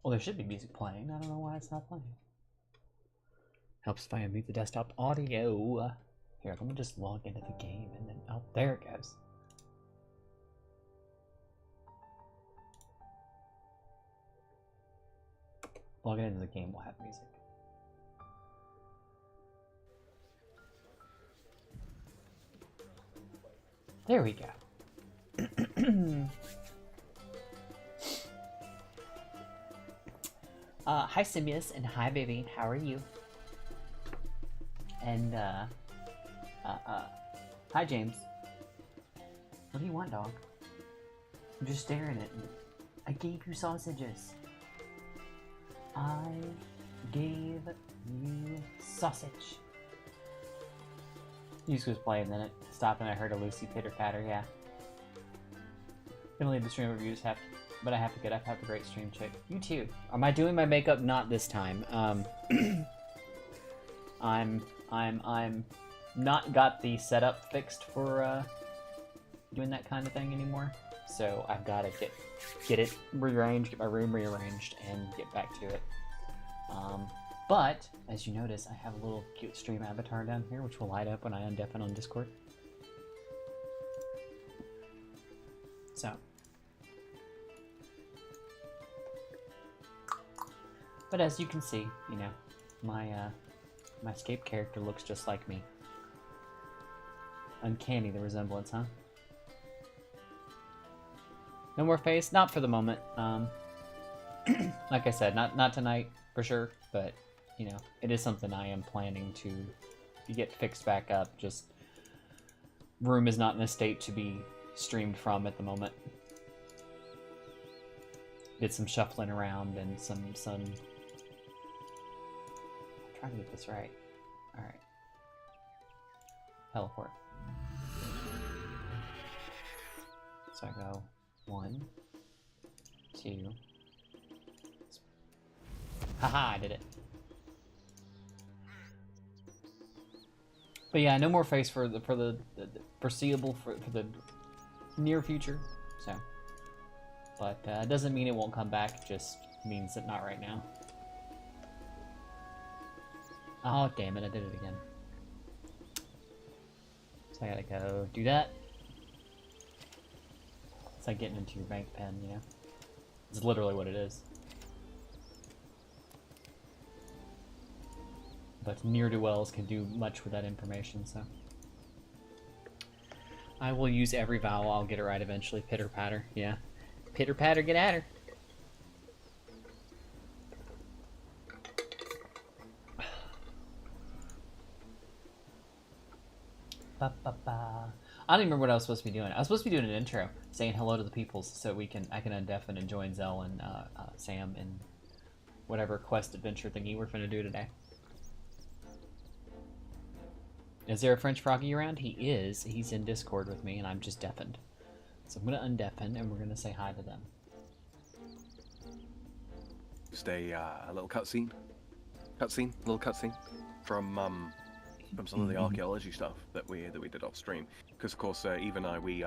Well, there should be music playing. I don't know why it's not playing. Helps if I unmute the desktop audio. Here, let me just log into the game and then... Oh, there it goes. Logging into the game will have music. There we go. Hi Simius and hi Baby, how are you? And hi James. What do you want, dog? I'm just staring at you. I gave you sausages. I gave you sausage. Music was playing, then it stopped and I heard a Lucy pitter-patter, yeah. Gonna leave the stream reviews, but I have to get up. Have a great stream, chick. You too. Am I doing my makeup? Not this time. I'm not got the setup fixed for doing that kind of thing anymore. So I've got to get it rearranged, get my room rearranged, and get back to it. But as you notice, I have a little cute stream avatar down here, which will light up when I undeafen on Discord. So. But as you can see, you know, my Scape character looks just like me. Uncanny, the resemblance, huh? No more face? Not for the moment. Like I said, not tonight, for sure, but, you know, it is something I am planning to get fixed back up. Just, room is not in a state to be streamed from at the moment. Did some shuffling around and some trying to get this right. Alright. Teleport. So I go 1, 2. Haha, I did it. But yeah, no more face for the foreseeable for the near future. So, but it doesn't mean it won't come back. Just means that not right now. Oh, damn it, I did it again. So I gotta go do that. It's like getting into your bank pen, you know? It's literally what it is. But ne'er-do-wells can do much with that information, so... I will use every vowel, I'll get it right eventually. Pitter-patter, yeah. Pitter-patter, get at her! I don't even remember what I was supposed to be doing. I was supposed to be doing an intro, saying hello to the peoples, so I can undeafen and join Zell and Sam in whatever quest adventure thingy we're finna do today. Is there a French Froggy around? He is. He's in Discord with me, and I'm just deafened. So I'm gonna undeafen, and we're gonna say hi to them. Just a little cutscene, little cutscene from some of the archaeology stuff that we did off stream. Because of course, Eve and I we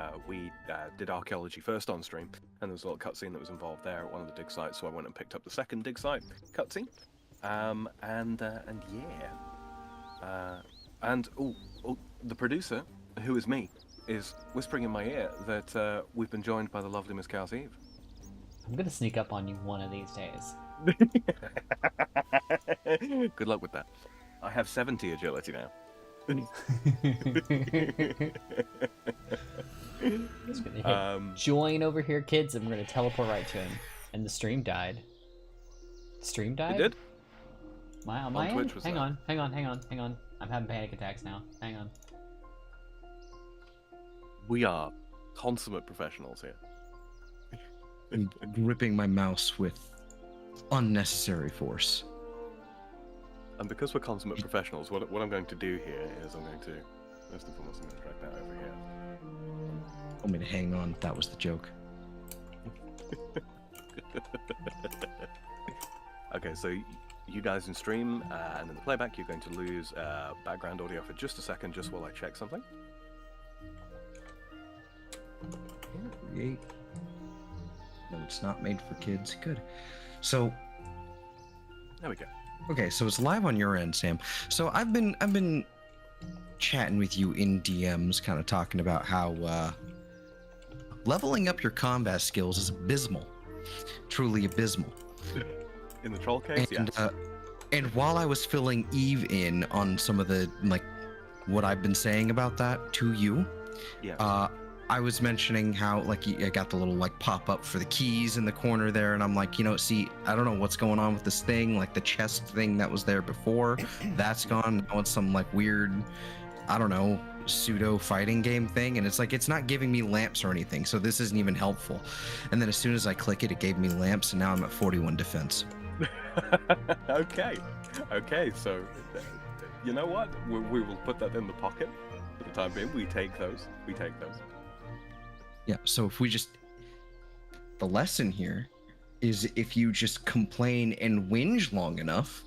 did archaeology first on stream, and there was a little cutscene that was involved there at one of the dig sites. So I went and picked up the second dig site cutscene, and the producer, who is me, is whispering in my ear that we've been joined by the lovely Miss Chaos Eve. I'm gonna sneak up on you one of these days. Good luck with that. I have 70 agility now. Just gonna hit join over here, kids, and we're gonna teleport right to him. And the stream died. The stream died? It did? My Twitch end? was Hang that. on, hang on, hang on, hang on. I'm having panic attacks now. Hang on. We are consummate professionals here. I'm gripping my mouse with unnecessary force. And because we're consummate professionals, what I'm going to do here is I'm going to, first and foremost, I'm going to drag that over here. Told me to hang on. That was the joke. Okay, so you guys in stream and in the playback, you're going to lose background audio for just a second, just while I check something. Create. No, it's not made for kids. Good. So, There we go. okay, so it's live on your end, Sam. So I've been chatting with you in DMs, kind of talking about how leveling up your combat skills is abysmal, truly abysmal. In the troll case, And yes. and while I was filling Eve in on some of the what I've been saying about that to you, Yeah. I was mentioning how I got the little pop up for the keys in the corner there, and I'm like, see, I don't know what's going on with this thing, the chest thing that was there before, that's gone. Now it's some weird, I don't know, pseudo fighting game thing, and it's not giving me lamps or anything, so this isn't even helpful. And then as soon as I click it, it gave me lamps, and now I'm at 41 defense. Okay, so you know what? We will put that in the pocket for the time being. We take those. Yeah, so if we just... The lesson here is if you just complain and whinge long enough,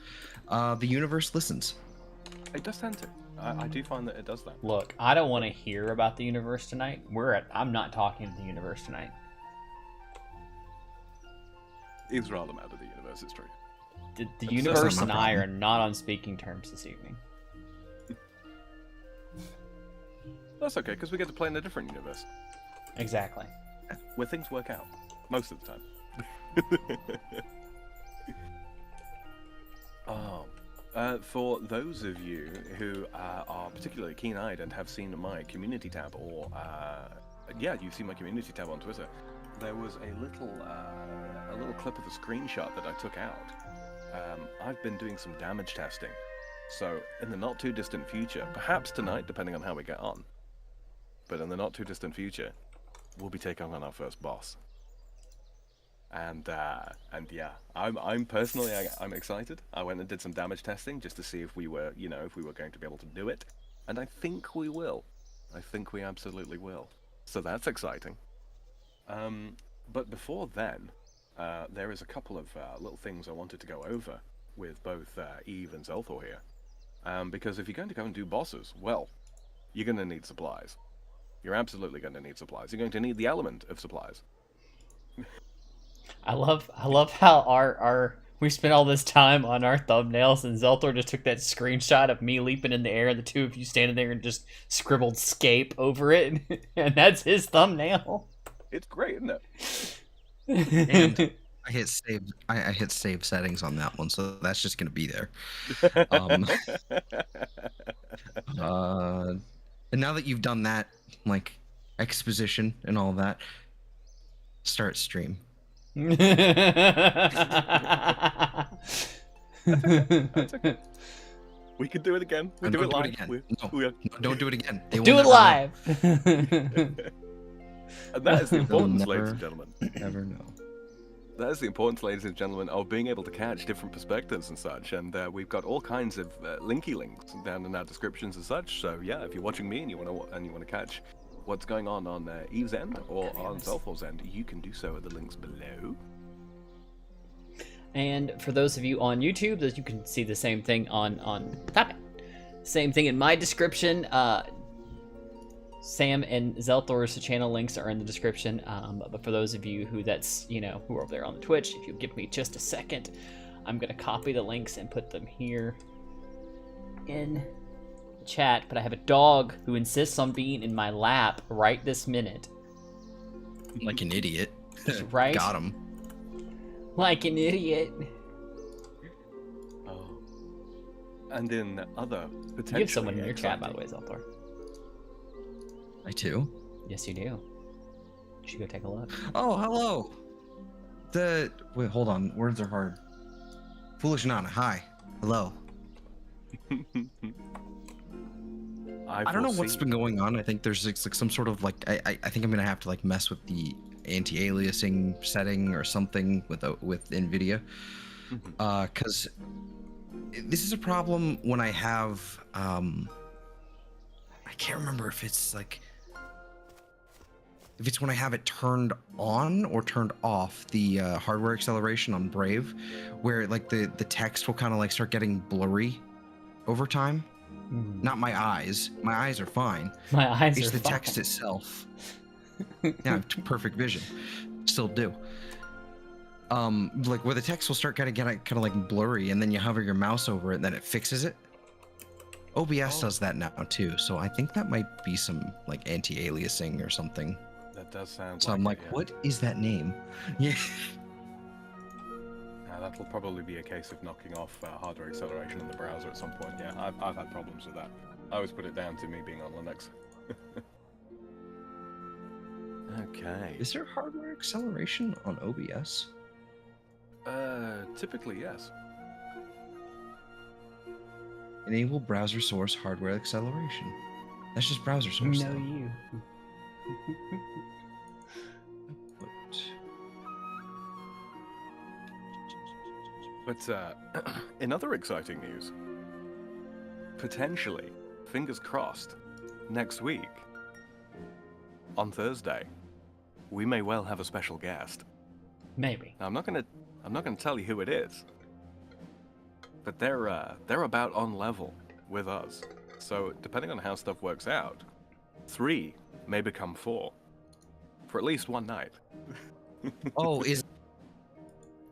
the universe listens. It does tend to. I do find that it does that. Look, I don't want to hear about the universe tonight. I'm not talking to the universe tonight. It's rather mad at the universe, it's true. The universe not and my I are problem. not on speaking terms this evening. That's okay, because we get to play in a different universe, Exactly. where things work out, most of the time. For those of you who are particularly keen-eyed and have seen my community tab, or you've seen my community tab on Twitter, there was a little clip of a screenshot that I took out. I've been doing some damage testing, so in the not too distant future, perhaps tonight, depending on how we get on, but in the not too distant future, we'll be taking on our first boss. And yeah, I'm personally I'm excited. I went and did some damage testing just to see if we were going to be able to do it, and I think we will. I think we absolutely will. So that's exciting. But before then, there is a couple of little things I wanted to go over with both Eve and Zelthor here, because if you're going to go and do bosses, well, you're going to need supplies. You're absolutely going to need supplies. You're going to need the element of supplies. I love how our we spent all this time on our thumbnails, and Zelthor just took that screenshot of me leaping in the air and the two of you standing there and just scribbled "scape" over it, and that's his thumbnail. It's great, isn't it? And I hit save. I hit save settings on that one, so that's just gonna be there. And now that you've done that, exposition and all that, start stream. That's okay. We could do it again. We do it live. No, don't do it again. They will Do it never live. And that is the They'll importance, never- ladies and gentlemen. know. Never know. That is the importance, ladies and gentlemen, of being able to catch different perspectives and such. And we've got all kinds of linky links down in our descriptions and such. So yeah, if you're watching me and you want to catch what's going on Eve's end or on Zelfor's end, you can do so at the links below. And for those of you on YouTube, you can see the same thing on Top It. Same thing in my description. Sam and Zelthor's channel links are in the description. But for those of you who who are over there on the Twitch, if you'll give me just a second, I'm gonna copy the links and put them here in the chat. But I have a dog who insists on being in my lap right this minute. Like an idiot. Right? Got him. Like an idiot. Oh. And in other potential. You have someone in your chat, by the way, Zelthor. I too? Yes, you do. You should go take a look. Oh, hello. Wait, hold on. Words are hard. Foolish Nana, hi. Hello. I don't know what's been going on. I think there's like some sort of like I think I'm gonna have to like mess with the anti-aliasing setting or something with NVIDIA, because this is a problem when I have I can't remember if it's when I have it turned on or turned off, the hardware acceleration on Brave, where like the text will kind of like start getting blurry over time. Not my eyes. My eyes are fine. My eyes it's are the fine. text itself. Yeah, I have perfect vision. Still do. Like where the text will start kind of like blurry, and then you hover your mouse over it, and then it fixes it. OBS does that now too, so I think that might be some like anti-aliasing or something. That does sound. So I'm like, what is that name? Yeah. That'll probably be a case of knocking off hardware acceleration in the browser at some point. Yeah, I've had problems with that. I always put it down to me being on Linux. Okay. Is there hardware acceleration on OBS? Typically yes. Enable browser source hardware acceleration. That's just browser source. No, you. But in other exciting news, potentially, fingers crossed, next week, on Thursday, we may well have a special guest. Maybe. Now, I'm not gonna tell you who it is, but they're about on level with us. So depending on how stuff works out, 3 may become 4 for at least one night. Oh, is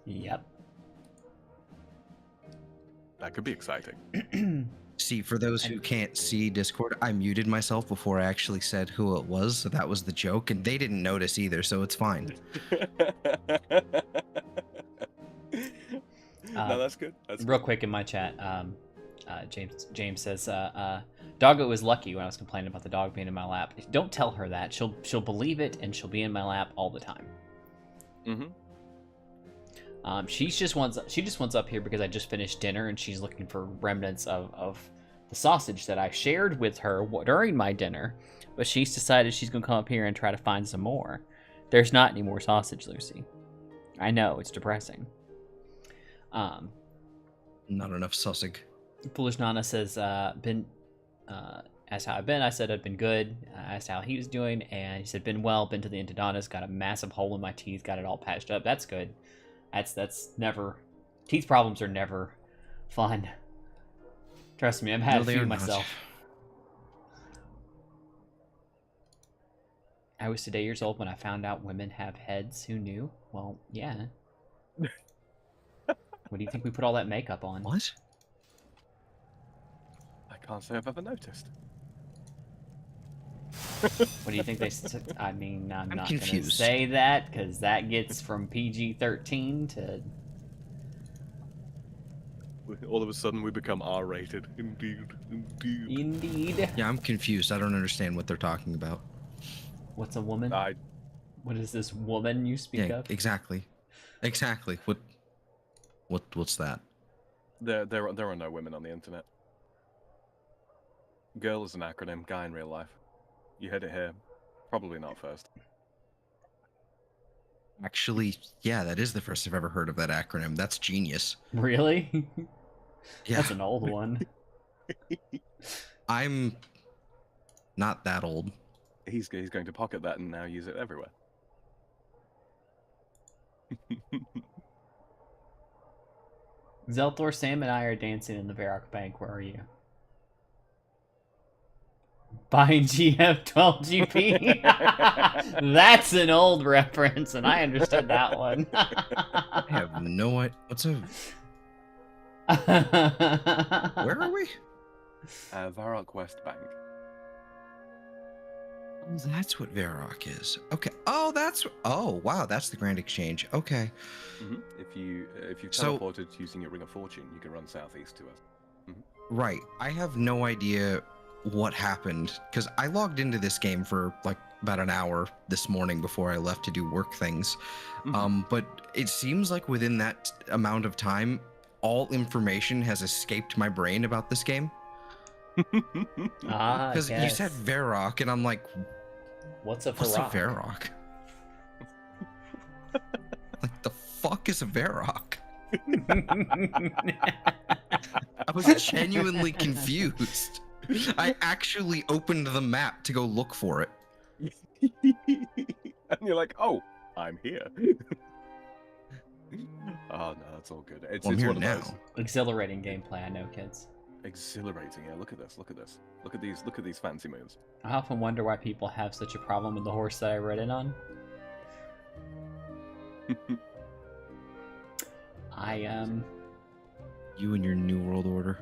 Yep. That could be exciting. See, for those who can't see Discord, I muted myself before I actually said who it was, so that was the joke, and they didn't notice either, so it's fine. No, that's good. Real quick in my chat, James says, Doggo was lucky when I was complaining about the dog being in my lap. Don't tell her that. She'll believe it, and she'll be in my lap all the time. Mm-hmm. She just wants up here because I just finished dinner, and she's looking for remnants of the sausage that I shared with her during my dinner. But she's decided she's gonna come up here and try to find some more. There's not any more sausage, Lucy. I know, it's depressing. Not enough sausage. Foolish Nana says, asked how I've been. I said I've been good. I asked how he was doing, and he said, been well, been to the endodontists, got a massive hole in my teeth, got it all patched up. That's good. That's never... Teeth problems are never fun. Trust me, I've had a few myself. I was today years old when I found out women have heads. Who knew? Well, yeah. What do you think we put all that makeup on? What? I can't say I've ever noticed. What do you think they... I mean, I'm not going to say that, because that gets from PG-13 to... All of a sudden we become R-rated. Indeed. Indeed. Yeah, I'm confused. I don't understand what they're talking about. What's a woman? What is this woman you speak of? Exactly. Exactly. What's that? There are no women on the internet. Girl is an acronym, guy in real life. You heard it here. Probably not first. Actually, yeah, that is the first I've ever heard of that acronym. That's genius. Really? Yeah, That's an old one. I'm not that old. He's going to pocket that and now use it everywhere. Zelthor, Sam, and I are dancing in the Varrock Bank. Where are you? Buying GF12GP. That's an old reference, and I understood that one. I have no idea. What's a... Where are we? Varrock West Bank. Oh, that's what Varrock is. Okay. Oh, that's... Oh, wow, that's the Grand Exchange. Okay. If you So- teleported using your Ring of Fortune, you can run southeast to us. Right. I have no idea what happened, because I logged into this game for, like, about an hour this morning before I left to do work things. But it seems like within that amount of time, all information has escaped my brain about this game. Because you said Varrock, and I'm like, What's a what's Varrock? a Varrock? Like, the fuck is a Varrock? I was genuinely confused. I actually opened the map to go look for it. And you're like, oh, I'm here. Oh no, that's all good. It's, Well, I'm it's here one of now. those Exhilarating gameplay, I know, kids. exhilarating. Yeah, look at this. Look at this. Look at these fancy moves. I often wonder why people have such a problem with the horse that I rode in on. You and your New World Order.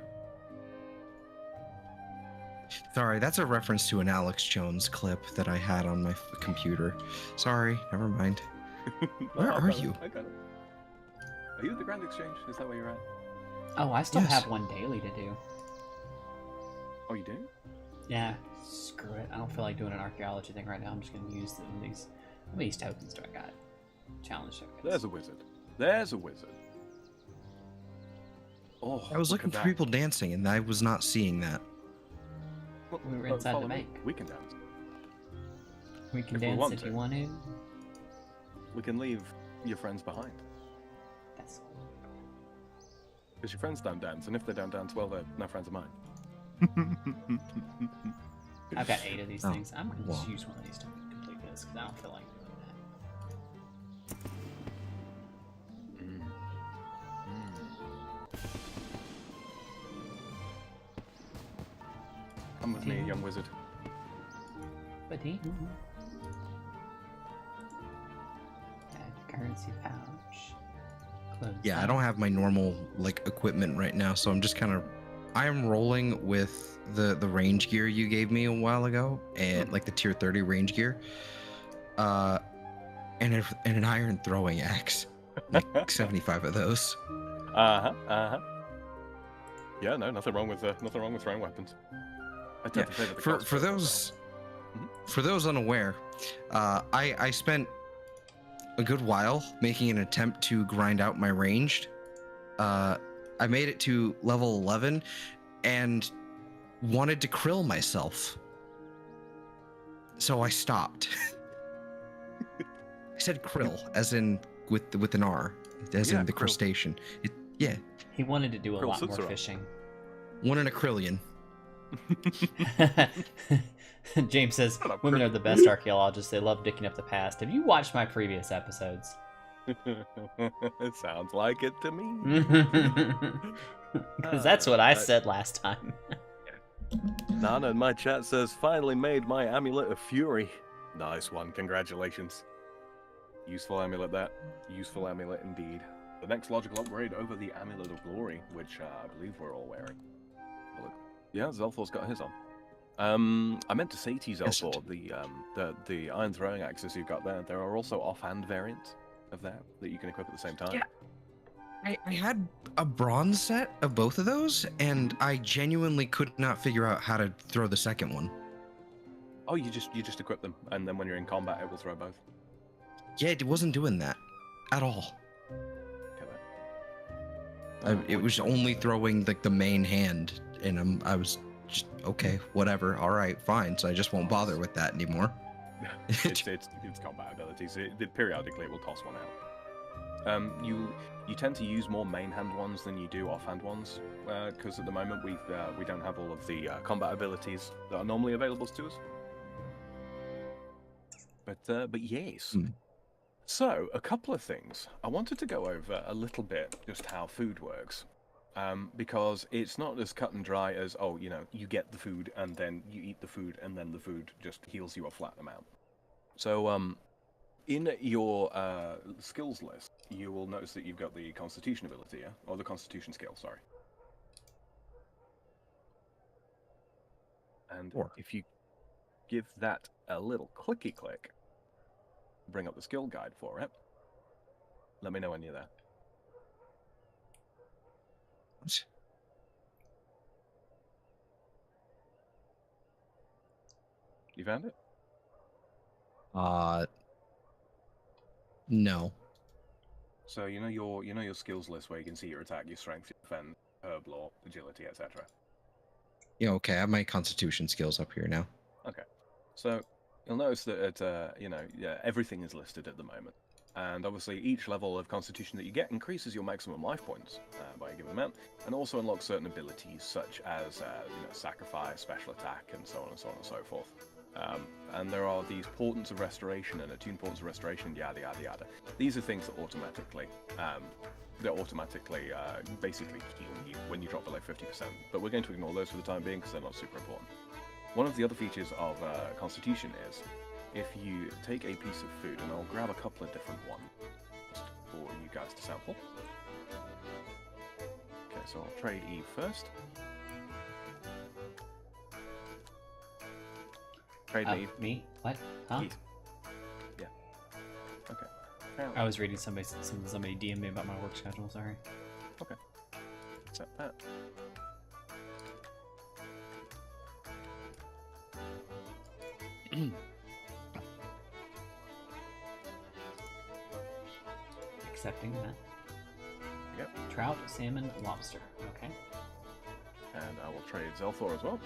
Sorry, that's a reference to an Alex Jones clip that I had on my computer. Sorry, never mind. Where I are got it, you? I got it. Are you at the Grand Exchange? Is that where you're at? Oh, I still Yes. have one daily to do. Oh, you do? Yeah, screw it. I don't feel like doing an archaeology thing right now. I'm just gonna use these. How many tokens do I got? Challenge tokens. There's a wizard. There's a wizard. Oh, I was look looking at for that. people dancing, and I was not seeing that. Well, We were inside the follow me. bank. We can dance. We can if we dance want if to. you want to. We can leave your friends behind. That's Because your friends don't dance, and if they don't dance, well, they're no friends of mine. I've got 8 of these Oh, things. I'm gonna just well. use one of these to complete this because I don't feel like doing that. Come with me, young wizard. But he. Add currency pouch. Close Yeah, I that. don't have my normal like equipment right now, so I'm just kind of I am rolling with the range gear you gave me a while ago, and like the tier 30 range gear, and an iron throwing axe, like 75 of those. Yeah, no, nothing wrong with throwing weapons. I tend Yeah, to favor the for crossbow those Mhm. for those unaware, I spent a good while making an attempt to grind out my ranged. I made it to level 11 and wanted to krill myself, so I stopped. I said krill as in with an R, as Yeah, in the krill. crustacean. Yeah, He wanted to do a Krill lot more Sutsuran. fishing. one in a krillion. James says, Shut up, women Chris. are the best archaeologists. They love digging up the past. Have you watched my previous episodes? It sounds like it to me. Because that's what I said last time. Nana in my chat says, finally made my amulet of fury. Nice one, congratulations. Useful amulet that. Useful amulet indeed. The next logical upgrade over the amulet of glory, which I believe we're all wearing. Look. Yeah, Zelthor's got his on. I meant to say to you, Yes. Zelthor, the iron throwing axes you've got there are also offhand variants of that you can equip at the same time. Yeah. I had a bronze set of both of those, and I genuinely could not figure out how to throw the second one. Oh, you just equip them, and then when you're in combat, it will throw both. Yeah, it wasn't doing that at all. Okay, then. It was only throwing like the main hand, and I was just okay, whatever, all right, fine. So I just won't bother with that anymore. It's combat abilities. Periodically, it will toss one out. You tend to use more main hand ones than you do offhand ones, because at the moment we don't have all of the combat abilities that are normally available to us. But yes. So a couple of things. I wanted to go over a little bit just how food works. Because it's not as cut and dry as, oh, you know, you get the food and then you eat the food and then the food just heals you a flat amount. So, in your skills list, you will notice that you've got the Constitution ability, yeah? Or the Constitution skill, sorry. And if you give that a little clicky click, bring up the skill guide for it, let me know when you're there. You found it? No. So you know your skills list where you can see your attack, your strength, your defense, herb lore, agility, etc. Yeah, okay. I have my Constitution skills up here now. Okay, so you'll notice that everything is listed at the moment, and obviously each level of Constitution that you get increases your maximum life points by a given amount, and also unlocks certain abilities such as sacrifice, special attack, and so on and so on and so forth. And there are these portents of restoration and attuned portents of restoration, yada yada yada. These are things that automatically basically heal you when you drop below 50%. But we're going to ignore those for the time being because they're not super important. One of the other features of Constitution is if you take a piece of food, and I'll grab a couple of different ones for you guys to sample. Okay, so I'll trade Eve first. Trade Eve. Me? What? Huh? Eve. Yeah. Okay. I was reading somebody DM me about my work schedule, sorry. Okay. Accept that. Accepting that. Yep. Trout, salmon, lobster. Okay. And I will trade Zelthor as well.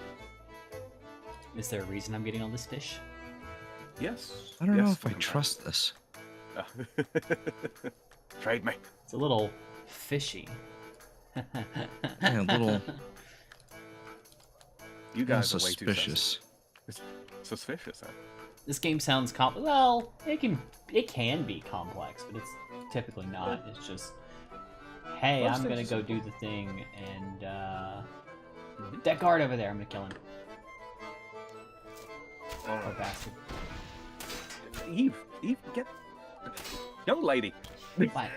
Is there a reason I'm getting all this fish? Yes. I don't know if I trust this. Trade me. It's a little fishy. Yeah, a little. You guys are way suspicious. too suspicious, huh? This game sounds well, it can be complex, but it's typically not. It's just, hey, Most I'm gonna go do the thing, and that guard over there, I'm gonna kill him. All Poor right. bastard. Eve, get, young lady, What?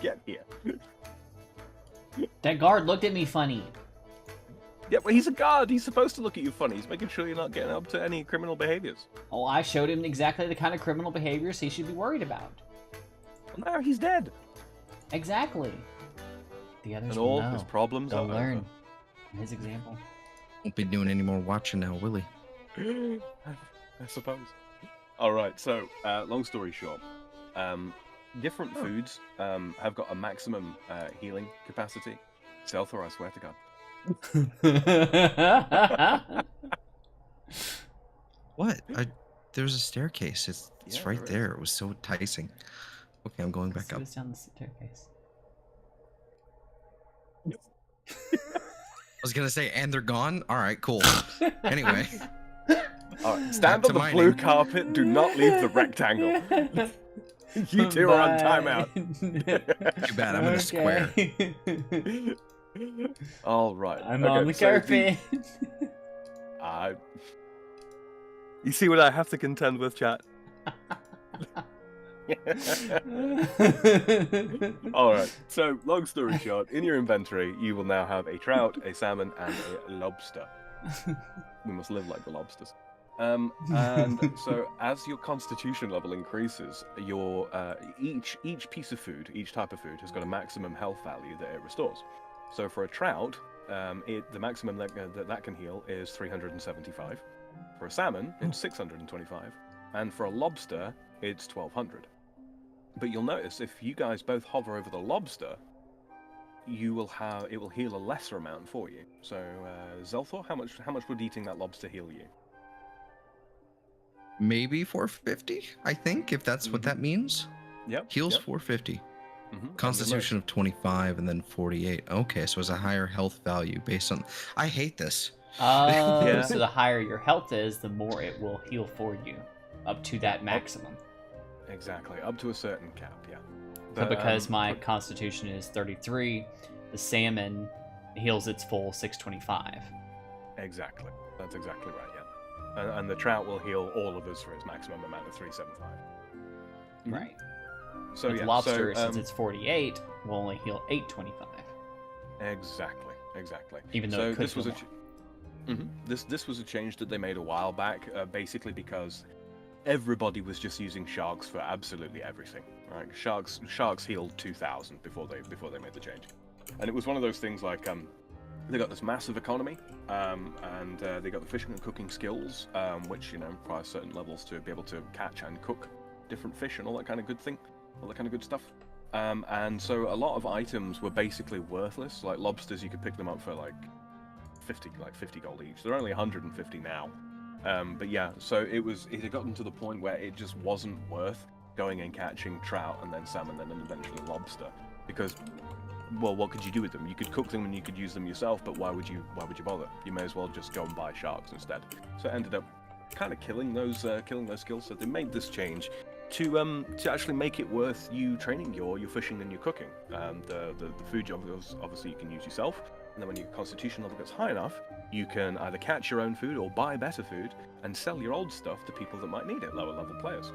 get here. That guard looked at me funny. Yeah, well, he's a guard. He's supposed to look at you funny. He's making sure you're not getting up to any criminal behaviors. Oh, I showed him exactly the kind of criminal behaviors he should be worried about. Well, now he's dead. Exactly. The others And will all know. his problems They'll are learn from his example. Won't be doing any more watching now, will he? over. I suppose. All right. So, long story short, different foods have got a maximum healing capacity. Zelthor, I swear to God. What? There's a staircase. It's Yeah, right there there. It was so enticing. Okay, I'm going back up. Let's go down the staircase. I was gonna say, and they're gone. All right, cool. Anyway, All right. Stand Back on to the blue mining. carpet. Do not leave the rectangle. You two are on timeout. too bad. I'm in a square. All right. I'm okay, on the so carpet. You see what I have to contend with, chat? Alright, so long story short, in your inventory you will now have a trout, a salmon, and a lobster. We must live like the lobsters. And so as your constitution level increases, your each piece of food, each type of food has got a maximum health value that it restores. So for a trout, the maximum that can heal is 375. For a salmon, it's 625. And for a lobster, it's 1200. But you'll notice if you guys both hover over the lobster, it will heal a lesser amount for you. So Zelthor, how much would eating that lobster heal you? maybe 450, I think, if that's what that means. Yep. Heals yep. 450. Mhm. Constitution of 25 and then 48. Okay, so it's a higher health value based on. I hate this. Oh, Yeah. so the higher your health is, the more it will heal for you, up to that maximum. Exactly, up to a certain cap, yeah. So because my constitution is 33, the salmon heals its full 625. Exactly, that's exactly right, yeah. And the trout will heal all of us for its maximum amount of 375. Right. So With yeah, lobster, so, since it's 48, will only heal 825. Exactly. Even though so it could this was heal this was a change that they made a while back, basically because everybody was just using sharks for absolutely everything. Right? Sharks healed 2,000 before they made the change, and it was one of those things like they got this massive economy, and they got the fishing and cooking skills, which require certain levels to be able to catch and cook different fish and all that kind of good thing, all that kind of good stuff. And so a lot of items were basically worthless. Like lobsters, you could pick them up for like 50 gold each. They're only 150 now. But yeah, so it had gotten to the point where it just wasn't worth going and catching trout and then salmon and then eventually lobster, because, well, what could you do with them? You could cook them and you could use them yourself, but why would you bother? You may as well just go and buy sharks instead. So it ended up kind of killing those skills. So they made this change to actually make it worth you training your fishing and your cooking. The food job, obviously you can use yourself, and then when your constitution level gets high enough, you can either catch your own food or buy better food and sell your old stuff to people that might need it, lower level players.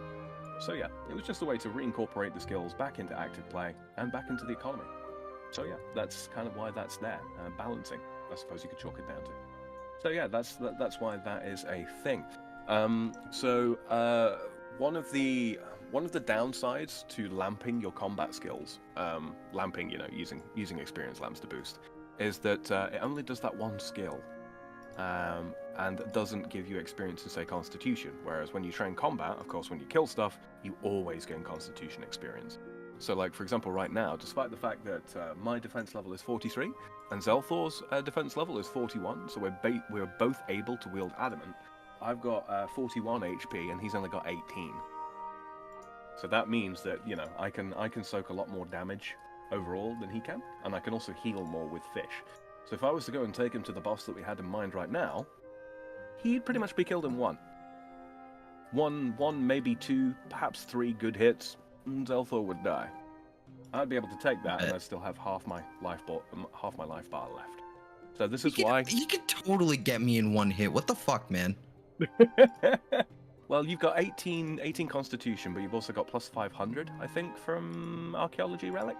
So yeah, it was just a way to reincorporate the skills back into active play and back into the economy. So yeah, that's kind of why that's there, balancing, I suppose you could chalk it down to. So yeah, that's why that is a thing. One of the downsides to lamping your combat skills, lamping, using experience lamps to boost, is that it only does that one skill, and doesn't give you experience in, say, Constitution. Whereas when you train combat, of course, when you kill stuff, you always gain Constitution experience. So, like, for example, right now, despite the fact that my defense level is 43 and Zelthor's defense level is 41, so we're both able to wield adamant, I've got 41 HP and he's only got 18. So that means that, I can soak a lot more damage overall than he can, and I can also heal more with fish. So if I was to go and take him to the boss that we had in mind right now, he'd pretty much be killed in one, maybe two, perhaps three good hits, and Zelthor would die. I'd be able to take that, and I'd still have half my life bar left. So this is why you could totally get me in one hit. What the fuck, man? Well, you've got 18 Constitution, but you've also got plus 500, I think, from Archaeology Relic.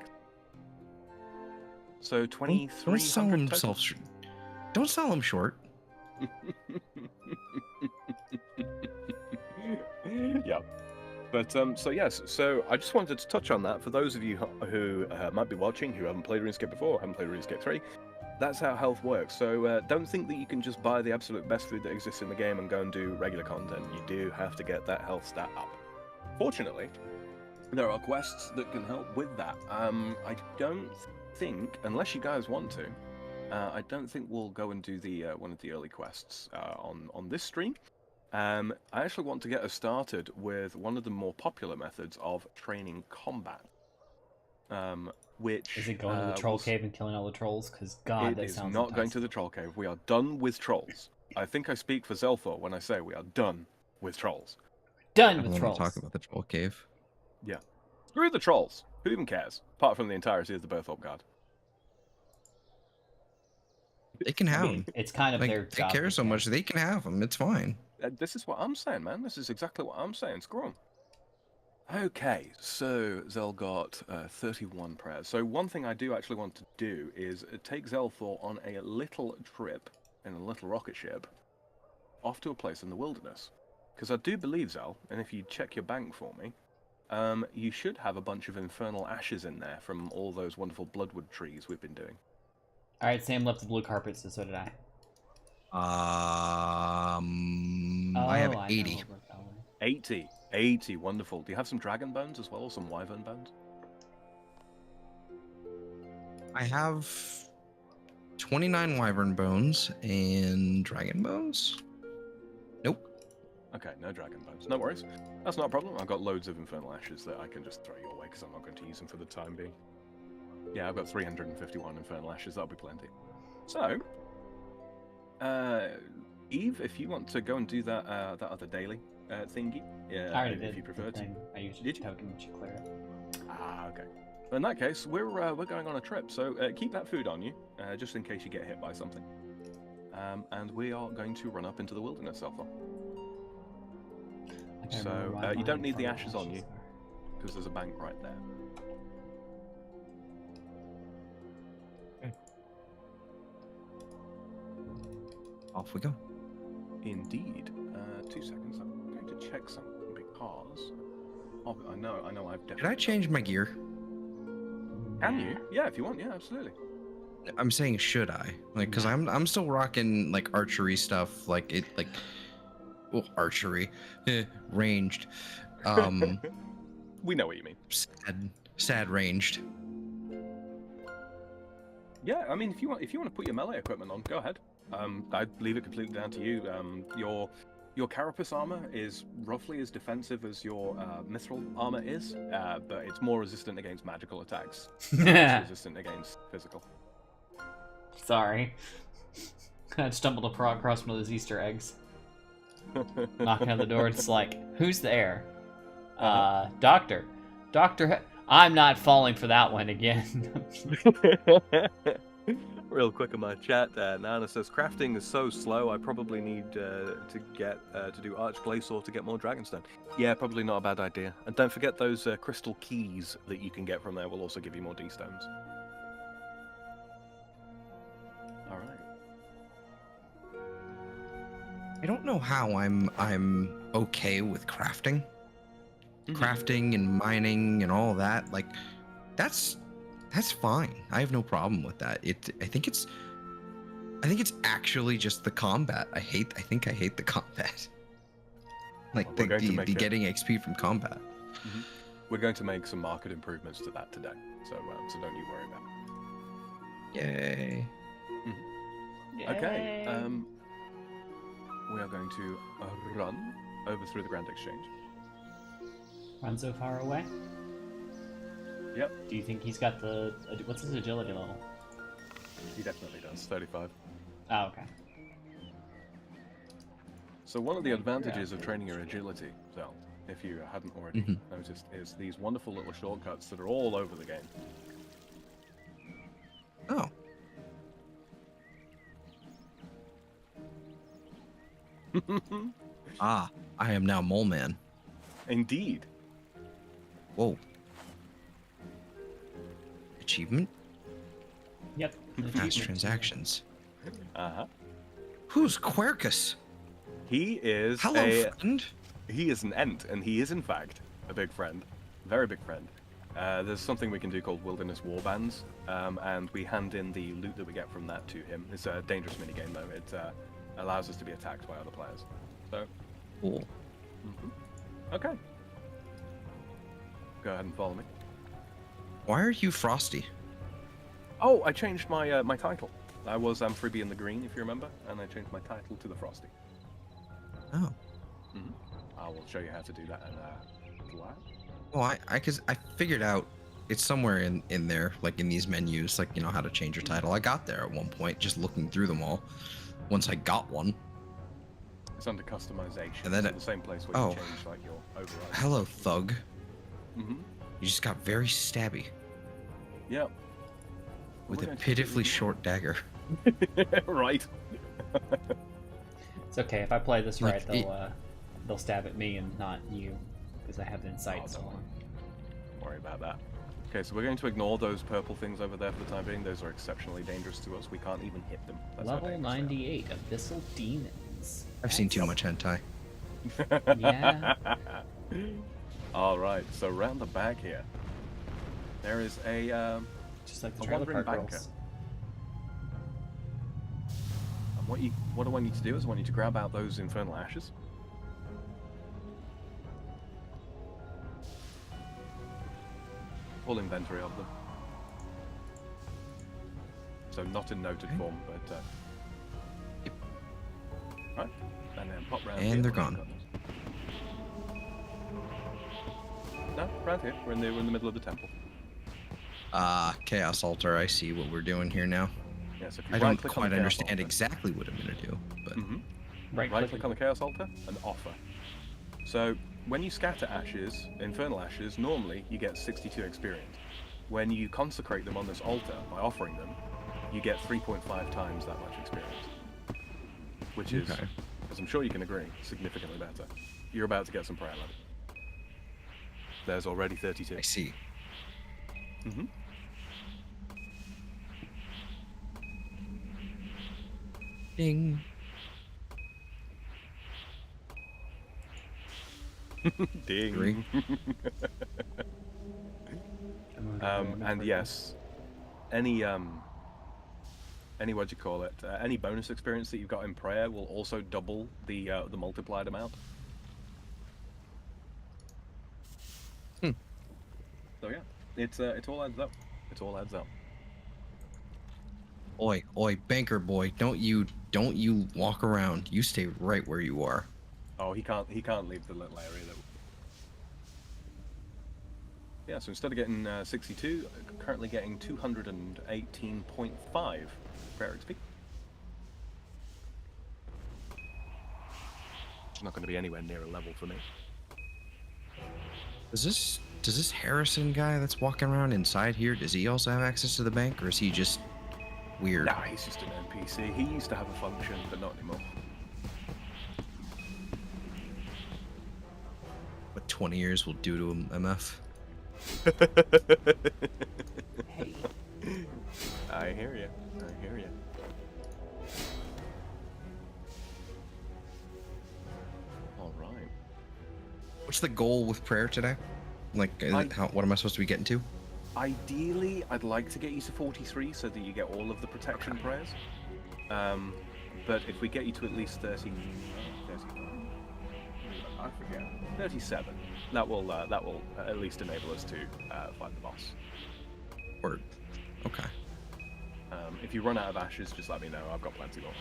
So 2300. Don't sell himself. Don't sell him short. Yeah. But so yes, so I just wanted to touch on that for those of you who might be watching who haven't played RuneScape before, haven't played RuneScape 3. That's how health works. So don't think that you can just buy the absolute best food that exists in the game and go and do regular content. You do have to get that health stat up. Fortunately, there are quests that can help with that. I don't think, unless you guys want to, I don't think we'll go and do the one of the early quests on this stream. I actually want to get us started with one of the more popular methods of training combat. Which is it going to the troll cave and killing all the trolls? Because God, that sounds It is not going to the troll cave. We are done with trolls. I think I speak for Zelthor when I say we are done with trolls. Done I with want trolls. to talk about the troll cave. Yeah. Screw the trolls. Who even cares? Apart from the entirety of the Berthold Guard. They can have them. It's kind of their They job. care so much. They can have them. It's fine. This is what I'm saying, man. This is exactly what I'm saying. Screw them. Okay, so Zel got 31 prayers. So one thing I do actually want to do is take Zelthor on a little trip in a little rocket ship off to a place in the wilderness. Because I do believe, Zel, and if you check your bank for me, you should have a bunch of infernal ashes in there from all those wonderful bloodwood trees we've been doing. Alright, Sam left the blue carpet, so did I. I have 80. 80, wonderful. Do you have some dragon bones as well, or some wyvern bones? I have 29 wyvern bones and dragon bones. Nope. Okay, no dragon bones. No worries. That's not a problem. I've got loads of infernal ashes that I can just throw your way because I'm not going to use them for the time being. Yeah, I've got 351 infernal ashes. That'll be plenty. So, Eve, if you want to go and do that that other daily thingy, I already if did. you prefer to. I used a Did you? token to clear it. Ah, okay. In that case, we're going on a trip, so keep that food on you, just in case you get hit by something. And we are going to run up into the wilderness, Alpha. So you don't need the ashes on you, because there's a bank right there. Off we go. Indeed. 2 seconds. I'm going to check something because I know I've definitely. Did I change my gear? Can you? Yeah, if you want. Yeah, absolutely. I'm saying should I? Like, cause I'm still rocking like archery stuff, like well, archery, ranged. We know what you mean. Sad ranged. Yeah, I mean, if you want to put your melee equipment on, go ahead. I'd leave it completely down to you. Your carapace armor is roughly as defensive as your mithril armor is, but it's more resistant against magical attacks. It's resistant against physical. Sorry. I stumbled across one of those Easter eggs. Knocking on the door, it's like, who's there? Doctor. I'm not falling for that one again. Real quick in my chat, Nana says, crafting is so slow, I probably need to do Arch Glacier to get more Dragonstone. Yeah, probably not a bad idea. And don't forget those crystal keys that you can get from there will also give you more D-stones. Alright. I don't know how I'm okay with crafting. Crafting and mining and all that, like that's fine. I have no problem with that. I think it's actually just the combat. I think I hate the combat. Like the getting XP from combat. We're going to make some market improvements to that today, so don't you worry about it. Yay. Okay. We are going to run over through the Grand Exchange. Run so far away? Yep. Do you think he's got the... What's his agility level? He definitely does. 35. Oh, okay. So one of the advantages of training your agility, Zel, if you hadn't already noticed, is these wonderful little shortcuts that are all over the game. Oh. Ah, I am now Mole Man. Indeed. Whoa. Achievement? Yep. Fast transactions. Uh-huh. Who's Quercus? He is Hello, friend. He is an Ent, and he is in fact a big friend. Very big friend. There's something we can do called Wilderness Warbands, and we hand in the loot that we get from that to him. It's a dangerous minigame though. It allows us to be attacked by other players. So. Cool. Okay. Go ahead and follow me. Why are you Frosty? Oh, I changed my my title. I was Freebie in the Green, if you remember, and I changed my title to the Frosty. Oh. I will show you how to do that in July. Well, I figured out it's somewhere in there, like in these menus, like, you know, how to change your title. I got there at one point, just looking through them all. Once I got one. It's under customization. And then the same place where you change like your override. Hello, thug. You just got very stabby. Yep. With a pitifully short dagger. Right. It's okay if I play this right. They'll stab at me and not you, because I have insight. Don't worry about that. Okay, so we're going to ignore those purple things over there for the time being. Those are exceptionally dangerous to us. We can't even hit them. That's Level 98, Abyssal Demons. I've seen too much hentai. Yeah. All right, so round the back here, there is a just like the trailer park girls. And what I want you to do is I want you to grab out those infernal ashes. Full inventory of them. So not in noted form, but right. And then pop round. And they're gone. Around here. We're in the middle of the temple. Chaos Altar. I see what we're doing here now. Yeah, so if you I don't right-click on the quite Chaos understand Altar, exactly what I'm gonna do, but right-click on the Chaos Altar and offer. So when you scatter ashes, infernal ashes, normally you get 62 experience. When you consecrate them on this altar by offering them, you get 3.5 times that much experience. Which is, as I'm sure you can agree, significantly better. You're about to get some prayer level. There's already 32. I see. Mm-hmm. Ding. Ding. 3. And yes, any what do you call it? Any bonus experience that you've got in prayer will also double the multiplied amount. So yeah, it all adds up. It all adds up. Oi, banker boy, don't you walk around. You stay right where you are. Oh, he can't leave the little area that. Yeah, so instead of getting 62, currently getting 218.5 prayer XP. It's not going to be anywhere near a level for me. Does this Harrison guy that's walking around inside here, does he also have access to the bank, or is he just weird? Nah, he's just an NPC. He used to have a function, but not anymore. What 20 years will do to him, MF? Hey. I hear you. I hear you. All right. What's the goal with prayer today? Like, what am I supposed to be getting to? Ideally, I'd like to get you to 43 so that you get all of the protection prayers. But if we get you to at least 30, I forget, 37, that will at least enable us to fight the boss. Word. Okay. If you run out of ashes, just let me know. I've got plenty more.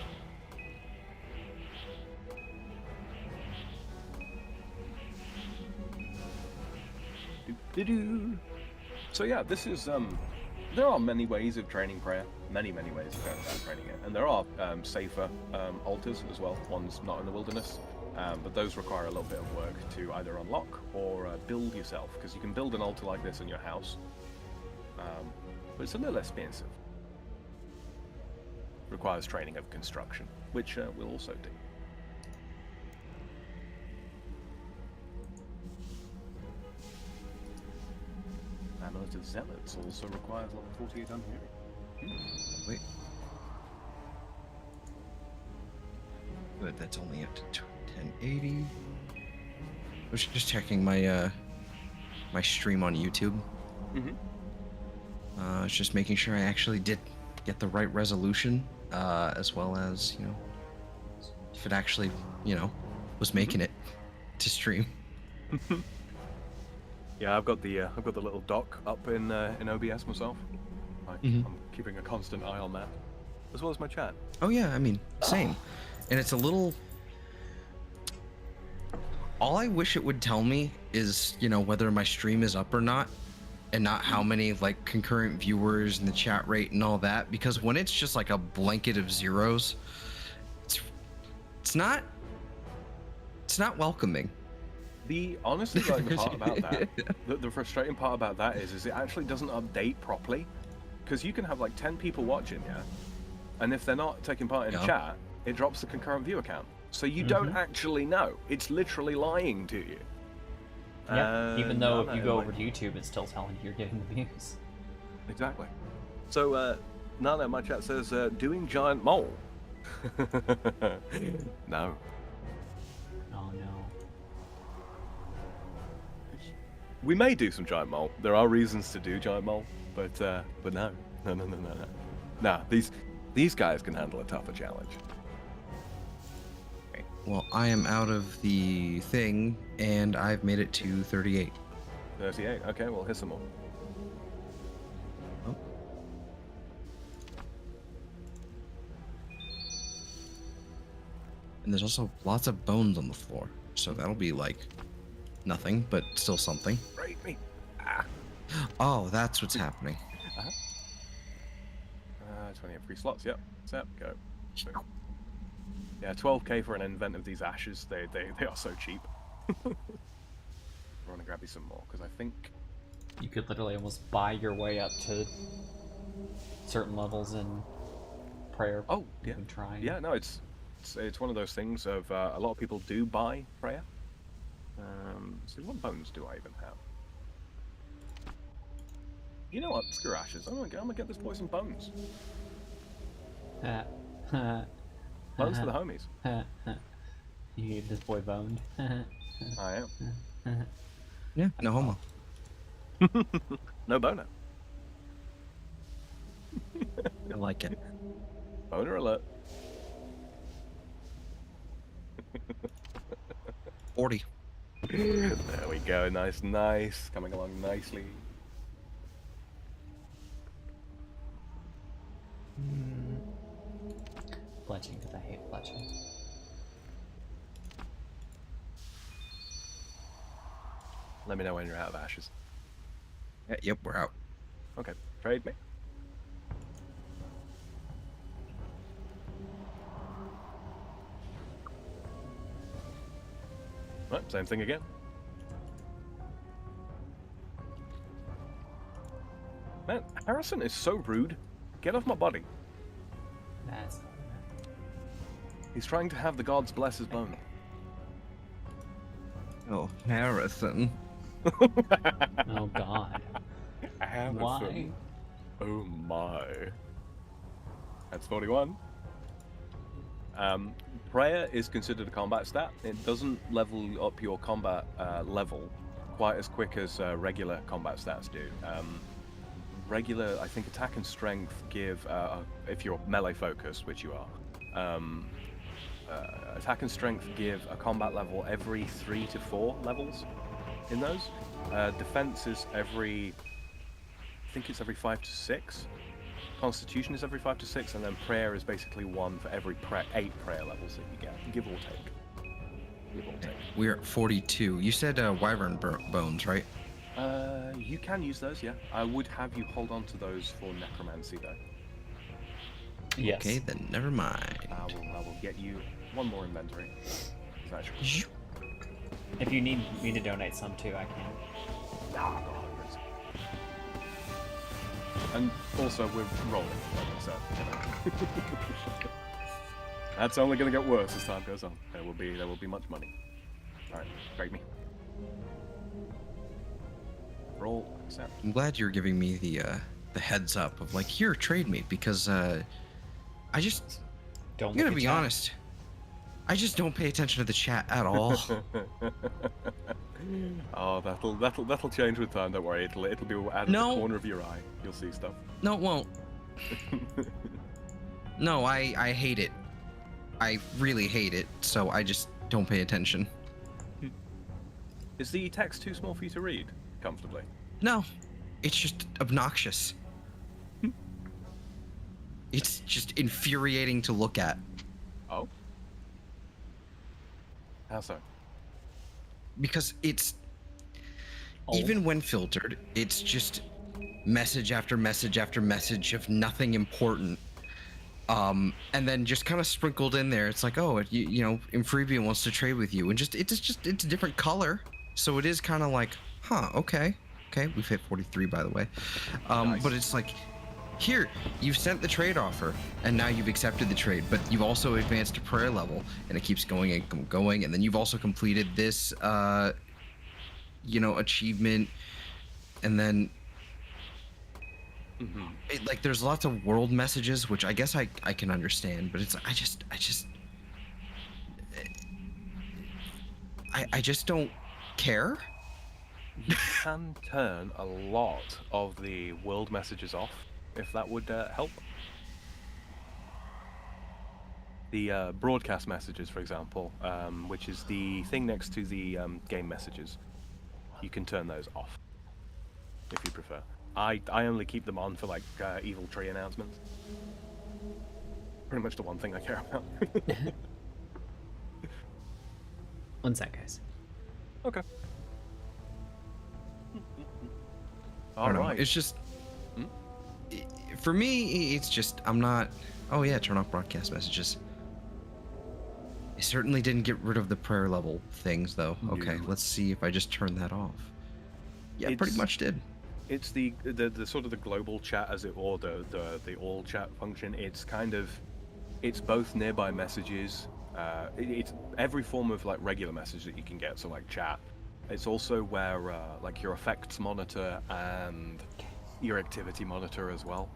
Doo-doo-doo. So yeah, this is there are many ways of training prayer, many ways of going about training it, and there are safer altars as well, ones not in the wilderness, but those require a little bit of work to either unlock or build yourself, because you can build an altar like this in your house, but it's a little expensive. Requires training of construction, which we'll also do. Amulet of Zealots also requires level 48 unhearing. Wait. Good, that's only up to 1080. I was just checking my my stream on YouTube. I was just making sure I actually did get the right resolution, as well as, you know, if it actually, you know, was making it to stream. Yeah, I've got the little dock up in OBS myself. I'm keeping a constant eye on that, as well as my chat. Oh yeah, I mean, same. And it's a little. All I wish it would tell me is, you know, whether my stream is up or not, and not how many like concurrent viewers and the chat rate and all that. Because when it's just like a blanket of zeros, it's not welcoming. The honestly, like, the part about that, the frustrating part about that is it actually doesn't update properly, because you can have like 10 people watching, yeah, and if they're not taking part in chat, it drops the concurrent view account. So you don't actually know. It's literally lying to you. Yeah, even though if you go over to YouTube, it's still telling you you're getting the views. Exactly. So, Nana, my chat says, doing giant mole. No. Oh no. We may do some giant mole. There are reasons to do giant mole, but no. Nah, these guys can handle a tougher challenge. Well, I am out of the thing, and I've made it to 38. 38. Okay, well, here's some more. Oh. And there's also lots of bones on the floor, so that'll be like nothing, but still something. Raid me. Ah. Oh, that's what's happening. 28 free slots. Yep. Set. Go. Yeah, 12k for an event of these ashes. They are so cheap. I want to grab you some more because I think. You could literally almost buy your way up to certain levels in prayer. Oh yeah. You can try. Yeah. No, it's one of those things of a lot of people do buy prayer. So what bones do I even have? You know what? Screw ashes. I'm gonna get this boy some bones. Bones for the homies. You need this boy boned. I am. Yeah, no homo. No boner. I like it. Boner alert. 40. There we go. Nice, nice. Coming along nicely. Fletching, because I hate fletching. Let me know when you're out of ashes. Yeah, yep, we're out. Okay, trade me. Right, same thing again. Man, Harrison is so rude. Get off my body. That's not He's trying to have the gods bless his bone. Oh, Harrison. Oh god. Harrison. Why? Oh my. That's 41. Prayer is considered a combat stat. It doesn't level up your combat level quite as quick as regular combat stats do. Regular, I think, attack and strength give, if you're melee focused, which you are, attack and strength give a combat level every 3 to 4 levels in those. Defense is every, I think it's every 5 to 6. Constitution is every 5 to 6, and then prayer is basically 1 for every 8 prayer levels that you get, give or take. Give or take. We're at 42. You said wyvern bones, right? You can use those, yeah. I would have you hold on to those for necromancy, though. Yes. Okay, then never mind. I will get you one more inventory. If you need me to donate some too, I can. Nah, I've got hundreds. And also, we're rolling, so that's only going to get worse as time goes on. There will be much money. All right, trade me. Roll, accept. I'm glad you're giving me the heads up of like, here, trade me, because I just Don't. I'm gonna look at be chat. honest. I just don't pay attention to the chat at all. Oh, that'll change with time. Don't worry. It'll be out of the corner of your eye. You'll see stuff. No, it won't. No, I hate it. I really hate it. So I just don't pay attention. Is the text too small for you to read comfortably? No, it's just obnoxious. It's just infuriating to look at. Oh. How so? Because it's Oh. even when filtered, it's just message after message after message of nothing important. And then just kind of sprinkled in there, it's like, oh, you know, Infrebian wants to trade with you, and it's a different color, so it is kind of like, huh, okay, we've hit 43 by the way. Nice. But it's like, here, you've sent the trade offer, and now you've accepted the trade, but you've also advanced to prayer level, and it keeps going and going, and then you've also completed this, you know, achievement, and then like there's lots of world messages, which I guess I can understand, but it's I just don't care. You can turn a lot of the world messages off, if that would help. The broadcast messages, for example, which is the thing next to the game messages, you can turn those off if you prefer. I only keep them on for like evil tree announcements. Pretty much the one thing I care about. One sec, guys. Okay. I don't know. Alright. It's just Hmm? for me. It's just I'm not. Oh yeah, turn off broadcast messages. I certainly didn't get rid of the prayer level things though. Okay, No. let's see if I just turn that off. Yeah, pretty It's- much did. It's the sort of the global chat as it, or the all chat function. It's kind of, it's both nearby messages. It's every form of like regular message that you can get. So like chat. It's also where like your effects monitor and your activity monitor as well.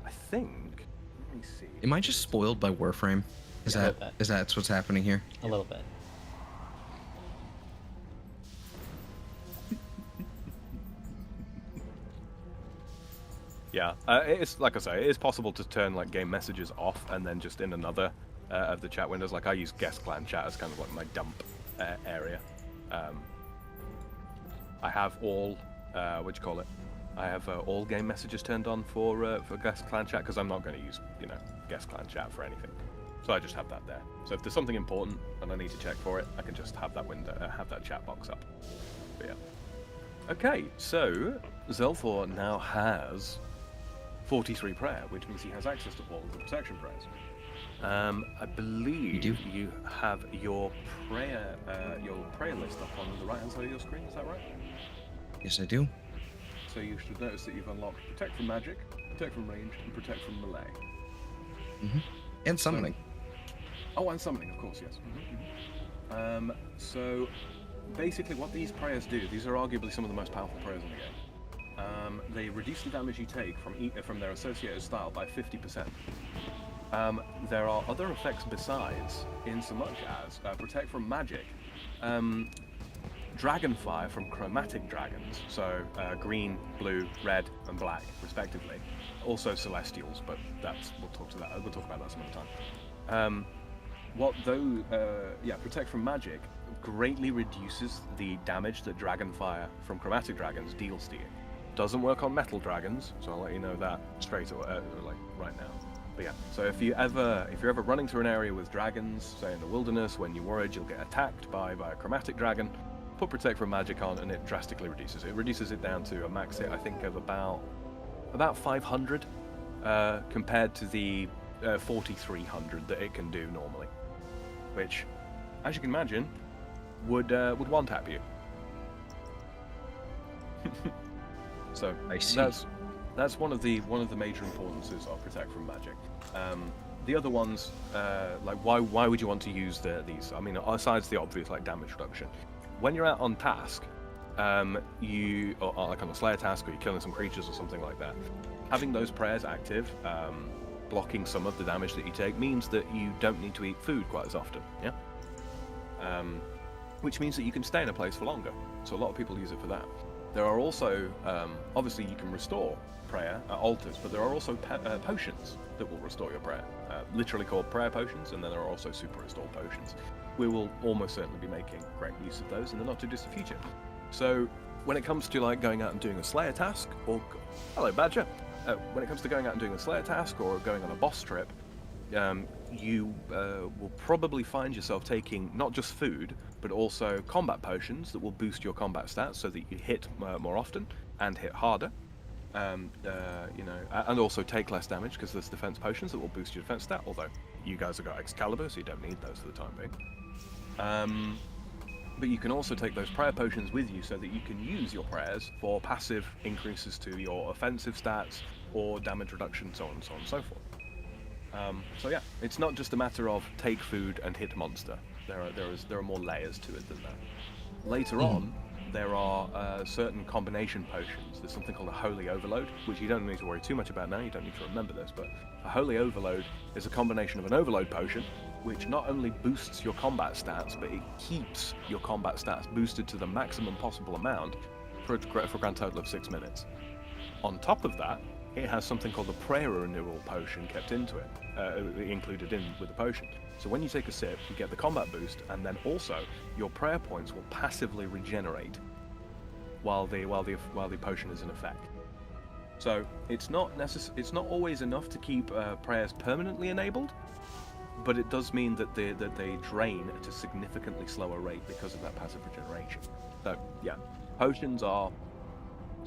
I think. Let me see. Am I just spoiled by Warframe? Is Yeah, a that little bit. is that what's happening here? A little bit. Yeah, it's like I say, it is possible to turn like game messages off and then just in another of the chat windows. Like I use guest clan chat as kind of like my dump area. I have all, what do you call it? I have all game messages turned on for guest clan chat because I'm not going to use guest clan chat for anything. So I just have that there. So if there's something important and I need to check for it, I can just have that window, have that chat box up. But yeah. Okay, so Zelfor now has 43 prayer, which means he has access to all of the protection prayers. I believe you have your prayer list up on the right-hand side of your screen. Is that right? Yes, I do. So you should notice that you've unlocked Protect from Magic, Protect from Range, and Protect from Melee. And summoning. Oh, and Summoning, of course, yes. So basically what these prayers do, these are arguably some of the most powerful prayers in the game. They reduce the damage you take from their associated style by 50%. There are other effects besides, in so much as Protect from Magic, Dragonfire from chromatic dragons, so green, blue, red, and black, respectively. Also Celestials, but we'll talk about that some other time. Protect from Magic greatly reduces the damage that Dragonfire from chromatic dragons deals to you. Doesn't work on metal dragons, so I'll let you know that straight away, like right now. But yeah, so if you're ever running through an area with dragons, say in the wilderness, when you're worried you'll get attacked by a chromatic dragon, put Protect from Magic on and it drastically reduces it. It reduces it down to a max hit, I think, of about 500 compared to the 4,300 that it can do normally, which, as you can imagine, would one-tap you. So I see. that's one of the major importances of Protect from Magic. The other ones, like why would you want to use these? I mean, besides the obvious like damage reduction, when you're out on task, or like on a Slayer task, or you're killing some creatures or something like that, having those prayers active, blocking some of the damage that you take, means that you don't need to eat food quite as often. Yeah. Which means that you can stay in a place for longer. So a lot of people use it for that. There are also, obviously you can restore prayer at altars, but there are also potions that will restore your prayer. Literally called prayer potions, and then there are also super restore potions. We will almost certainly be making great use of those in the not too distant future. So when it comes to like going out and doing a Slayer task, or hello Badger, when it comes to going out and doing a Slayer task or going on a boss trip, you will probably find yourself taking not just food, but also combat potions that will boost your combat stats so that you hit more often and hit harder. And also take less damage because there's defense potions that will boost your defense stat, although you guys have got Excalibur, so you don't need those for the time being. But you can also take those prayer potions with you so that you can use your prayers for passive increases to your offensive stats or damage reduction, so on and so on and so forth. So yeah, it's not just a matter of take food and hit monster. There are more layers to it than that. Later on, there are certain combination potions. There's something called a Holy Overload, which you don't need to worry too much about now. You don't need to remember this, but a Holy Overload is a combination of an Overload potion, which not only boosts your combat stats, but it keeps your combat stats boosted to the maximum possible amount for a grand total of 6 minutes. On top of that, it has something called the Prayer Renewal Potion kept into it, included in with the potion. So when you take a sip, you get the combat boost, and then also your prayer points will passively regenerate while the potion is in effect. So it's not always enough to keep prayers permanently enabled, but it does mean that they drain at a significantly slower rate because of that passive regeneration. So yeah, potions are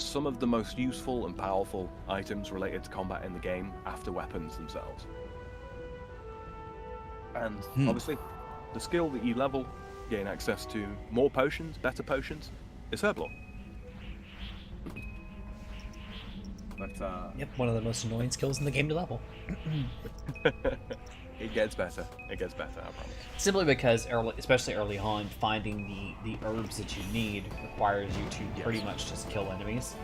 some of the most useful and powerful items related to combat in the game after weapons themselves. And obviously, the skill that you level, gain access to more potions, better potions, is herb lore. But, Yep, one of the most annoying skills in the game to level. it gets better. It gets better, I promise. Simply because, especially early on, finding the herbs that you need requires you to pretty much just kill enemies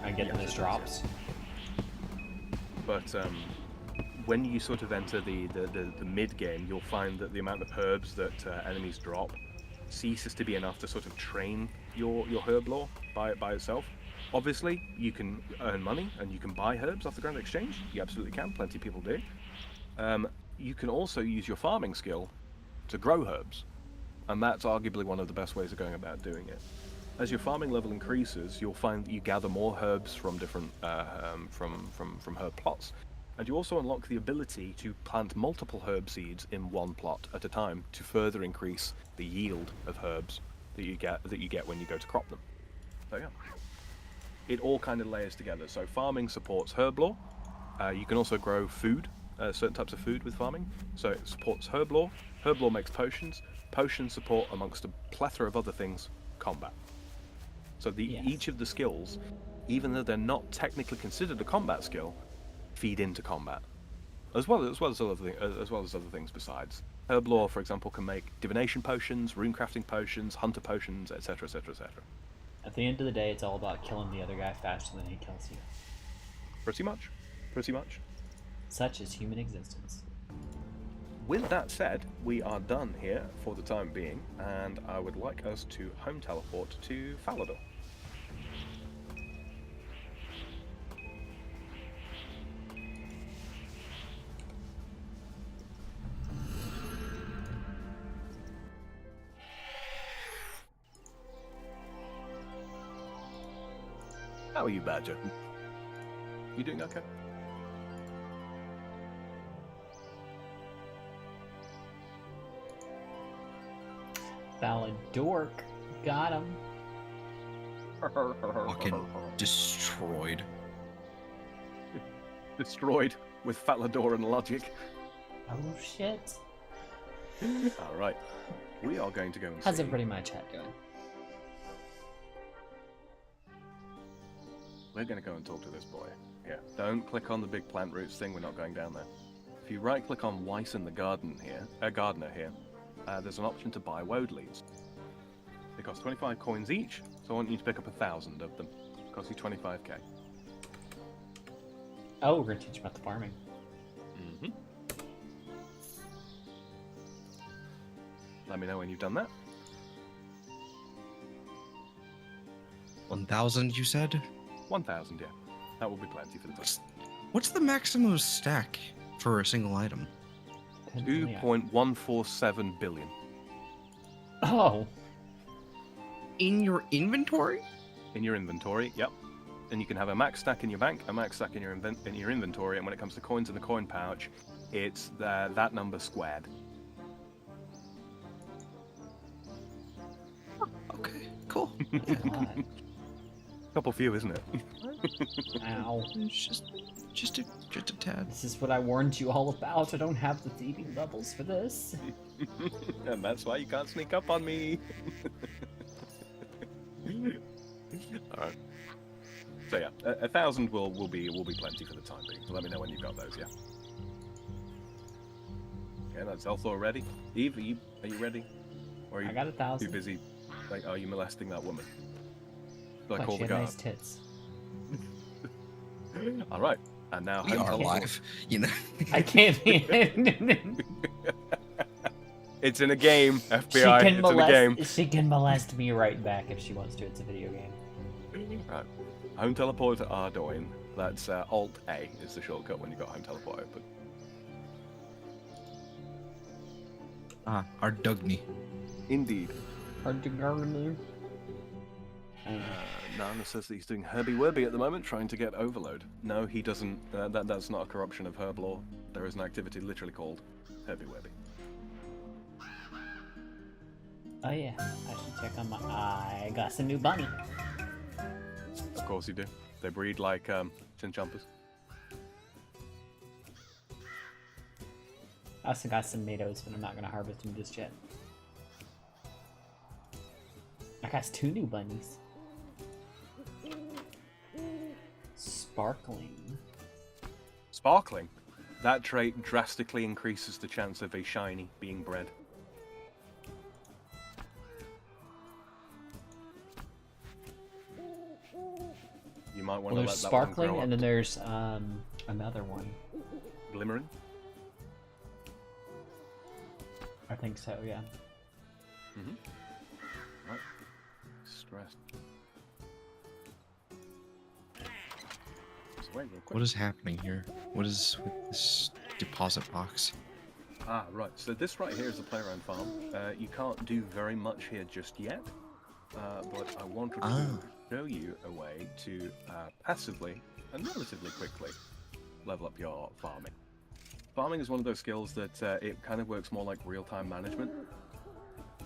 and get them as drops. But when you sort of enter the mid game, you'll find that the amount of herbs that enemies drop ceases to be enough to sort of train your herb lore by itself. Obviously, you can earn money and you can buy herbs off the Grand Exchange. You absolutely can. Plenty of people do. You can also use your farming skill to grow herbs, and that's arguably one of the best ways of going about doing it. As your farming level increases, you'll find that you gather more herbs from different from herb plots, and you also unlock the ability to plant multiple herb seeds in one plot at a time to further increase the yield of herbs that you get when you go to crop them. So yeah, it all kind of layers together. So farming supports herb lore. You can also grow food, certain types of food with farming. So it supports herb lore. Herb lore makes potions. Potions support, amongst a plethora of other things, combat. So each of the skills, even though they're not technically considered a combat skill, feed into combat, as well as other things besides. Herb lore, for example, can make divination potions, runecrafting potions, hunter potions, etc., etc., etc. At the end of the day, it's all about killing the other guy faster than he kills you. Pretty much. Such is human existence. With that said, we are done here for the time being, and I would like us to home teleport to Falador. How are you, Badger? You doing okay? Falador, got him. Fucking destroyed. Destroyed with Falador and logic. Oh shit. Alright. We are going to go and How's see. everybody in my chat doing? We're going to go and talk to this boy. Here. Don't click on the big plant roots thing, we're not going down there. If you right click on Wyson the gardener here, there's an option to buy woad leaves. They cost 25 coins each, so I want you to pick up 1,000 of them. It costs you 25k. Oh, we're gonna teach about the farming. Mm-hmm. Let me know when you've done that. 1,000, you said? 1,000, yeah. That will be plenty for the time. What's the maximum stack for a single item? 2.147 billion. Oh. In your inventory? In your inventory, yep. And you can have a max stack in your bank, a max stack in your inventory, and when it comes to coins in the coin pouch, it's that number squared. Okay, cool. God. Couple few, isn't it? Ow. It's just a tad. This is what I warned you all about. I don't have the thieving levels for this. And that's why you can't sneak up on me. Alright. So yeah, 1,000 will be plenty for the time being. So let me know when you've got those, yeah. Okay, that's Elthor ready. Eve, are you ready? Or are you I got 1,000. too busy? Like, are you molesting that woman? Should I But call she the had guard? nice tits. Alright. And now We are live, you know. I can't. It's in a game, She FBI. can It's in a game. She can molest me right back if she wants to. It's a video game. Right. Home teleport to Ardoin. That's Alt A is the shortcut when you got home teleport open. Our Dugny. Indeed. Hard to garden. Nana says that he's doing Herbie Werby at the moment, trying to get Overload. No, he doesn't. That's not a corruption of herb lore. There is an activity literally called Herbie Werby. Oh yeah, I should check on my. I got some new bunny. Of course you do. They breed like chinchompas. I also got some tomatoes, but I'm not gonna harvest them just yet. I got 2 new bunnies. Sparkling. Sparkling. That trait drastically increases the chance of a shiny being bred. You might want Well, to there's let that one sparkling, grow up. and then there's another one. Glimmering. I think so, yeah. Mm-hmm. Right. Stressed. So wait real quick. What is happening here? What is with this deposit box? Ah, right. So this right here is a playground farm. You can't do very much here just yet, but I wanted to show you a way to passively and relatively quickly level up your farming. Farming is one of those skills that it kind of works more like real-time management.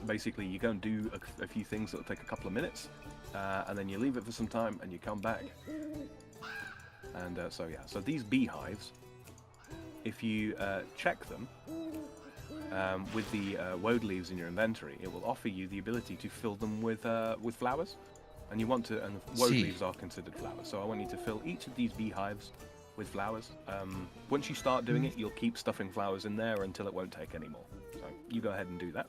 Basically, you go and do a few things that will take a couple of minutes, and then you leave it for some time, and you come back. And so yeah, so these beehives, if you check them with the woad leaves in your inventory, it will offer you the ability to fill them with flowers. And you want to, and woad leaves are considered flowers. So I want you to fill each of these beehives with flowers. Once you start doing it, you'll keep stuffing flowers in there until it won't take any more. So you go ahead and do that.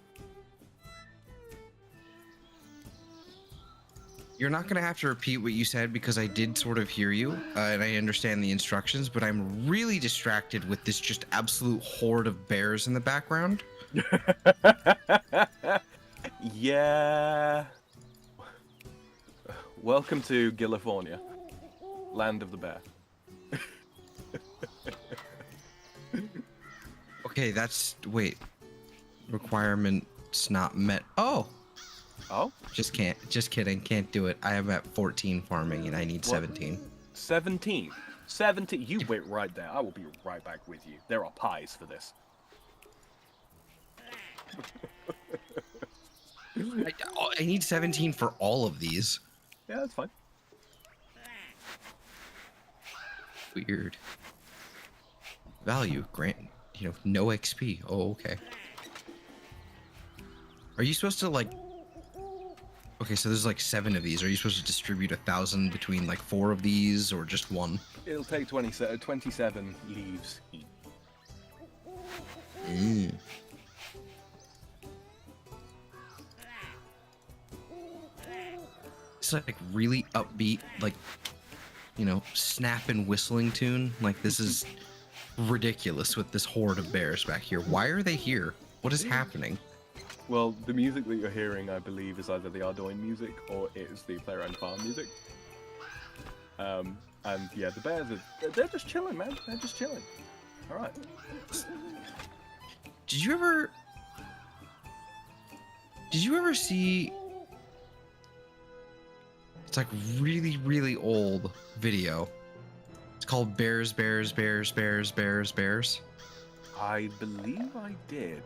You're not going to have to repeat what you said because I did sort of hear you and I understand the instructions, but I'm really distracted with this just absolute horde of bears in the background. Yeah. Welcome to California, land of the bear. Okay, wait. Requirements not met. Oh! Oh? Just kidding. Can't do it. I am at 14 farming and I need 17. 17. 17. You wait right there. I will be right back with you. There are pies for this. I need 17 for all of these. Yeah, that's fine. Weird. Value, grant, no XP. Oh, okay. Are you supposed to okay, so there's 7 of these. Are you supposed to distribute 1,000 between 4 of these or just 1? It'll take 27 leaves each. Mm. It's really upbeat, snap and whistling tune. This is ridiculous with this horde of bears back here. Why are they here? What is happening? Well, the music that you're hearing, I believe, is either the Ardoin music or it is the Player and Farm music. And yeah, the bears they're just chilling, man. They're just chilling. All right. Did you ever see? It's really, really old video. It's called Bears, Bears, Bears, Bears, Bears, Bears. I believe I did.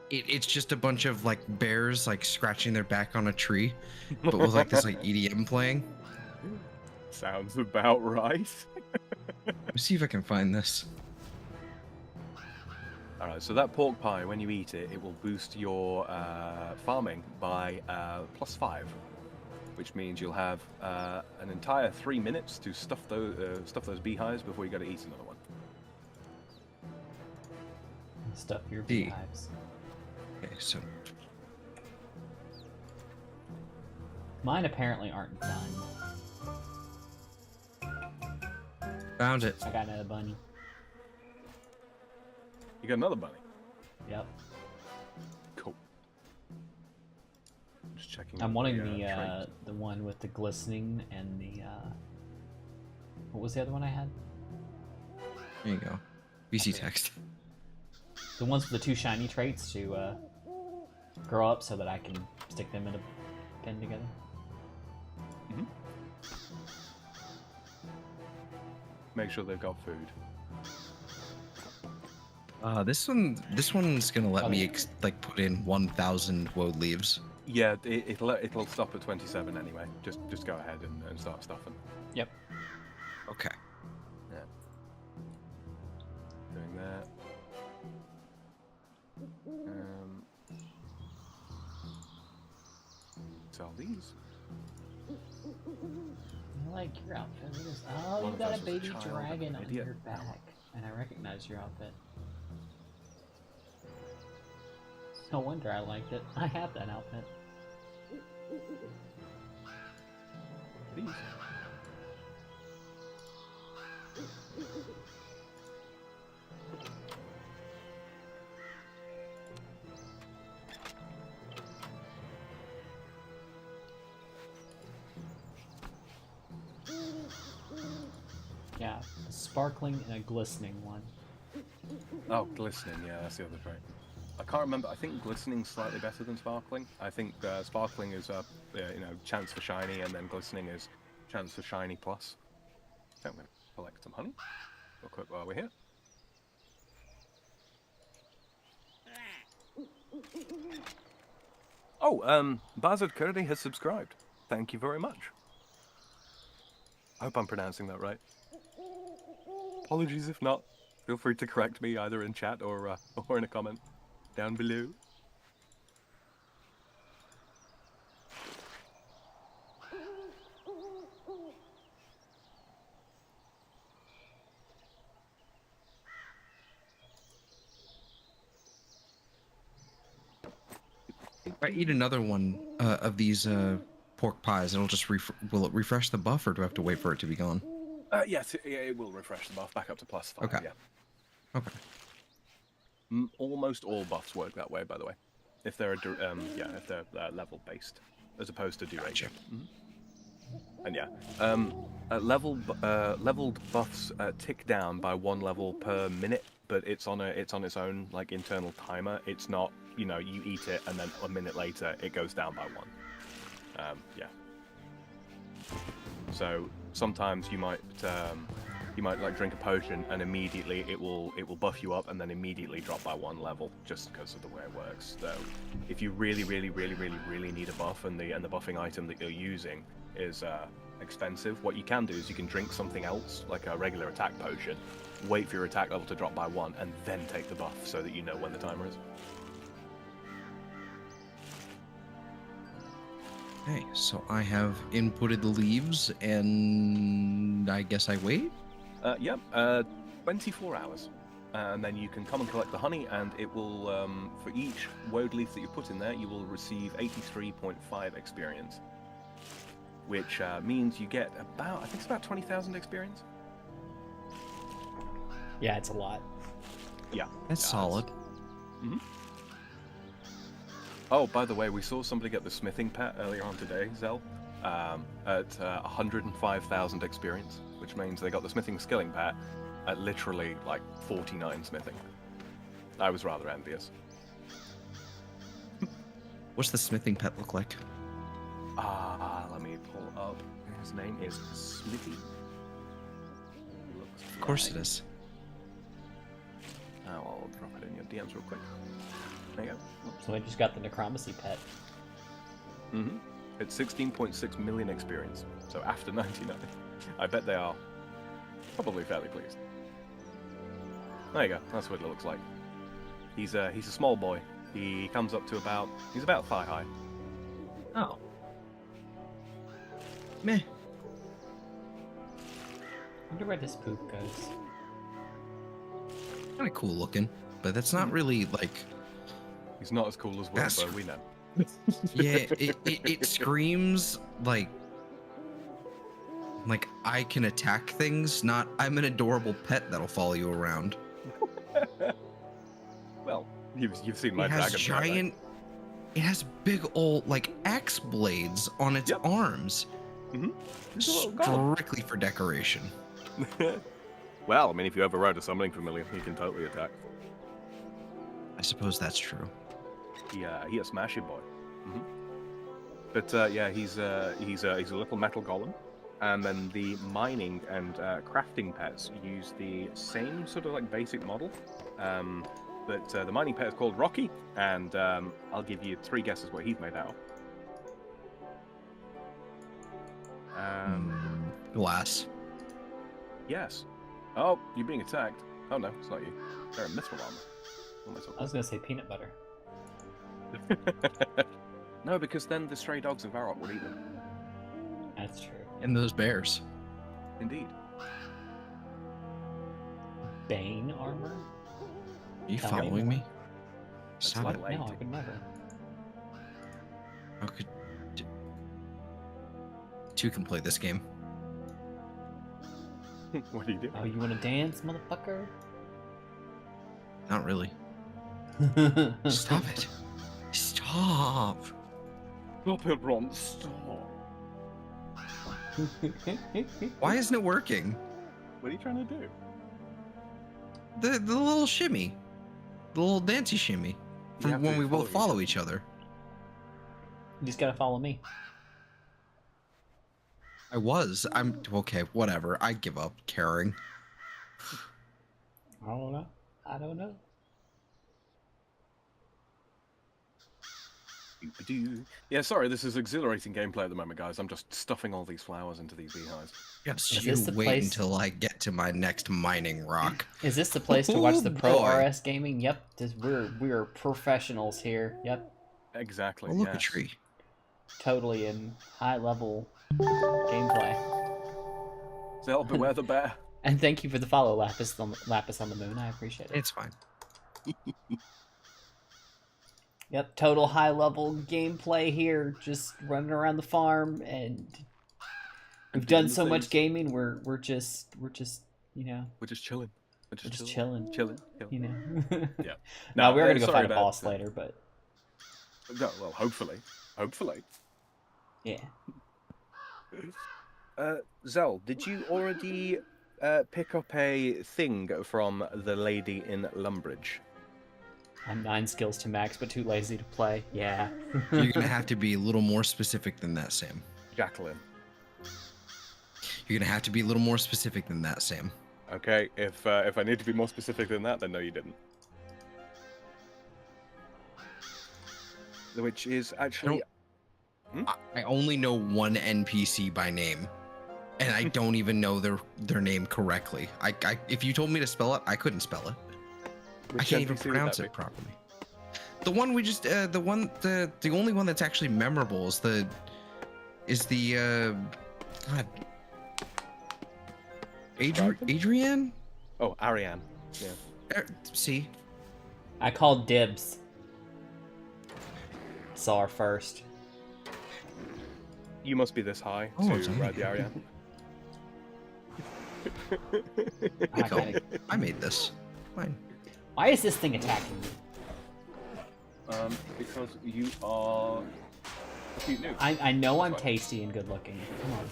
It's just a bunch of bears scratching their back on a tree, but with this EDM playing. Sounds about right. Let me see if I can find this. All right, so that pork pie, when you eat it, it will boost your farming by +5, which means you'll have an entire 3 minutes to stuff those beehives before you got to eat another one. Stuff your beehives. Okay, so Mine apparently aren't done. found it. I got another bunny. You got another bunny. Yep. Cool. Just checking. I'm wanting trait. the one with the glistening and the what was the other one I had? There you go. VC text. The ones with the 2 shiny traits to grow up so that I can stick them in a pen together. Mm-hmm. Make sure they've got food. This one's gonna let me put in 1,000 woad leaves. Yeah, it'll stop at 27 anyway. Just go ahead and start stuffing. Yep. Okay. Yeah. Doing that. Sell these. I like your outfit. Look at this. Oh, One you of got us a was a baby child, dragon an on idiot. your back, and I recognize your outfit. No wonder I liked it. I have that outfit. These. Yeah, a sparkling and a glistening one. Oh, glistening. Yeah, that's the other trait. I can't remember. I think glistening's slightly better than sparkling. I think sparkling is chance for shiny, and then glistening is chance for shiny plus. So I'm going to collect some honey real quick while we're here. Oh, Bazard Curdy has subscribed. Thank you very much. I hope I'm pronouncing that right. Apologies if not. Feel free to correct me either in chat or in a comment down below. If I eat another one of these pork pies, it'll just will it refresh the buff, or do I have to wait for it to be gone? Yes, it will refresh the buff back up to +5. Okay. Yeah. Okay. Almost all buffs work that way, by the way. If they're if they're level based, as opposed to duration. And yeah, leveled buffs tick down by 1 level per minute, but it's on its own like internal timer. It's not, you eat it and then a minute later it goes down by 1. Yeah. So sometimes you might like drink a potion and immediately it will buff you up and then immediately drop by 1 level just because of the way it works. So if you really need a buff and the buffing item that you're using is expensive, what you can do is you can drink something else like a regular attack potion, wait for your attack level to drop by 1 and then take the buff so that you know when the timer is. Okay, so I have inputted the leaves, and I guess I wait? Yep, 24 hours. And then you can come and collect the honey, and it will, for each woad leaf that you put in there, you will receive 83.5 experience. Which means you get about, I think it's about 20,000 experience. Yeah, it's a lot. Yeah. That's solid. Mm-hmm. Oh, by the way, we saw somebody get the smithing pet earlier on today, Zell, at 105,000 experience, which means they got the smithing skilling pet at literally like 49 smithing. I was rather envious. What's the smithing pet look like? Let me pull up. His name is Smithy. Of course it is. I'll drop it in your DMs real quick. There you go. So I just got the necromancy pet. Mm-hmm. It's 16.6 million experience. So after 99, I bet they are probably fairly pleased. There you go. That's what it looks like. He's a small boy. He comes up to he's about thigh high. Oh. Meh. I wonder where this poop goes. Kind of cool looking, but that's not really like. He's not as cool as That's- Wilbur, we know. Yeah, it screams like I can attack things, not I'm an adorable pet that'll follow you around. Well, you've seen my It has dragon. giant. It has big old like axe blades on its Yep. arms. Mm-hmm. It's a little god. Strictly for decoration. Well, I mean, if you ever rode a summoning familiar, he can totally attack. I suppose that's true. He a smashing boy. Mm-hmm. But yeah, he's a little metal golem, and then the mining and crafting pets use the same sort of like basic model. But the mining pet is called Rocky, and I'll give you 3 guesses what he's made out of. Glass. Yes. Oh, you're being attacked. Oh no, it's not you. They're in mithril armor. What am I I talking was gonna say peanut butter. about? No, because then the stray dogs in Varrock would eat them. That's true. And those bears. Indeed. Bane armor? Are you Tell me following more. me? That's Stop level it. 8. No, I could never. How could... Two can play this game. What do you do? Oh, you wanna dance, motherfucker? Not really. Stop it. Stop. Stop it, Ron. Stop. Why isn't it working? What are you trying to do? The little shimmy. The little dancey shimmy. You From have when to we both follow follow each other. You just gotta follow me. I'm okay, whatever. I give up caring. I don't know. I don't know. Doop-a-doo. Yeah, sorry, this is exhilarating gameplay at the moment, guys. I'm just stuffing all these flowers into these beehives. Yes, Is you this the wait place- until I get to my next mining rock. Is this the place to watch the Oh, pro boy. RS gaming? Yep, we're professionals here. Yep, Exactly. Oh, look, yes. a tree. totally in high level gameplay. Zell, beware the bear. And thank you for the follow, Lapis on the Moon. I appreciate it. It's fine. Yep, total high level gameplay here. Just running around the farm, and we've doing done the so much things. gaming. We're just you know We're just chilling. we're just chilling. Chilling. You know. Yeah. No, we're gonna go sorry fight a about- boss later, but No, well, hopefully. Hopefully. yeah. Zell, did you already pick up a thing from the lady in Lumbridge? I'm 9 skills to max, but too lazy to play. Yeah. You're gonna have to be a little more specific than that, Sam. Jacqueline. You're gonna have to be a little more specific than that, Sam. Okay, if I need to be more specific than that, then no, you didn't. Which is actually... I only know one NPC by name, and I don't even know their name correctly. If you told me to spell it, I couldn't spell it. I Which can't even NPC would pronounce that it properly. The one we just the only one that's actually memorable is the God. Adrian? Oh, Ariane. Yeah. See? I called dibs. Saw her first. You must be this high Oh, to it's ride the Ariane. I Go. gotta- I made this. Fine. Why is this thing attacking me? Because you are a cute noob. I know I'm tasty and good looking. Come on.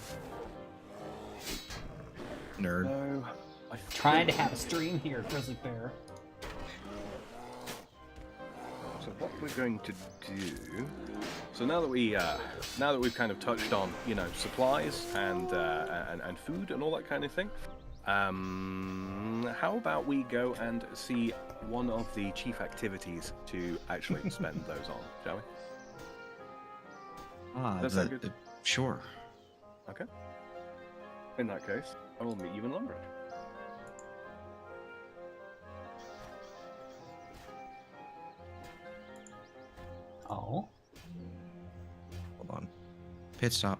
Nerd. No, Trying to have a stream here, Grizzly Bear. So what we're going to do? So now that we've kind of touched on, you know, supplies and food and all that kind of thing, how about we go and see one of the chief activities to actually spend those on, shall we? That sound good? Sure. Okay. In that case, I will meet you in Lumbridge. Oh. Hold on. Pit stop.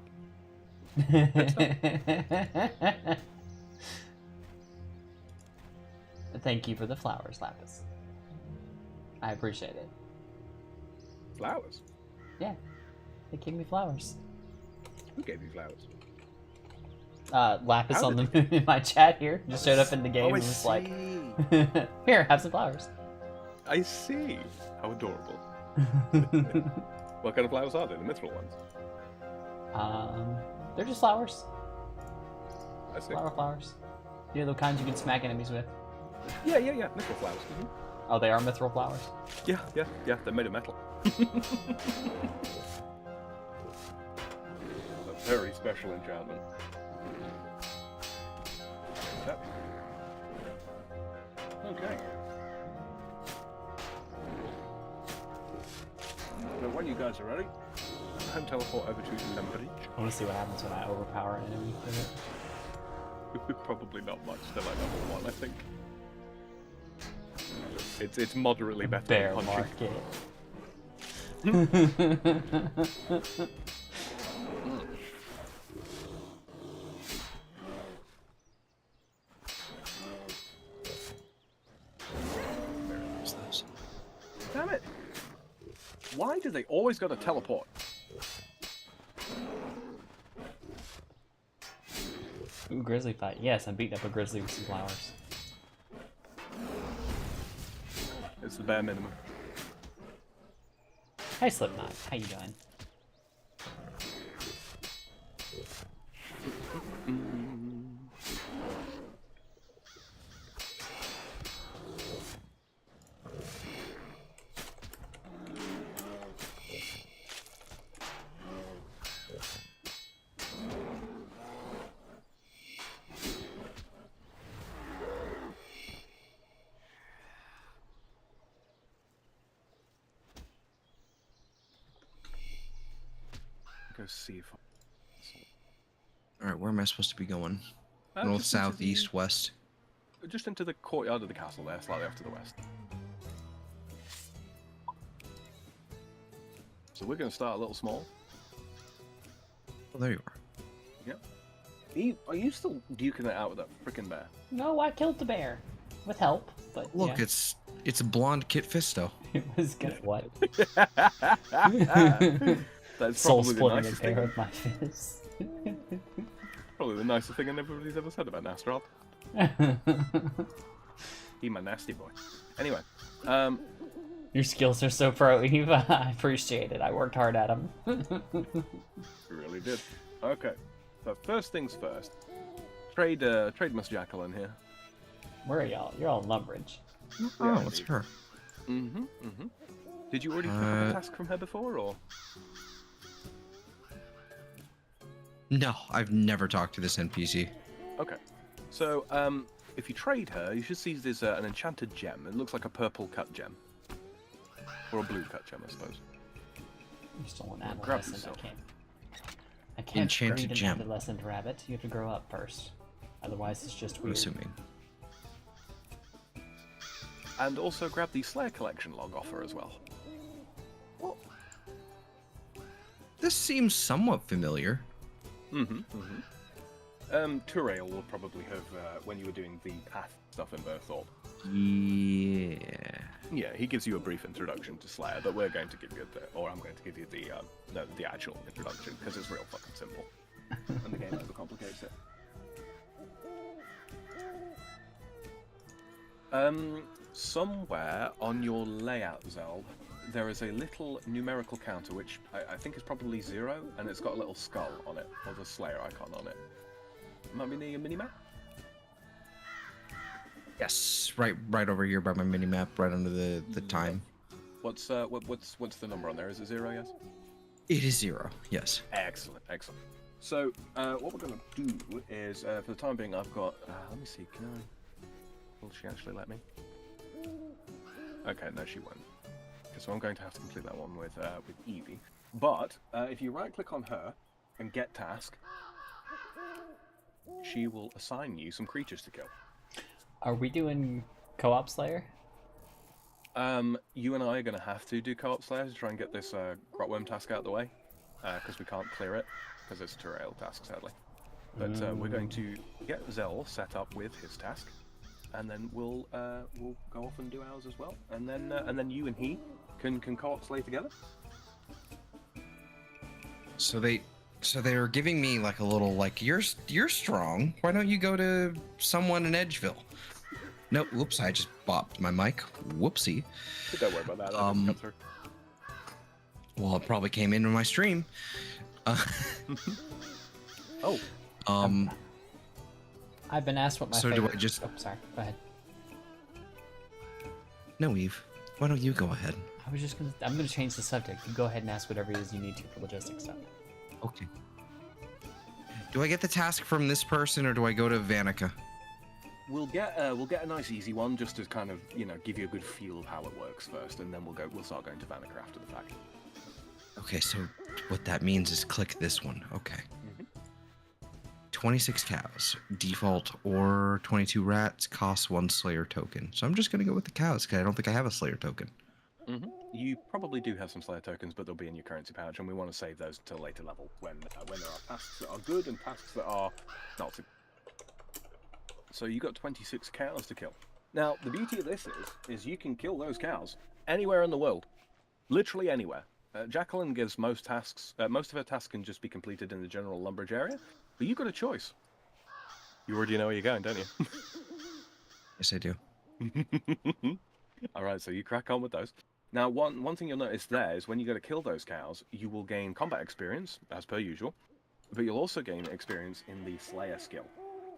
Thank you for the flowers, Lapis. I appreciate it. Flowers? Yeah. They gave me flowers. Who gave you flowers? Lapis How on did the moon in my chat here just showed up in the game Oh, I and was like, see. here, have some flowers. I see. How adorable. What kind of flowers are they? The mithril ones? They're just flowers. I see. Flowers. You know the kinds you can smack enemies with. Yeah. Mithril flowers. Oh, they are mithril flowers. Yeah. They're made of metal. A very special enchantment. Yep. Okay. So when you guys are ready, home teleport over to Lembridge. I want to see what happens when I overpower an enemy with it. Probably not much. They're like level 1, I think. It's moderately better Bear than punching. market. Damn it! Why do they always got to teleport? Ooh, grizzly fight. Yes, I'm beating up a grizzly with some flowers. It's the bare minimum. Hey, Slipknot. How you doing? Go see if. All right, where am I supposed to be going? North, Just into south, east, west. Just into the courtyard of the castle there, slightly off to the west. So we're going to start a little small. Oh, there you are. Yep. Are you still duking it out with that frickin' bear? No, I killed the bear. With help, but Look, yeah. it's a blonde Kit Fisto. It was good. What? That's Soul probably the splitting a nicest pair thing. of my fist. Probably the nicest thing everybody's ever said about Nastrod. He my nasty boy. Anyway, Your skills are so pro, Eve. I appreciate it. I worked hard at them. we really did. Okay, so first things first. Trade Miss Jacqueline here. Where are y'all? You're all in Lumbridge. Oh, it's her. Did you already pick up a task from her before, or? No, I've never talked to this NPC. Okay, so if you trade her, you should see there's an enchanted gem. It looks like a purple cut gem, or a blue cut gem, I suppose. You stole an grab adolescent. yourself. I can't Enchanted breed an gem. adolescent rabbit. You have to grow up first. Otherwise, it's just I'm weird. assuming. And also grab the Slayer collection log off her as well. This seems somewhat familiar. Turail will probably have when you were doing the path stuff in Berthorpe. Yeah. Yeah, he gives you a brief introduction to Slayer, but we're going to give you I'm going to give you the actual introduction because it's real fucking simple, and the game overcomplicates it. Somewhere on your layout, Zel, there is a little numerical counter which I think is probably 0, and it's got a little skull on it, or the Slayer icon on it. Might be near your minimap. Yes, right over here by my mini map, right under the time. What's the number on there? Is it 0? Yes. It is 0. Yes. Excellent. So what we're gonna do is, for the time being, I've got. Let me see. Will she actually let me? Okay, no, she won't. Okay, so I'm going to have to complete that one with Evie. But if you right-click on her and get task, she will assign you some creatures to kill. Are we doing co-op Slayer? You and I are going to have to do co-op Slayer to try and get this Grotworm task out of the way, because we can't clear it, because it's a Turail task, sadly. But we're going to get Zell set up with his task, and then we'll go off and do ours as well, and then you and he can co-op Slay together. So they were giving me like a little like you're strong. Why don't you go to someone in Edgeville? No, whoops! I just bopped my mic. Whoopsie. Don't worry about that. That didn't come through. Well, it probably came into my stream. Oh. I've been asked what my So favorite... do I just- Oh, sorry. Go ahead. No, Eve. Why don't you go ahead? I'm gonna change the subject. You go ahead and ask whatever it is you need to for logistics stuff. Okay. Do I get the task from this person or do I go to Vanica? We'll get a nice easy one just to kind of give you a good feel of how it works first, and then we'll start going to Vanica after the fact. Okay, so what that means is click this one. Okay. Mm-hmm. 26 cows. Default or 22 rats costs 1 Slayer token. So I'm just going to go with the cows because I don't think I have a Slayer token. Mm-hmm. You probably do have some Slayer tokens, but they'll be in your currency pouch, and we want to save those until later level when there are tasks that are good and tasks that are not so. So you got 26 cows to kill. Now, the beauty of this is you can kill those cows anywhere in the world. Literally anywhere. Jacqueline gives most tasks, most of her tasks can just be completed in the general Lumbridge area, but you've got a choice. You already know where you're going, don't you? Yes, I do. Alright, so you crack on with those. Now, one thing you'll notice there is when you go to kill those cows, you will gain combat experience, as per usual, but you'll also gain experience in the Slayer skill.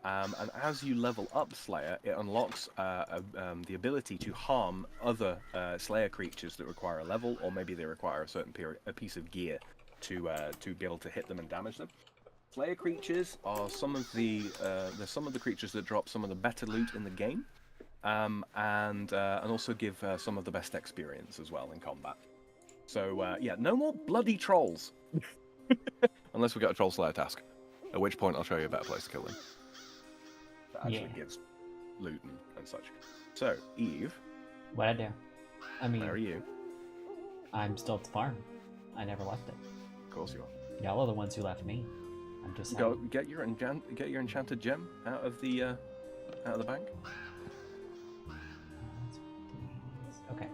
And as you level up Slayer, it unlocks the ability to harm other Slayer creatures that require a level, or maybe they require a piece of gear to be able to hit them and damage them. Slayer creatures are some of the creatures that drop some of the better loot in the game, and also give some of the best experience as well in combat. So yeah, no more bloody trolls, unless we get a troll Slayer task, at which point I'll show you a better place to kill them. That actually gives loot and such. So, Eve. What'd I do? I mean, where are you? I'm still at the farm. I never left it. Of course you are. Y'all are the ones who left me. I'm just Go get your enchanted gem out of the bank. Okay.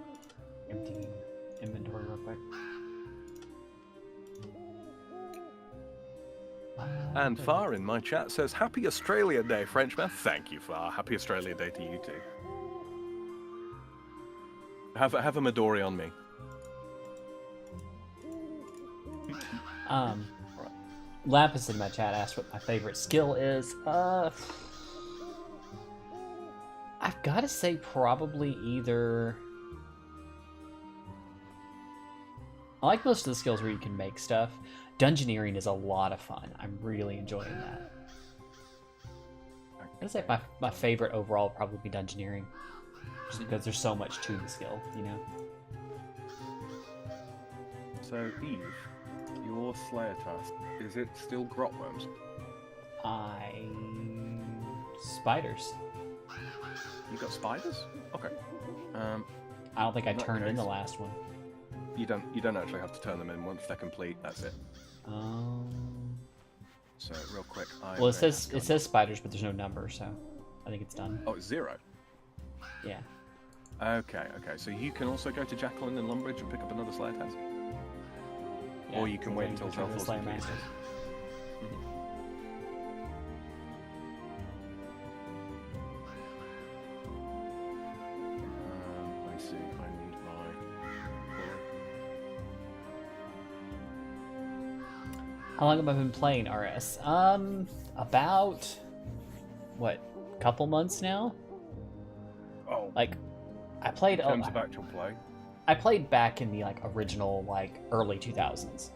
Empty inventory real quick. And Far in my chat says, Happy Australia Day, Frenchman. Thank you, Far. Happy Australia Day to you too. Have a Midori on me. Lapis in my chat asked what my favorite skill is. I've got to say probably either... I like most of the skills where you can make stuff. Dungeoneering is a lot of fun. I'm really enjoying that. I'd say my favorite overall would probably be Dungeoneering. Just because there's so much to the skill, you know? So, Eve, your Slayer task, is it still grot worms? Spiders. You got spiders? Okay. I don't think I in that turned in the case- last one. You don't actually have to turn them in. Once they're complete, that's it. So real quick, Well, it says spiders, but there's no number, so I think it's done. Oh, it's 0. Yeah. Okay. So you can also go to Jacqueline and Lumbridge and pick up another Slayer task, Yeah, or you can so wait then until return to the Zelthor's Slayer completed. Masters. I see. I need my. How long have I been playing RS? About what, couple months now? Oh, Like, I played. in terms of actual play. I played back in the original early 2000s.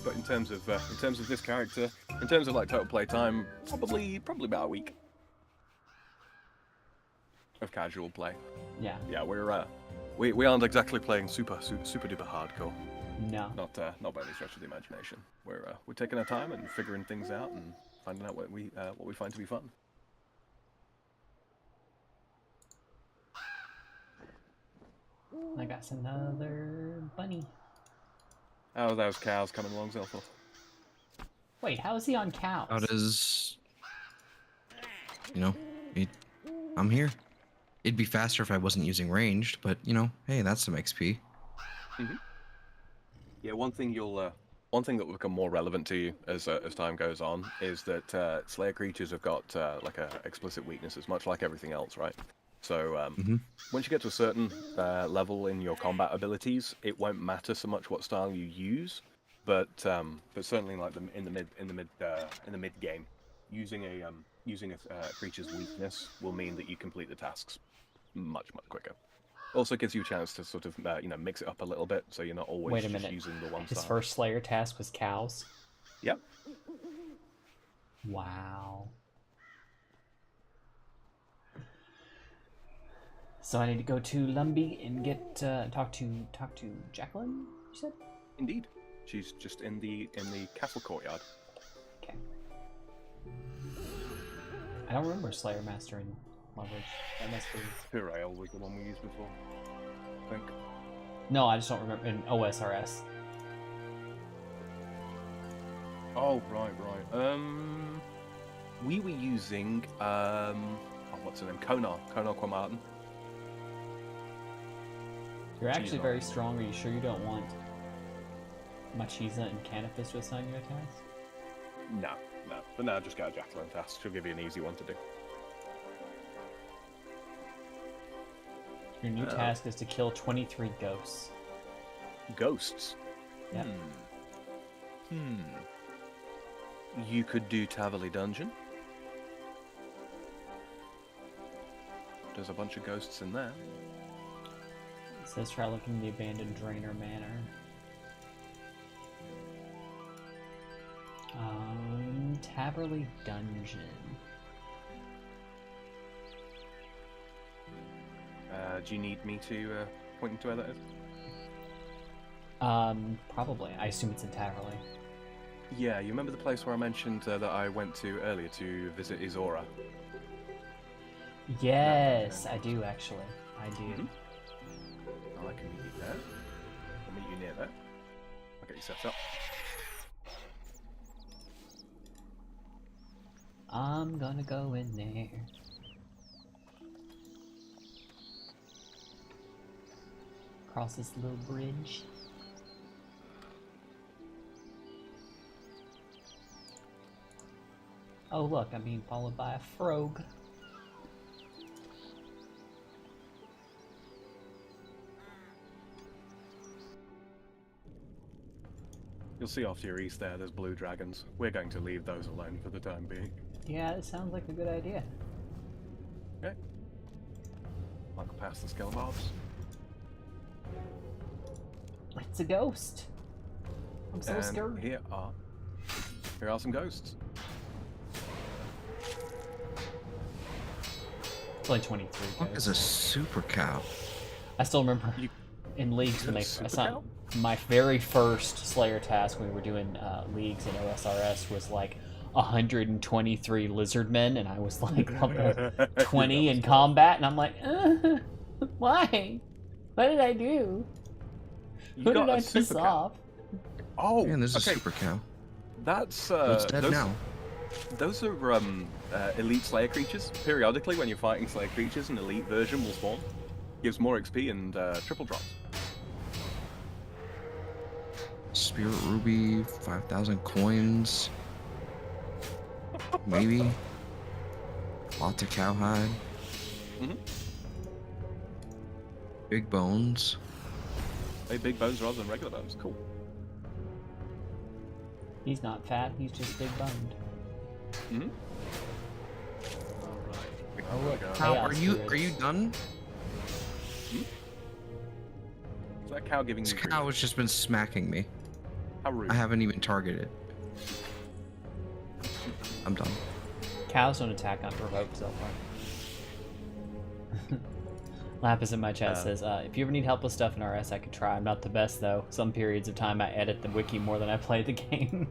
But in terms of this character, in terms of total play time, probably about a week of casual play. Yeah. Yeah, we aren't exactly playing super duper hardcore. No. Not by any stretch of the imagination. We're taking our time and figuring things out and finding out what we find to be fun. I got another bunny. How are those cows coming along, Zelthor? Wait, how is he on cows? How does... I'm here. It'd be faster if I wasn't using ranged, but, hey, that's some XP. Mm-hmm. Yeah, one thing that will become more relevant to you as time goes on is that Slayer creatures have got a explicit weaknesses, much like everything else, right? So once you get to a certain level in your combat abilities, it won't matter so much what style you use, but certainly in the mid game, using a creature's weakness will mean that you complete the tasks much quicker. Also gives you a chance to sort of mix it up a little bit, so you're not always Wait a just minute. using the one His style. first Slayer task was cows? Yep. Wow. So I need to go to Lumbee and get talk to Jacqueline. You said? Indeed. She's just in the castle courtyard. Okay. I don't remember Slayer Master in Leverage. That must be. Purail was the one we used before, I think. No, I just don't remember in OSRS. Oh, right. We were using, what's her name? Konar Quamartin. You're actually She's very on. strong. Are you sure you don't want Machiza and Canopus to assign you a task? No. But now just get a Jacqueline task. She'll give you an easy one to do. Your new task is to kill 23 ghosts. Ghosts? Yeah. You could do Taverley Dungeon. There's a bunch of ghosts in there. It says try looking in the abandoned Drainer Manor. Taverley Dungeon. Do you need me to point you to where that is? Probably. I assume it's in Taverley. Yeah, you remember the place where I mentioned that I went to earlier to visit Izora? Yes, I do actually. I do. I can meet you there. I'll meet you near there. I'll get you set up. I'm gonna go in there. Cross this little bridge. Oh look, I'm being followed by a frog. You'll see off to your east there's blue dragons. We're going to leave those alone for the time being. Yeah, it sounds like a good idea. Okay. I'll go past the Skelebarbs. It's a ghost. I'm so And scared. here are some ghosts. It's only 23 What is a ghosts. super cow? I still remember You- in leagues when a they super assigned cow? my very first Slayer task when we were doing leagues in OSRS was like 123 lizard men, and I was like level 20 in combat, and I'm like, why? What did I do? You Who got did a I piss super cow. off? Oh, Man, there's okay. a super cow. That's So it's dead those, now. Those are elite Slayer creatures. Periodically, when you're fighting Slayer creatures, an elite version will spawn. Gives more XP and triple drops. Spirit Ruby, 5,000 coins. Maybe. Lots of cowhide. Mhm. Big bones. Hey, big bones rather than regular bones. Cool. He's not fat, he's just big boned. Mm-hmm. Oh, look. Cow, Chaos are you done? Is that cow giving This you cow has just been smacking me. How rude. I haven't even targeted. I'm done. Cows don't attack unprovoked so far. Lapis in my chat says, if you ever need help with stuff in RS, I could try. I'm not the best, though. Some periods of time I edit the wiki more than I play the game.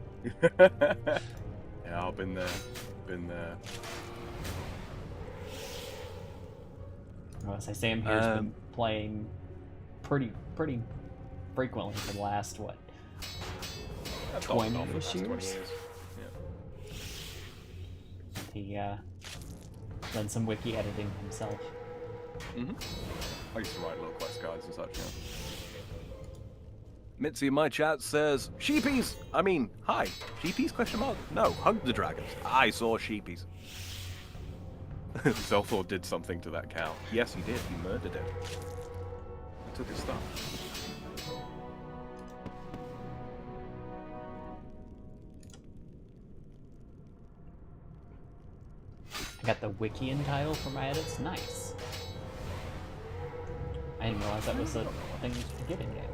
Yeah, I've been there. Been there. Well, as I say, I'm here, been playing pretty frequently for the last, what, That's off and on for the 20-ish past 20 years? Yeah. He done some wiki editing himself. Mm-hmm. I used to write little quest guides and such, yeah. Mitzi in my chat says, sheepies! I mean, hi. Sheepies, question mark? No, hug the dragons. I saw sheepies. Zelthor did something to that cow. Yes, he did. He murdered it. He took his stuff. I got the Wikian title for my edits. Nice. I didn't realize that was a thing to get in game.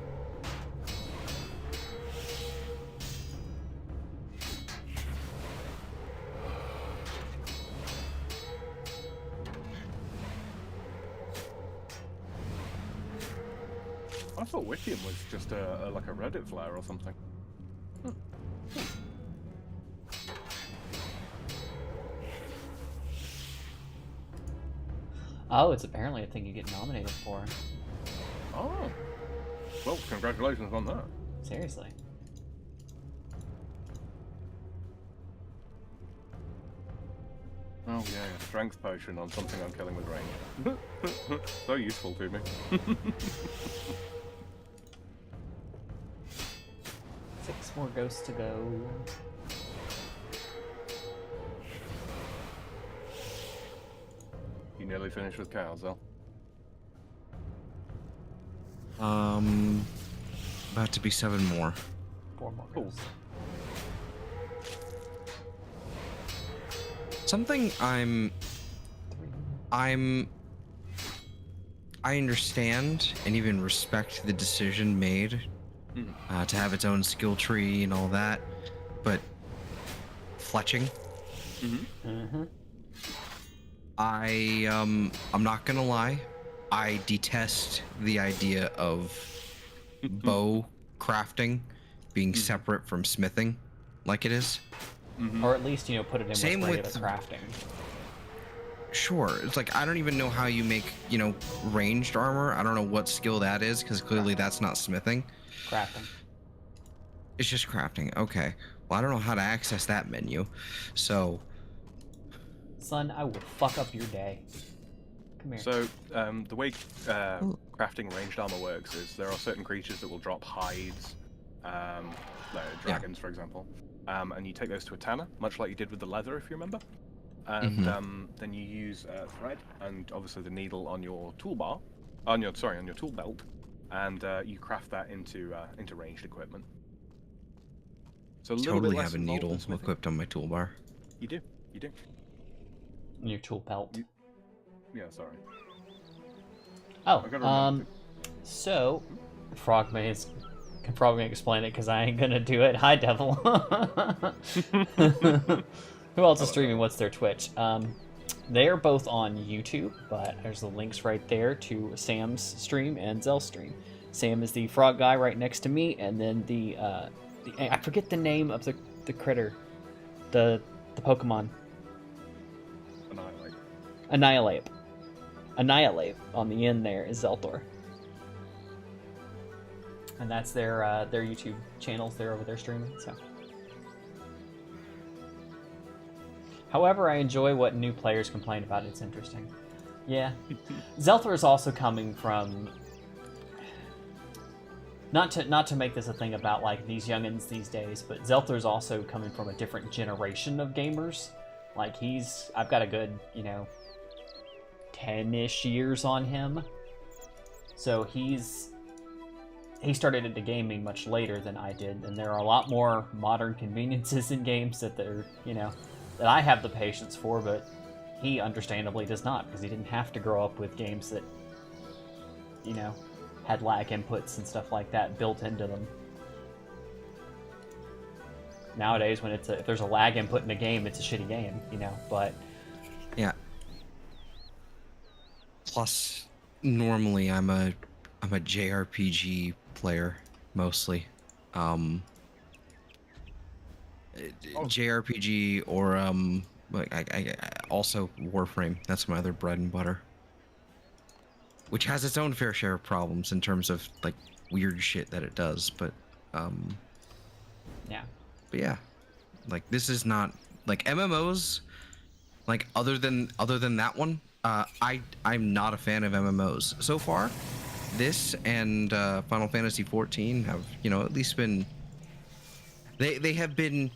I thought Wickham was just like a Reddit flare or something. Oh, it's apparently a thing you get nominated for. Oh. Well, congratulations on that. Seriously. Oh yeah, a strength potion on something I'm killing with range. So useful to me. 6 more ghosts to go. You nearly finished with cows, though. About to be 7 more. 4 more Cool. ghosts. Something I understand and even respect the decision made to have its own skill tree and all that, but fletching. I'm not gonna lie, I detest the idea of bow crafting being separate from smithing, like it is. Or at least, you know, put it in Same with regular with- crafting. Sure, it's like I don't even know how you make, you know, ranged armor. I don't know what skill that is because clearly that's not smithing. Crafting. It's just crafting. Okay. Well, I don't know how to access that menu. So, Son, I will fuck up your day. Come here. So, the way crafting ranged armor works is there are certain creatures that will drop hides, like dragons, for example, and you take those to a tanner, much like you did with the leather, if you remember. And then you use thread and obviously the needle on your toolbar, on your tool belt, and you craft that into ranged equipment. So a little totally bit less have a involved needle in smithing. equipped on my toolbar. You do. In your tool belt. Yeah, sorry. Oh, I gotta remember so Frogman can probably explain it because I ain't gonna do it. Hi, Devil. Who else is streaming? What's their Twitch? They are both on YouTube, but there's the links right there to Sam's stream and Zell's stream. Sam is the frog guy right next to me, and then the I forget the name of the critter, the Pokemon. Annihilate on the end there is Zeltor. And that's their YouTube channels. They're over there streaming. So, however, I enjoy what new players complain about. It's interesting. Yeah, Zeltor is also coming from. Not to make this a thing about like these youngins these days, but Zeltor is also coming from a different generation of gamers. Like I've got a good 10-ish years on him. So he started into gaming much later than I did, and there are a lot more modern conveniences in games that that I have the patience for, but he understandably does not, because he didn't have to grow up with games that had lag inputs and stuff like that built into them. Nowadays, when if there's a lag input in a game, it's a shitty game, but Yeah. Plus, normally I'm a JRPG player mostly. JRPG or I also Warframe. That's my other bread and butter. Which has its own fair share of problems in terms of like weird shit that it does, but yeah. But yeah, like this is not like MMOs. Like other than that one, I'm not a fan of MMOs so far. This and Final Fantasy XIV have at least been. They have been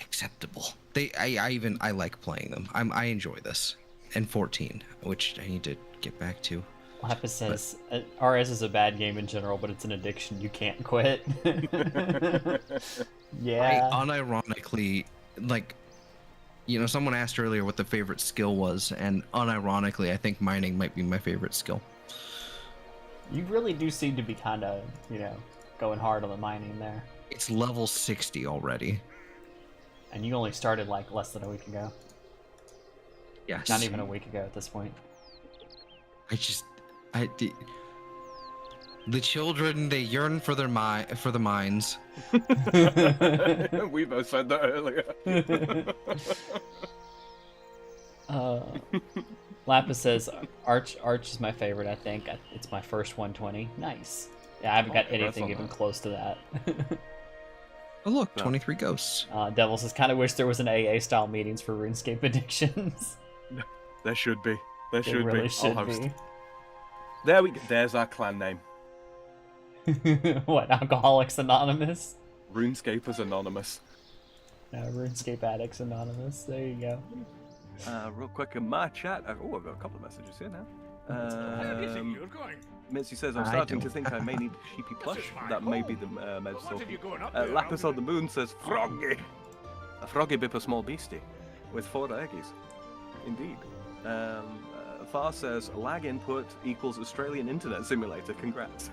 acceptable. I like playing them. I enjoy this and 14, which I need to get back to. Lapis says RS is a bad game in general, but it's an addiction you can't quit. Yeah. I unironically, like, someone asked earlier what the favorite skill was, and unironically, I think mining might be my favorite skill. You really do seem to be kind of, going hard on the mining there. It's level 60 already. And you only started like less than a week ago. Yes. Not even a week ago at this point. The children, they yearn for their for the mines. We both said that earlier. Lapis says Arch is my favorite. I think it's my first 120. Nice. Yeah, I haven't got congrats anything on even that. close to that. Oh look, No. 23 ghosts. Devil says, kind of wish there was an AA style meetings for RuneScape addictions. There should be. There They should really be. should I'll host. be. There we go. There's our clan name. What, Alcoholics Anonymous? RuneScapers Anonymous. RuneScape Addicts Anonymous. There you go. Real quick in my chat. I've got a couple of messages here now. Where do you think you're going? Mitzi says, I'm I starting don't. to think I may need sheepy plush. is my That may be home. the Med's What have talking. you going up there? Lapis on the moon says, Froggy! A froggy bip a small beastie. With 4 eggies. Indeed. Far says, lag input equals Australian Internet Simulator. Congrats.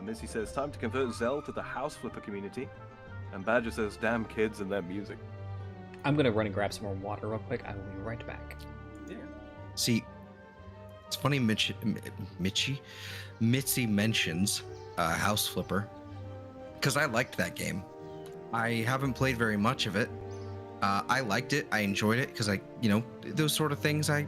Missy says, time to convert Zell to the house flipper community. And Badger says, damn kids and their music. I'm gonna run and grab some more water real quick. I will be right back. Yeah. See, it's funny Mitzi mentions House Flipper, because I liked that game. I haven't played very much of it. I liked it. I enjoyed it because those sort of things. I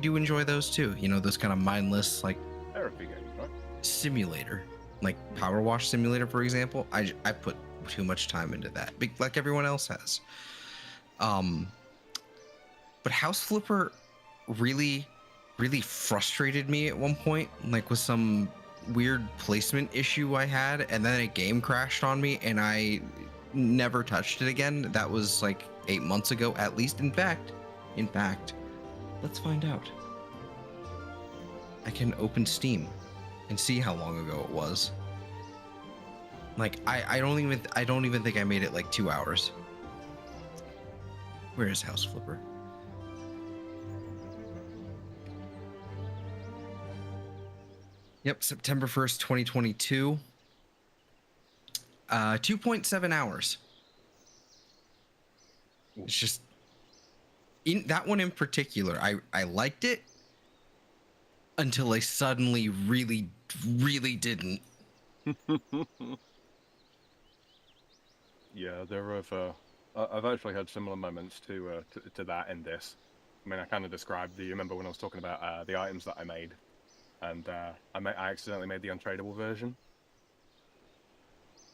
do enjoy those too. Those kind of mindless like Therapy games, right? simulator, like Power Wash Simulator, for example. I put too much time into that, like everyone else has. But House Flipper really frustrated me at one point, like with some weird placement issue I had, and then a game crashed on me and I never touched it again. That was like 8 months ago at least. In fact, let's find out. I can open Steam and see how long ago it was. Like I don't even think I made it like 2 hours. Where is House Flipper? Yep, September 1st, 2022. 2.7 hours. It's just in that one in particular, I liked it until I suddenly really didn't. Yeah, I've actually had similar moments to that in this. I mean, I kind of described you remember when I was talking about the items that I made, and I accidentally made the untradeable version.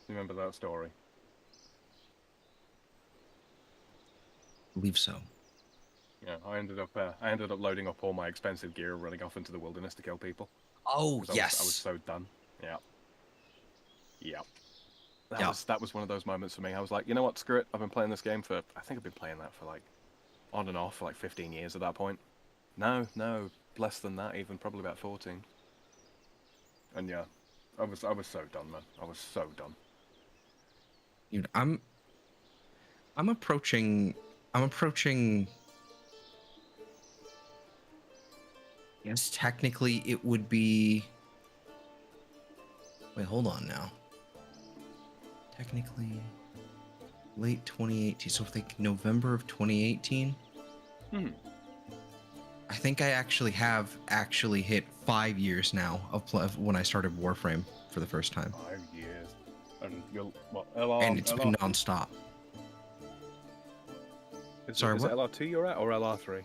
You remember that story? I believe so. Yeah, I ended up loading up all my expensive gear and running off into the wilderness to kill people. Oh, 'Cause I was so done. Yeah. Yeah. That was one of those moments for me. I was like, you know what, screw it. I've been playing this game for, I think I've been playing that for like, on and off for like 15 years at that point. No, less than that even, probably about 14. And yeah, I was so done, man. I was so done. Dude, I'm approaching. Yes, technically it would be. Wait, hold on now. Technically, late 2018. So I think November of 2018. I think I actually have hit 5 years now of when I started Warframe for the first time, 5 years. And you'll, what, LR? and it's been nonstop. Sorry, is what? it LR2 you're at, or LR3?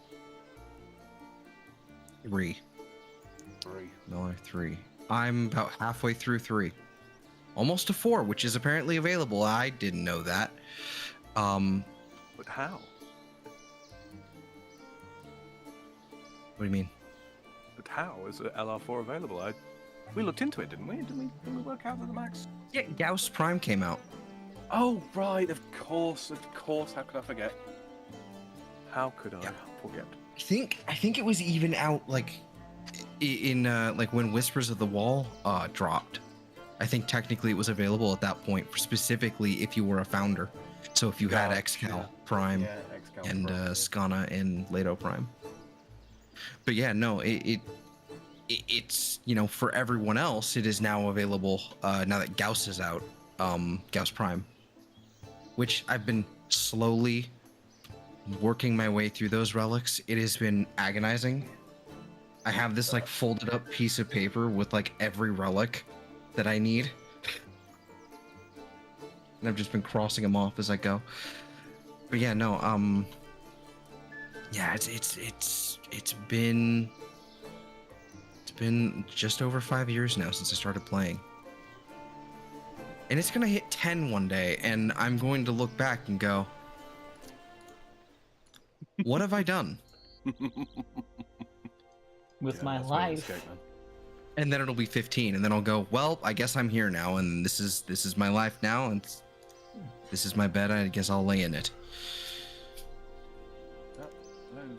3. 3. No, 3. I'm about halfway through 3. Almost to 4, which is apparently available. I didn't know that. But how? What do you mean? But how is LR4 available? We looked into it, didn't we? Didn't we work out the max? Yeah, Gauss Prime came out. Oh, right, of course. How could I forget? How could I forget? I think it was even out like in like when Whispers of the Wall dropped. I think technically it was available at that point, for specifically if you were a founder. So if you had Excal Prime Excal and Prime, Skana and Leto Prime. But yeah, no, it's for everyone else, it is now available now that Gauss is out, Gauss Prime, which I've been slowly working my way through those relics. It has been agonizing. I have this like folded up piece of paper with like every relic that I need. And I've just been crossing them off as I go. But yeah, no, yeah, it's been just over 5 years now since I started playing. And it's gonna hit 10 one day, and I'm going to look back and go, what have I done? With my that's life. RuneScape, man. And then it'll be 15, and then I'll go, well, I guess I'm here now, and this is my life now, and this is my bed. I guess I'll lay in it.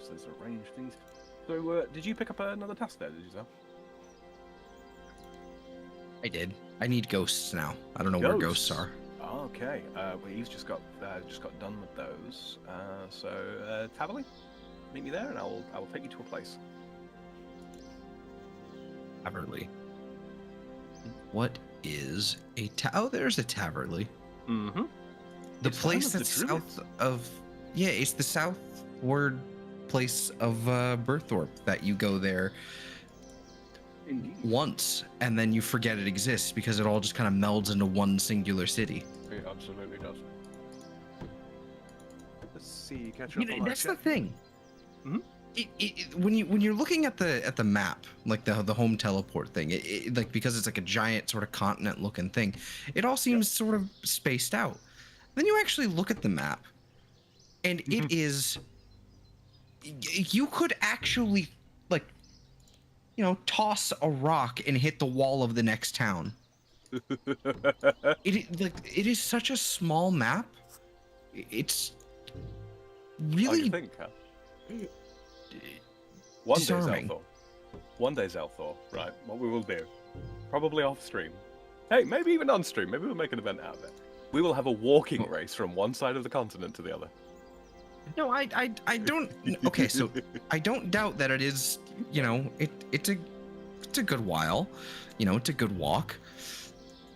Those arranged things. So, did you pick up another task there? Did you, Zal? I did. I need ghosts now. I don't know where ghosts are. Oh, okay. Well, he's just got done with those. So, Taverly, meet me there, and I will take you to a place. Taverly. What is a oh, there's a Taverly. Mm-hmm. The It's place one of the that's druids. south of yeah, it's the southward place of Berthorpe that you go there Indeed. once and then you forget it exists because it all just kind of melds into one singular city. It absolutely does. Let's see. Catch You up know, on my that's the chat. thing. Mhm. When you're looking at the map, like the home teleport thing, like because it's like a giant sort of continent looking thing, it all seems sort of spaced out. Then you actually look at the map, and it is. You could actually like, you know, toss a rock and hit the wall of the next town. It is such a small map. It's really I think. One day, disarming. Zelthor. One day, Zelthor. Right. What we will do, probably off stream. Hey, maybe even on stream. Maybe we'll make an event out of it. We will have a walking race from one side of the continent to the other. No, I don't. Okay, so I don't doubt that it is. You know, it's a good while. You know, it's a good walk.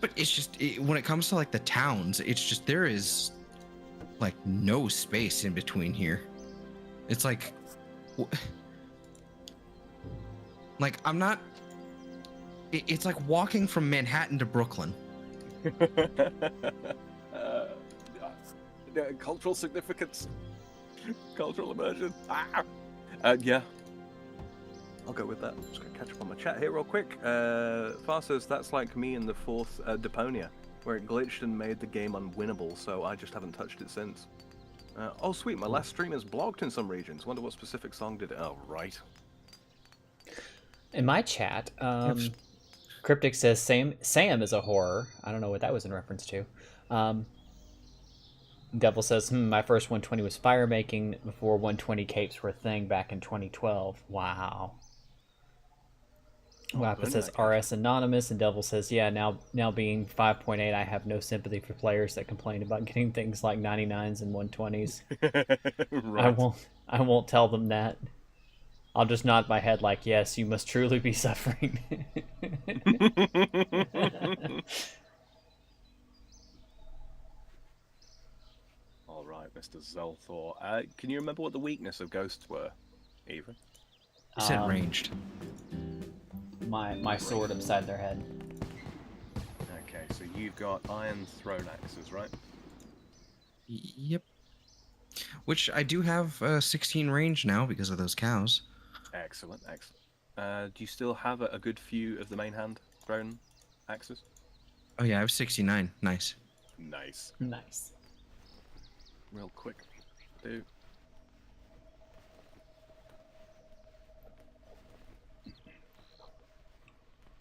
But it's just when it comes to like the towns, it's just there is like no space in between here. It's like, like I'm not. It's like walking from Manhattan to Brooklyn. Cultural significance. Cultural immersion. Yeah. I'll go with that. I'm just going to catch up on my chat here real quick. Far says that's like me in the fourth Deponia, where it glitched and made the game unwinnable, so I just haven't touched it since. Oh, sweet. My last stream is blocked in some regions. Wonder what specific song did it... Oh, right. In my chat, Cryptic says Sam is a horror. I don't know what that was in reference to. Devil says, my first 120 was fire making before 120 capes were a thing back in 2012. Wow. Wappa says RS Anonymous, and Devil says, yeah, now being 5.8, I have no sympathy for players that complain about getting things like 99s and 120s. Right. I won't tell them that. I'll just nod my head like, yes, you must truly be suffering. All right, Mr. Zelthor. Can you remember what the weakness of ghosts were, Eva? You said ranged. My sword upside their head. Okay, so you've got iron thrown axes, right? Yep. Which I do have 16 range now because of those cows. Excellent, excellent. Do you still have a good few of the main hand thrown axes? Oh yeah, I have 69. Nice. Nice. Nice. Real quick. Do.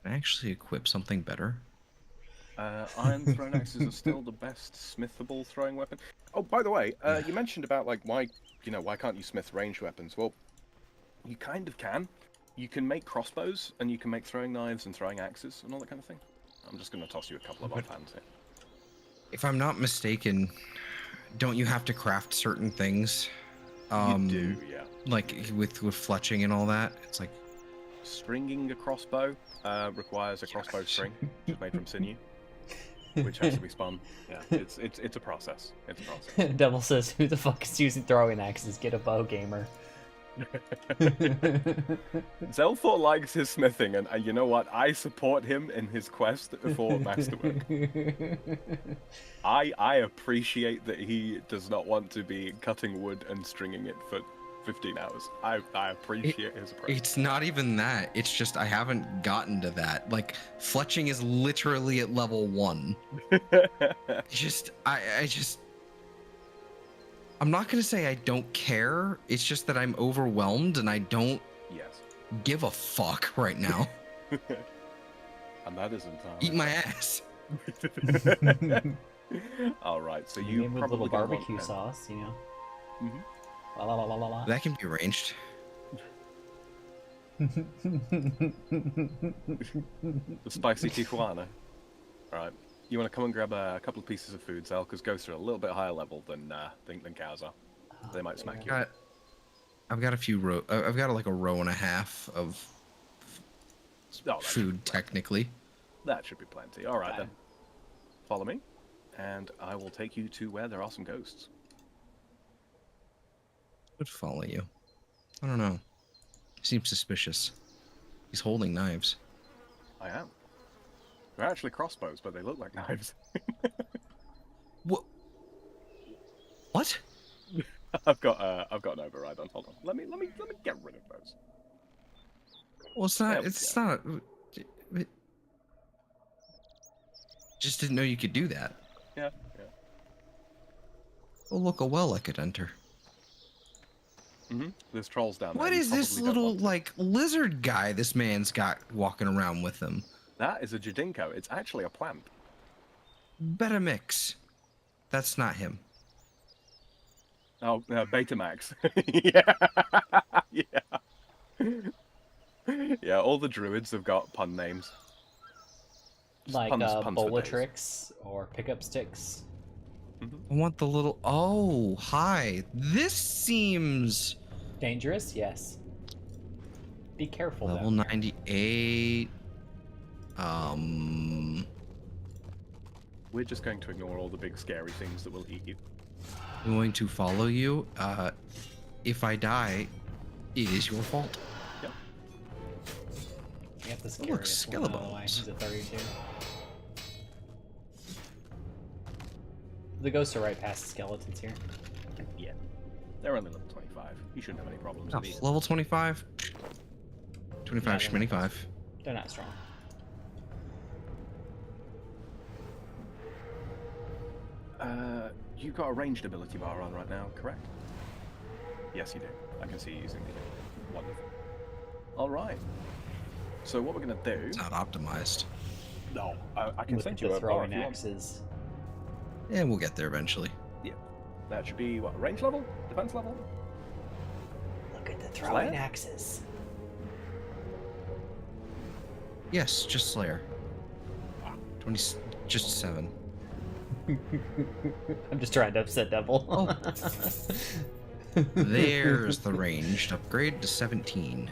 Can I actually equip something better? Iron thrown axes are still the best smithable throwing weapon. Oh, by the way, you mentioned about like why can't you smith ranged weapons? Well, you kind of can. You can make crossbows, and you can make throwing knives and throwing axes and all that kind of thing. I'm just going to toss you a couple of offhands here. If I'm not mistaken, don't you have to craft certain things? You do, yeah. Like with fletching and all that. It's like Stringing a crossbow requires a crossbow string made from sinew, which has to be spun. Yeah, it's a process. It's a process. Devil says, who the fuck is using throwing axes? Get a bow, gamer. Zelthor likes his smithing, and you know what? I support him in his quest for masterwork. I appreciate that he does not want to be cutting wood and stringing it for 15 hours. I appreciate his approach. It's not even that. It's just I haven't gotten to that. Like, fletching is literally at level 1. I'm not gonna say I don't care. It's just that I'm overwhelmed and I don't Yes. give a fuck right now. And that is entirely. Eat my ass. All right, so You you with probably little gonna want barbecue pen. sauce, you know. Mhm. La la la la la la. That can be arranged. The spicy Tijuana. All right. You want to come and grab a couple of pieces of food, Zel, because ghosts are a little bit higher level than cows are. They might smack you. I've got a few I've got like a row and a half of food technically. That should be plenty. All right then. Follow me, and I will take you to where there are some ghosts. Would follow you. I don't know. Seems suspicious. He's holding knives. I am. They're actually crossbows, but they look like knives. What? What? I've got an override on. Hold on. Let me get rid of those. Well, it's not. It's not. Just didn't know you could do that. Yeah. Oh, look, a well I could enter. There's trolls down there. What You is this probably don't little, want them. like, lizard guy this man's got walking around with him? That is a Jadinko. It's actually a plant. Betamix. That's not him. Oh, Betamax. Yeah. Yeah. Yeah, all the druids have got pun names. Just Like puns for days. Bolatrix or pickup sticks. I want the little... Oh, hi. This seems... Dangerous? Yes. Be careful Level though. 98. We're just going to ignore all the big scary things that will eat you. I'm going to follow you. If I die, it is your fault. Yep. You have the Oh, look, scariest one, by the way. skelebones. He's a 32. The ghosts are right past the skeletons here. Yeah. They're only level 25. You shouldn't have any problems Oh, with these. level 25? 25, Yeah, schminny-5. They're not strong. You've got a ranged ability bar on right now, correct? Yes, you do. I can see you using it. Wonderful. All right. So what we're going to do... It's not optimized. No, I can With send the you a bar throwing if you want. axes. Yeah, we'll get there eventually. Yeah. That should be, what, range level? Defense level? Look at the throwing Slayer? axes. Yes, just Slayer. 20, just 7. I'm just trying to upset Devil. Oh. There's the ranged upgrade to 17.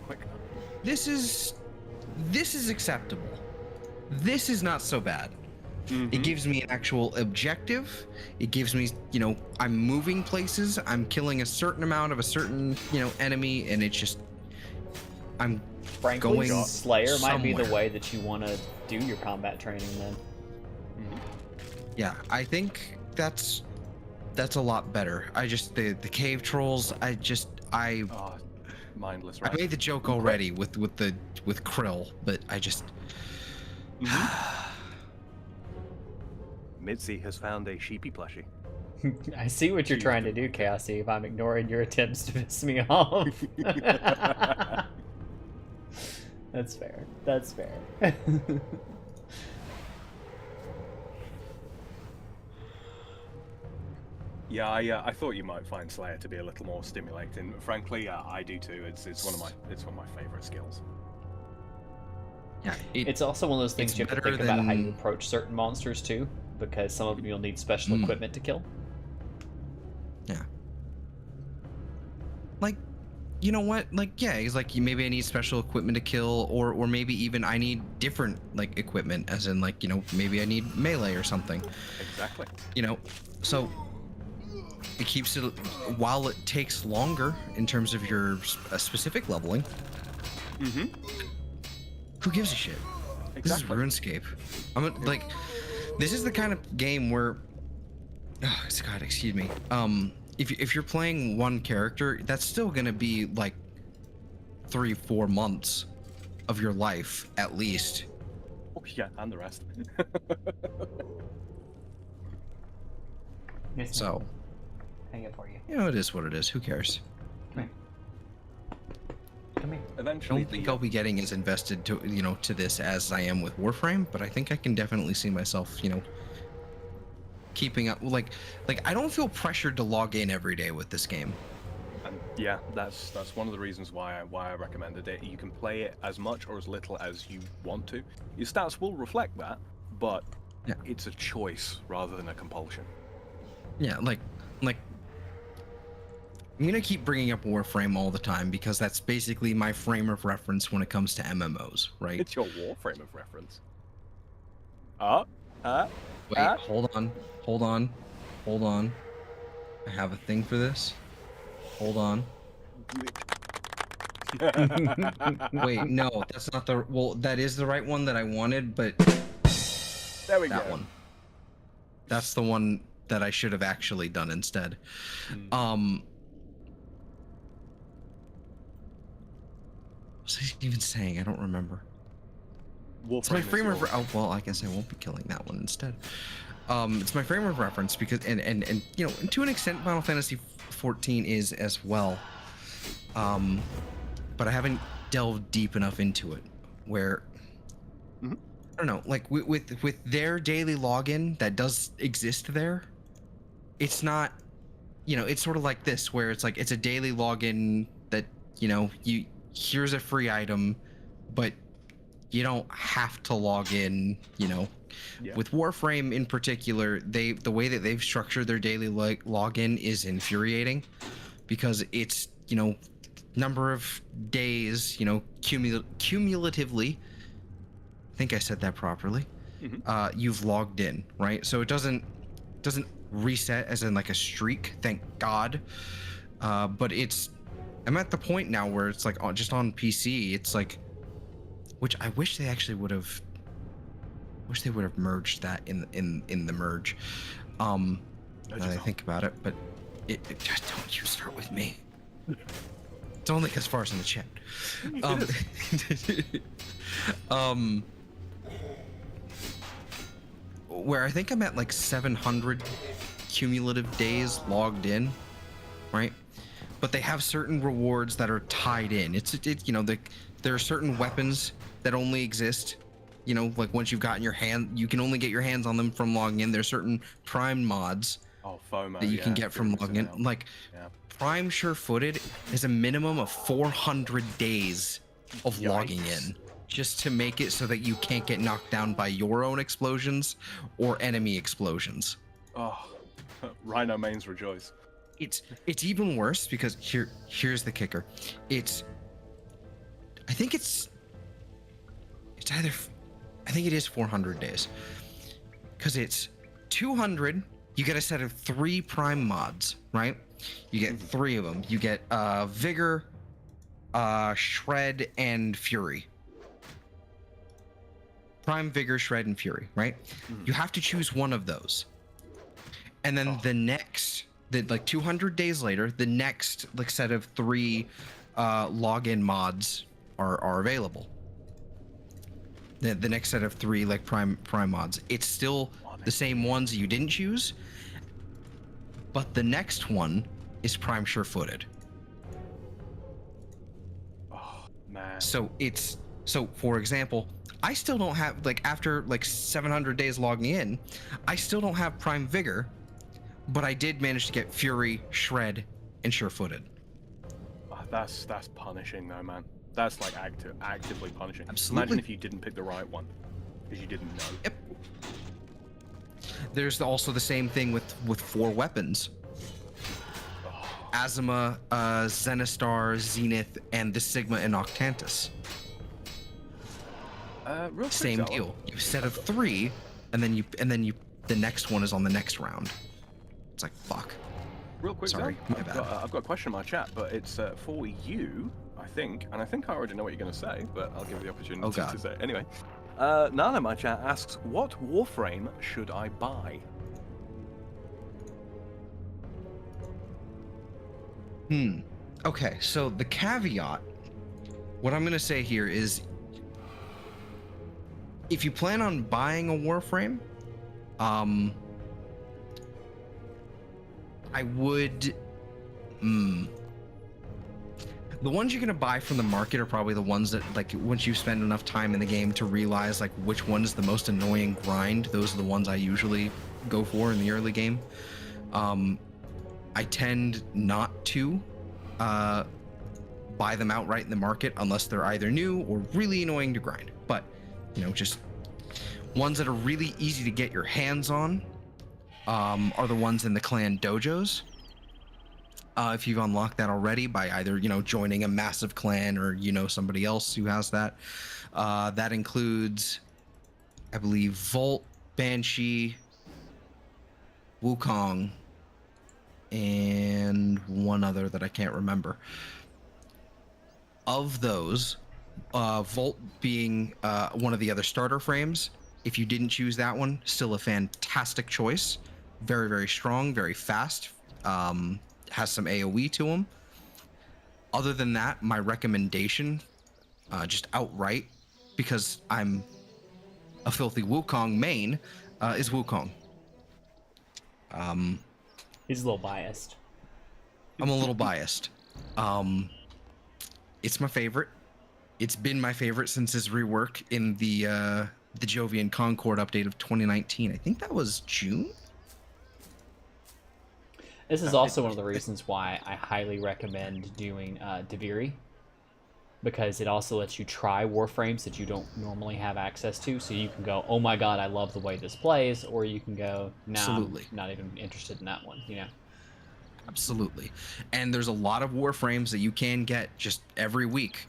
Quick. This is acceptable. This is not so bad. It gives me an actual objective. It gives me, I'm moving places. I'm killing a certain amount of a certain, enemy, and it's just, I'm Frankly, going Slayer might be the somewhere. way that you want to do your combat training then. Yeah, I think that's a lot better. I just the cave trolls. I Oh, mindless, I right? made the joke already with Krill, but I just Mitzi has found a sheepy plushie. I see what you're trying to do, Chaos Eve. I'm ignoring your attempts to piss me off. That's fair. That's fair. Yeah, I thought you might find Slayer to be a little more stimulating. Frankly, I do too. It's one of my favorite skills. yeah. It's also one of those things it's you have to better think about how you than- approach certain monsters too, because some of them you'll need special equipment to kill. Yeah. Like, you know what? Like, yeah, it's like maybe I need special equipment to kill, or maybe even I need different like equipment, as in like maybe I need melee or something. Exactly. So it keeps it, while it takes longer in terms of your specific leveling. Mm-hmm. Who gives a shit? Exactly. This is RuneScape. Like, this is the kind of game where, oh God, excuse me. If you're playing one character, that's still gonna be like 3-4 months of your life at least. Oh, yeah, and the rest. Yes, So, ma'am. Hang it for you. you know, it is what it is. Who cares? Come here. Come here. I Eventually, don't think I'll be getting as invested to this as I am with Warframe, but I think I can definitely see myself, keeping up. Like I don't feel pressured to log in every day with this game. And yeah, that's one of the reasons why I recommended it. You can play it as much or as little as you want to. Your stats will reflect that, but Yeah. it's a choice rather than a compulsion. Yeah, like I'm gonna keep bringing up Warframe all the time because that's basically my frame of reference when it comes to MMOs, right? It's your Warframe of reference. Wait, hold on. I have a thing for this. Hold on. Wait, no, that's not the. Well, that is the right one that I wanted, but There we that go. one. That's the one that I should have actually done instead. What was I even saying? I don't remember. It's my Warframe frame is of. Oh well, I guess I won't be killing that one instead. It's my frame of and to an extent, Final Fantasy 14 is as well. But I haven't delved deep enough into it. Where I don't know, like with their daily login that does exist there, it's not, it's sort of like this where it's like it's a daily login that here's a free item, but you don't have to log in. Yeah. With Warframe in particular, the way that they've structured their daily login is infuriating because it's number of days cumulatively. I think I said that properly. You've logged in, right? So it doesn't reset as in like a streak, thank God. But I'm at the point now where it's like just on PC, it's like, which I wish they actually would have. Wish they would have merged that in the merge. Now that I think about it, but it just don't you start with me. It's only because Far's in the chat. Where I think I'm at like 700 cumulative days logged in, right? But they have certain rewards that are tied in. There are certain weapons that only exist. Like once you've gotten your hand, you can only get your hands on them from logging in. There's certain Prime mods FOMO, that you can get from logging in. Like Prime Sure-Footed is a minimum of 400 days of logging in just to make it so that you can't get knocked down by your own explosions or enemy explosions. Oh, Rhino mains rejoice. It's even worse because here's the kicker. I think it is 400 days because it's 200. You get a set of 3 Prime mods, right? You get 3 of them. You get Vigor, Shred, and Fury. Prime, Vigor, Shred, and Fury, right? You have to choose one of those. And then the next, 200 days later, the next set of 3 login mods are available. The next set of 3 prime mods. It's still the same ones you didn't choose, but the next one is Prime Sure-Footed. Oh man. So for example, I still don't have after 700 days logging in, I still don't have Prime Vigor, but I did manage to get Fury, Shred, and Sure-Footed. That's punishing though, man. That's like actively punishing. Absolutely. Imagine if you didn't pick the right one because you didn't know. Yep. There's also the same thing with 4 weapons. Azuma, Zenistar, Zenith, and the Sigma and Octantis. Real quick, Same Zella. deal. You set of 3, and then the next one is on the next round. It's like fuck. Real quick, Sorry, Zan, my bad. I've got a question in my chat, but it's for you, I think, and I think I already know what you're going to say, but I'll give you the opportunity Oh, God. to say it. Anyway, Nana, my chat, asks, what Warframe should I buy? Okay, so the caveat, what I'm going to say here is, if you plan on buying a Warframe, I would... The ones you're going to buy from the market are probably the ones that, like, once you spend enough time in the game to realize, like, which one is the most annoying grind, those are the ones I usually go for in the early game. I tend not to buy them outright in the market unless they're either new or really annoying to grind. But, you know, just ones that are really easy to get your hands on are the ones in the clan dojos. If you've unlocked that already by either, you know, joining a massive clan or, you know, somebody else who has that. That includes, I believe, Volt, Banshee, Wukong, and one other that I can't remember. Of those, Volt being one of the other starter frames, if you didn't choose that one, still a fantastic choice. Very, very strong, very fast. Has some AoE to them. Other than that, my recommendation, just outright, because I'm a filthy Wukong main, is Wukong. He's a little biased. I'm a little biased. It's my favorite. It's been my favorite since his rework in the Jovian Concord update of 2019. I think that was June. This is also one of the reasons why I highly recommend doing Deviri, because it also lets you try Warframes that you don't normally have access to. So you can go, oh my god, I love the way this plays, or you can go, nah, Absolutely. I'm not even interested in that one, you know? Absolutely. And there's a lot of Warframes that you can get just every week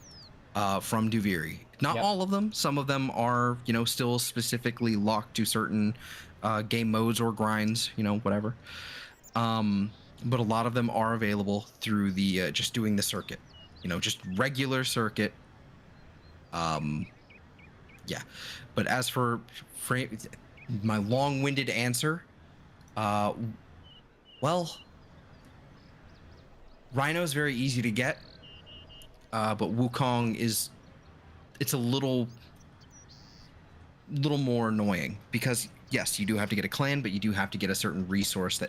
from Duviri. Not Yep. all of them. Some of them are, you know, still specifically locked to certain game modes or grinds, you know, whatever. But a lot of them are available through the just doing the circuit, you know, just regular circuit. Yeah. But as for my long-winded answer, well, Rhino's very easy to get, but Wukong it's a little more annoying because yes, you do have to get a clan, but you do have to get a certain resource to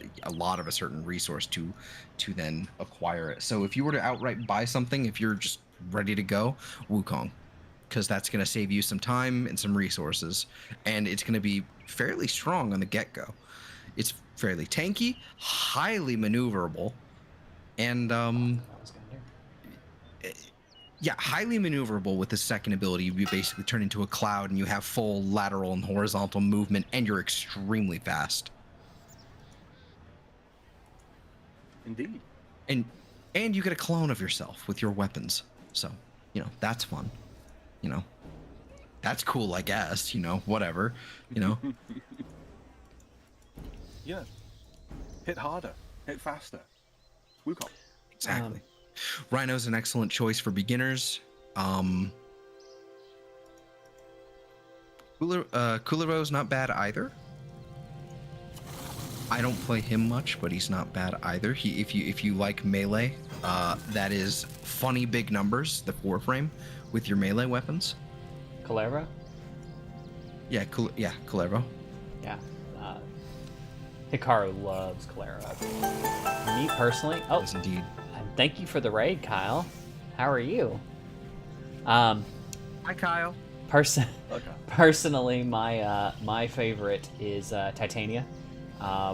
then acquire it. So if you were to outright buy something, if you're just ready to go, Wukong, because that's going to save you some time and some resources, and it's going to be fairly strong on the get-go. It's fairly tanky, highly maneuverable, and yeah, highly maneuverable with the second ability. You basically turn into a cloud and you have full lateral and horizontal movement, and you're extremely fast. Indeed. And you get a clone of yourself with your weapons. So, you know, that's fun. You know, that's cool, I guess, you know, whatever, you know. Yeah. Hit harder. Hit faster. Wukong. Exactly. Rhino's an excellent choice for beginners. Kulero's not bad either. I don't play him much, but he's not bad either. If you like melee, that is funny big numbers, the Warframe, with your melee weapons. Calero? Yeah, Calero. Yeah. Hikaru loves Calero. Me personally, Yes, indeed. thank you for the raid, Kyle. How are you? Hi, Kyle. Personally, my favorite is Titania.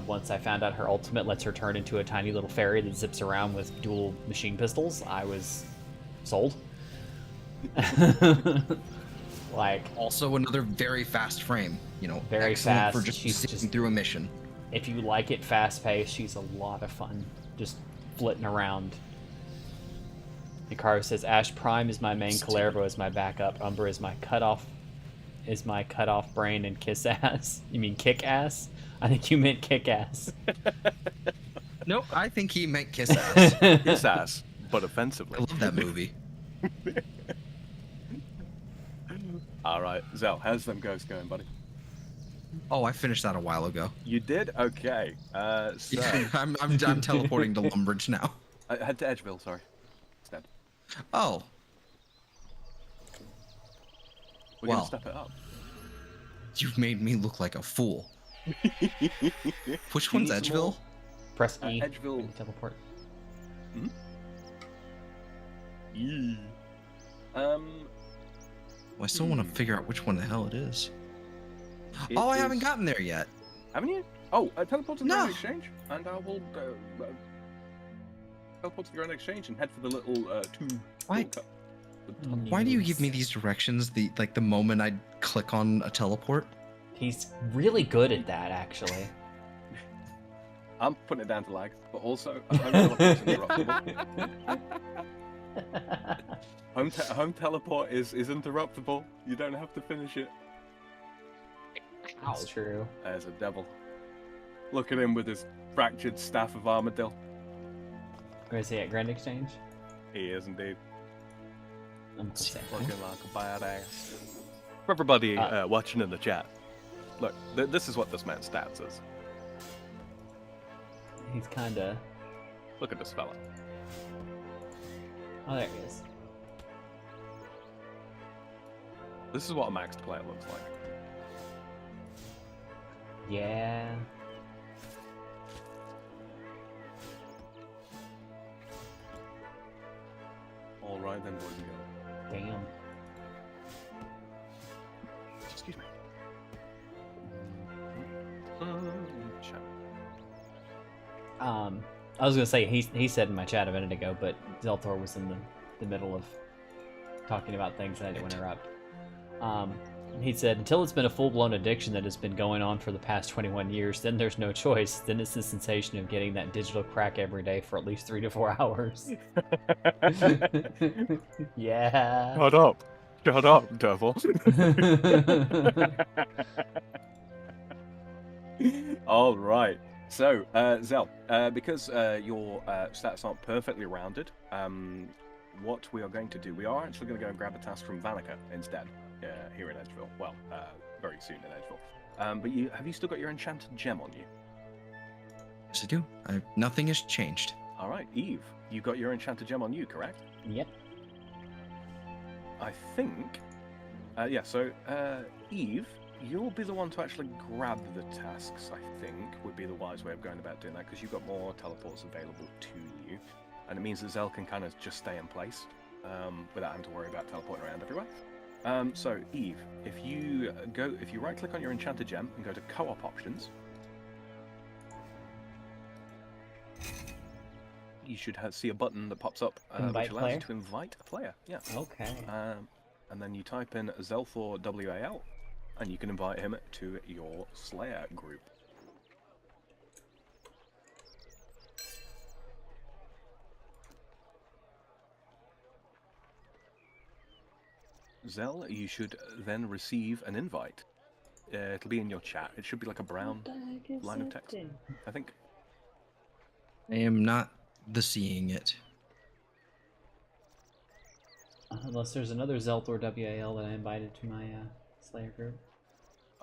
Once I found out her ultimate lets her turn into a tiny little fairy that zips around with dual machine pistols, I was sold. Like, Also another very fast frame. You know, very excellent fast. for just She's sitting just- through a mission. if you like it fast-paced, she's a lot of fun, just flitting around. Hikaru says, Ash Prime is my main, Calero is my backup, Umbra is my cutoff brain, and kiss ass. You mean kick ass? I think you meant kick ass. Nope, I think he meant kiss ass. Kiss ass, but I offensively. love that movie. All right, Zell, how's them ghosts going, buddy? Oh, I finished that a while ago. You did? Okay. So Yeah, I'm teleporting to Lumbridge now. head to Edgeville, sorry. Instead. Oh, We're Well. gonna step it up. you've made me look like a fool. Which You one's need some more- Edgeville? Press E. Edgeville. to teleport. Yeah. Well, I still want to figure out which one the hell it is. It Oh, I haven't is- gotten there yet. Haven't you? Oh, teleport to the No. Grand Exchange, and I will teleport to the Grand Exchange and head for the little tube. Why? little cup. The tunnel. Why do you give me these directions the moment I click on a teleport? He's really good at that, actually. I'm putting it down to lag, but also home teleport's interruptible. Home teleport is interruptible. You don't have to finish it. That's true. There's a devil. Look at him with his fractured staff of Armadillo. Where is he at Grand Exchange? He is indeed. I'm gonna say. Looking like a badass. For everybody watching in the chat, look, this is what this man's stats is. He's kinda. Look at this fella. Oh, there he is. This is what a maxed player looks like. Yeah. All right then, boys and girls. Damn. Excuse me. Chat. I was gonna say he said in my chat a minute ago, but Zelthor was in the middle of talking about things and I didn't want to interrupt. He said, until it's been a full-blown addiction that has been going on for the past 21 years, then there's no choice. Then it's the sensation of getting that digital crack every day for at least 3 to 4 hours. Yeah. Shut up. Shut up, devil. All right. So, Zell, because your stats aren't perfectly rounded, what we are going to do, we are actually going to go and grab a task from Vanica instead, here in Edgeville. Well, very soon in Edgeville. But have you still got your enchanted gem on you? Yes, I do. Nothing has changed. All right, Eve, you got your enchanted gem on you, correct? Yep. I think. Yeah. So, Eve, you'll be the one to actually grab the tasks. I think would be the wise way of going about doing that because you've got more teleports available to you, and it means that Zell can kind of just stay in place without having to worry about teleporting around everywhere. So, Eve, if you right-click on your enchanted gem and go to co-op options, you should see a button that pops up which allows player? you to invite a player. Yeah. Okay. And then you type in Zelthor WAL, and you can invite him to your Slayer group. Zell, you should then receive an invite. It'll be in your chat. It should be like a brown line of text, I think. I am not seeing it. Unless there's another Zelthor WAL that I invited to my Slayer group.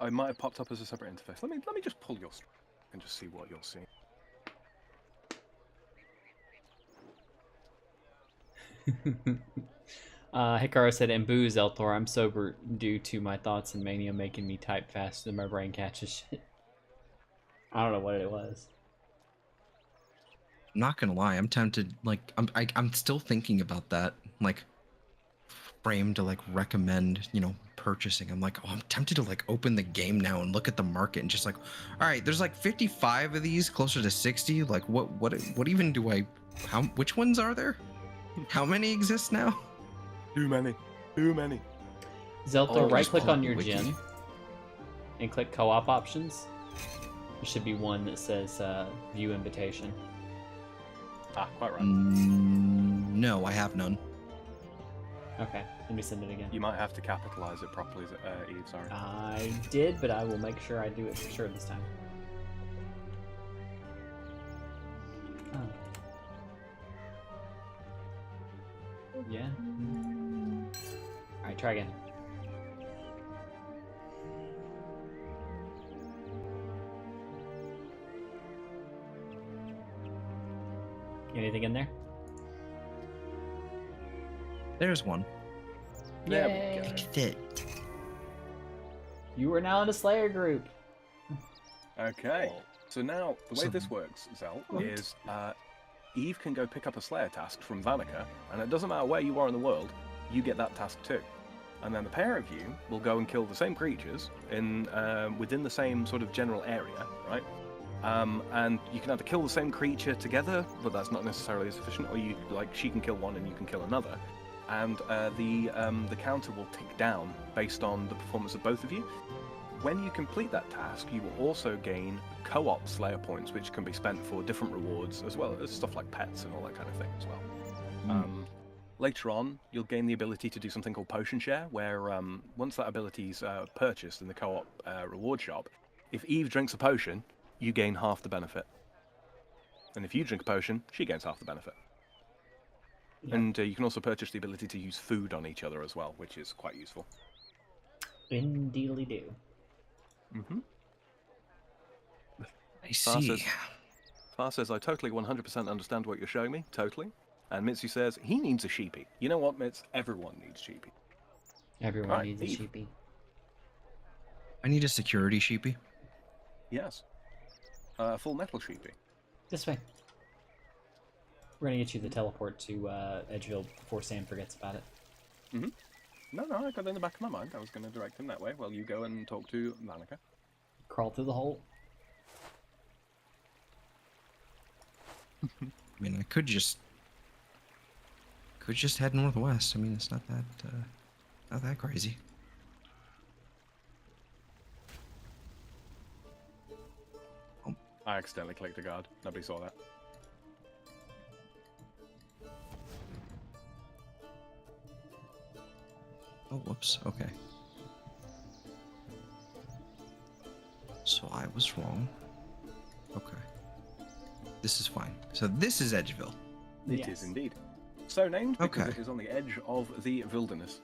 It might have popped up as a separate interface. Let me just pull your screen and just see what you're seeing. Hikaru said, and boo Zelthor, I'm sober due to my thoughts and mania making me type faster than my brain catches shit. I don't know what it was. I'm not gonna lie, I'm tempted. Like, I'm still thinking about that. Like, frame to like recommend, purchasing. I'm like, oh, I'm tempted to like open the game now and look at the market and just like, all right, there's like 55 of these, closer to 60. Like, what even do I? Which ones are there? How many exist now? Too many. Too many. Zelthor, Oh, right just click pull on up your the wiki. gem and click co-op options. There should be one that says view invitation. Ah, quite right. No, I have none. Okay, let me send it again. You might have to capitalize it properly, Eve, sorry. I did, but I will make sure I do it for sure this time. Oh. Yeah. Alright, try again. Anything in there? There's one. There we Yay. go. Look at it. You are now in a Slayer group. Okay. So now, the way So- this works, Zel, is Eve can go pick up a Slayer task from Vanica, and it doesn't matter where you are in the world, you get that task too. And then the pair of you will go and kill the same creatures in within the same sort of general area, right? And you can either kill the same creature together, but that's not necessarily sufficient, or you like she can kill one and you can kill another. And the counter will tick down based on the performance of both of you. When you complete that task, you will also gain co-op Slayer points, which can be spent for different rewards, as well as stuff like pets and all that kind of thing as well. Later on, you'll gain the ability to do something called Potion Share, where once that ability's purchased in the co-op reward shop, if Eve drinks a potion, you gain half the benefit. And if you drink a potion, she gains half the benefit. Yeah. And you can also purchase the ability to use food on each other as well, which is quite useful. Indeedly do. Mm-hmm. I see. Far says, I totally 100% understand what you're showing me, totally. And Mitsu says, he needs a sheepy. You know what, Mitz? Everyone needs sheepy. Everyone Right, needs a Eve. sheepy. I need a security sheepy. Yes. A full metal sheepy. This way. We're gonna get you the teleport to Edgeville before Sam forgets about it. No, I got it in the back of my mind. I was going to direct him that way while you go and talk to Vanica. Crawl through the hole. I mean, I could just head northwest. I mean, it's not that crazy. I accidentally clicked a guard. Nobody saw that. Oh, whoops. Okay. So I was wrong. Okay. This is fine. So this is Edgeville. It is Yes. indeed. So named because Okay. it is on the edge of the wilderness.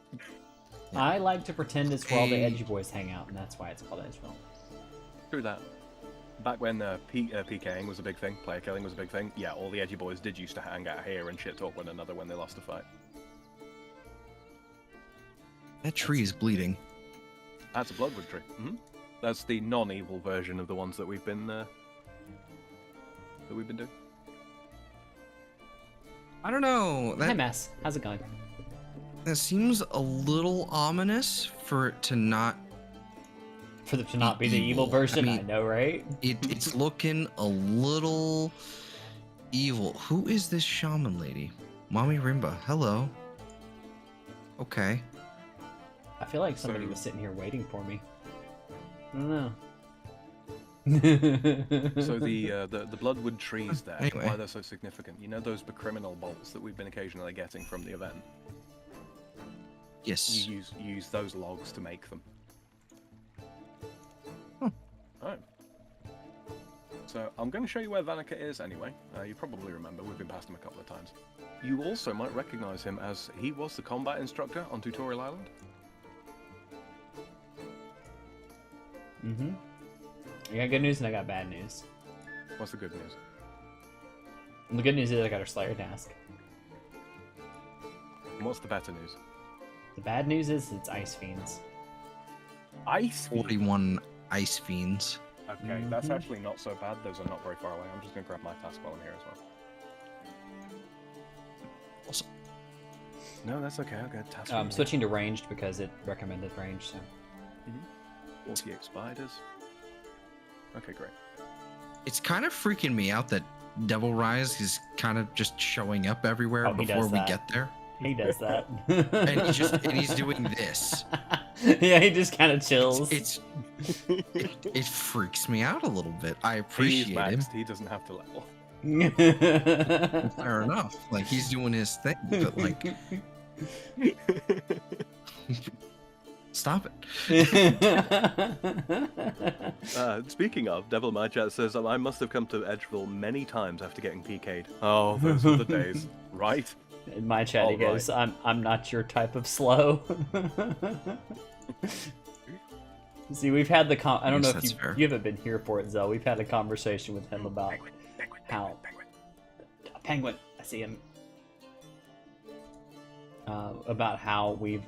I like to pretend it's where all the Hey. edgy boys hang out, and that's why it's called Edgeville. True that. Back when PKing was a big thing, player killing was a big thing, yeah, all the edgy boys did used to hang out here and shit talk one another when they lost a fight. That tree is bleeding. That's a bloodwood tree. That's the non-evil version of the ones that we've been doing. I don't know. Hi, That Mass. How's it going? that seems a little ominous for it to not. For them to not be the evil version, I mean, know, right? It's looking a little evil. Who is this shaman lady? Mommy Rimba. Hello. Okay. I feel like somebody So- was sitting here waiting for me. I don't know. So the bloodwood trees there, Anyway. why they're so significant. You know those criminal bolts that we've been occasionally getting from the event? Yes. You use those logs to make them. Hmm. Alright. So I'm going to show you where Vanica is anyway. You probably remember, we've been past him a couple of times. You also might recognize him as he was the combat instructor on Tutorial Island. Mm-hmm. I got good news and I got bad news. What's the good news? And the good news is I got her Slayer task. And what's the better news? The bad news is it's Ice Fiends. Ice Fiend. 41 ice fiends. Okay, that's Mhm. actually not so bad. Those are not very far away. I'm just going to grab my task while I'm here as well. Also, No, that's okay. I'll get task. I'm switching to ranged because it recommended ranged, so. 48 spiders. Okay, great. it's kind of freaking me out that Devil Rise is kind of just showing up everywhere Oh, he before does we that. get there. He does that. And he's doing this. Yeah, he just kind of chills. It freaks me out a little bit. I He's appreciate him. maxed. He doesn't have to level. Fair enough. Like he's doing his thing, but like Stop it. Speaking of, Devil in my chat says I must have come to Edgeville many times after getting PK'd. Oh, those were the days, right? In my chat, he All goes, I'm not your type of slow. See, we've had the I don't know if you haven't been here for it, Zell. We've had a conversation with him about how penguin. I see him. About how we've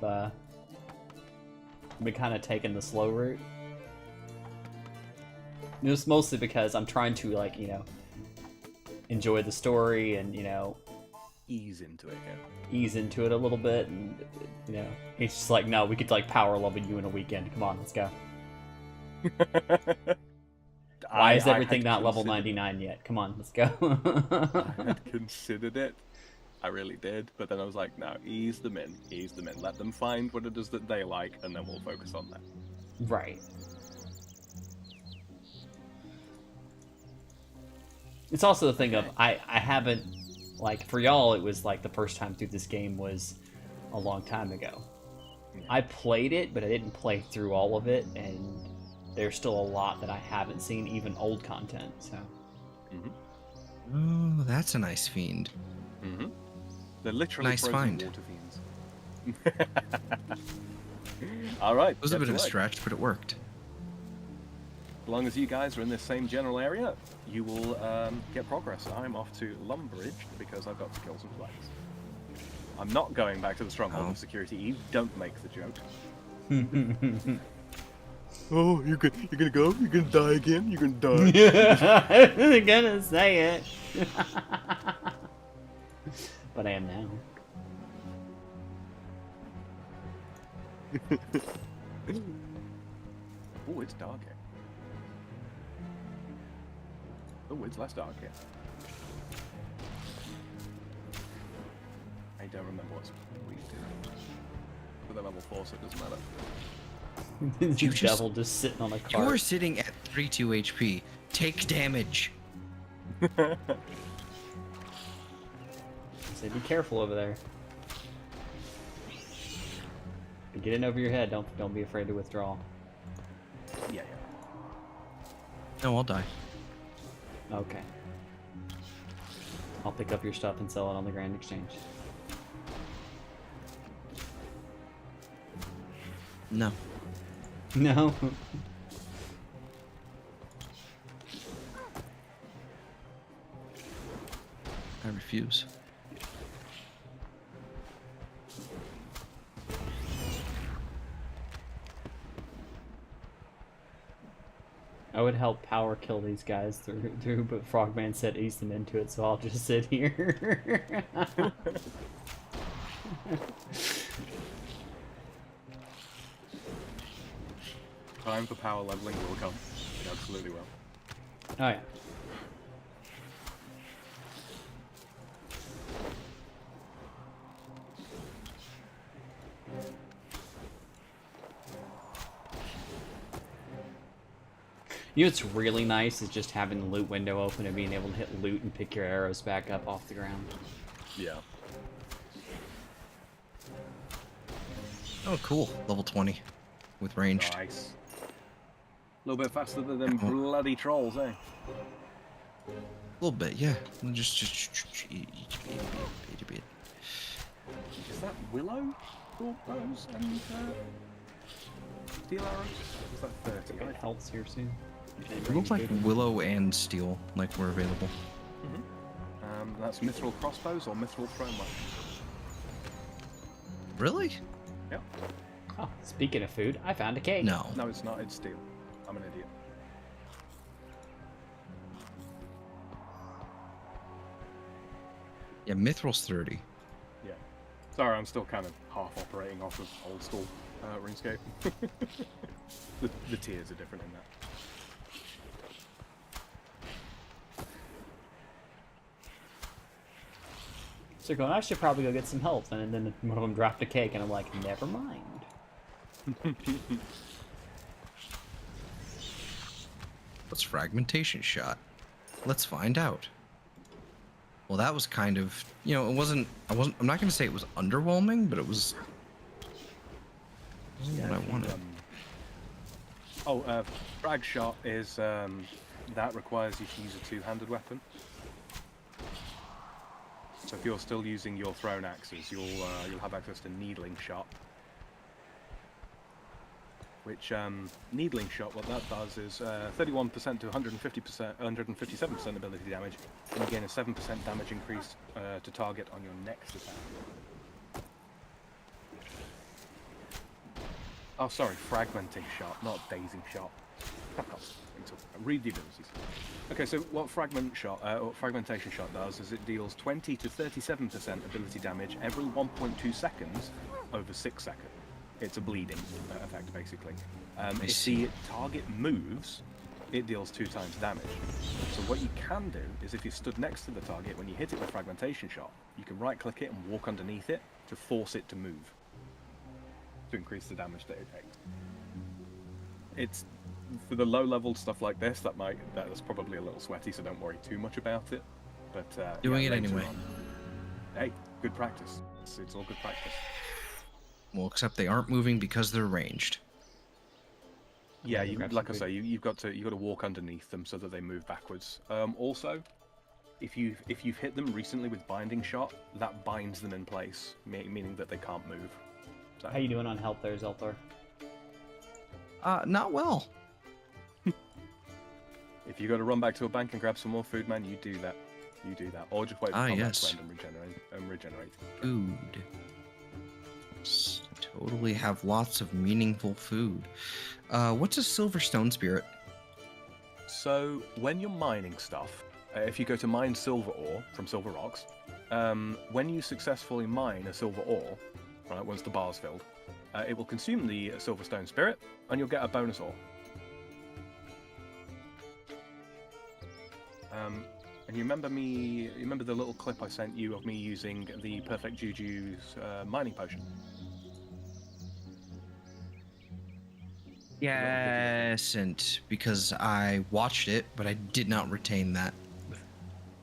been kind of taking the slow route. Just mostly because I'm trying to, like, you know, enjoy the story and, you know, Ease into it, yeah. ease into it a little bit, and, you know, he's just like, no, we could, like, power level you in a weekend. Come on, let's go. Why is everything not level 99 yet? Come on, let's go. I had considered it. I really did, but then I was like, no, ease them in, ease them in. Let them find what it is that they like, and then we'll focus on that. Right. It's also the thing of, I haven't, like, for y'all, it was like the first time through this game was a long time ago. Yeah. I played it, but I didn't play through all of it, and there's still a lot that I haven't seen, even old content, so. Oh, that's a nice fiend. They're literally Nice frozen find. water fiends. All right. It was a bit of a work. stretch, but it worked. As long as you guys are in this same general area, you will get progress. I'm off to Lumbridge because I've got to kill some flags. I'm not going back to the stronghold of security. You don't make the joke. Oh, you're gonna go? You're gonna die again? You're gonna die? I was gonna say it. But I am now. Oh, it's dark here. Oh, it's less dark here. I don't remember what's we do. But they're level 4, so it doesn't matter. You devil just sitting on a You are cart. sitting at 32 HP. Take damage. Say be careful over there. Get in over your head. Don't be afraid to withdraw. Yeah. No, I'll die. Okay. I'll pick up your stuff and sell it on the Grand Exchange. No. No. I refuse. I would help power kill these guys through, but Frogman said ease them into it, so I'll just sit here. Time for power leveling will come. It absolutely will. Oh yeah. You know what's really nice is just having the loot window open and being able to hit loot and pick your arrows back up off the ground. Yeah. Oh, cool. Level 20 with ranged. Nice. A little bit faster than them bloody trolls, eh? A little bit, yeah. Just each bit. Is that willow? Bows and steel arrows? Is that 30? It helps here soon. It looks like willow and steel were available. That's mithril crossbows or mithril thrown weapons. Really? Yep. Oh, speaking of food, I found a cake. No. No, it's not. It's steel. I'm an idiot. Yeah, mithril's 30. Yeah. Sorry, I'm still kind of half operating off of old school RuneScape. the tiers are different in that. So going, I should probably go get some help. And then one of them dropped a cake, and I'm like, never mind. What's fragmentation shot? Let's find out. Well, that was kind of, I'm not going to say it was underwhelming, but it was What I wanted. Frag shot is that requires you to use a two-handed weapon. So if you're still using your thrown axes, you'll have access to needling shot. Which needling shot, what that does is 31% to 157% ability damage, and you gain a 7% damage increase to target on your next attack. Oh, sorry, fragmenting shot, not dazing shot. Read the abilities. Okay, so what fragmentation shot does is it deals 20 to 37% ability damage every 1.2 seconds over 6 seconds. It's a bleeding effect, basically. If the target moves, it deals 2 times damage. So what you can do is if you stood next to the target, when you hit it with fragmentation shot, you can right-click it and walk underneath it to force it to move, to increase the damage that it takes. It's for the low-level stuff like this, that's probably a little sweaty, so don't worry too much about it. But Doing it later anyway. on, hey, good practice. It's all good practice. Well, except they aren't moving because they're ranged. Yeah, like I say, you've got to walk underneath them so that they move backwards. Also, if you've hit them recently with binding shot, that binds them in place, meaning that they can't move. So. How you doing on health there, Zelthor? Not well. If you got to run back to a bank and grab some more food, man, you do that. You do that, or just wait for combat to end and regenerate. Food. Totally have lots of meaningful food. What's a silver stone spirit? So when you're mining stuff, if you go to mine silver ore from silver rocks, when you successfully mine a silver ore, right, once the bar's filled, it will consume the silver stone spirit, and you'll get a bonus ore. And you remember the little clip I sent you of me using the Perfect Juju's mining potion? Yes, and because I watched it, but I did not retain that.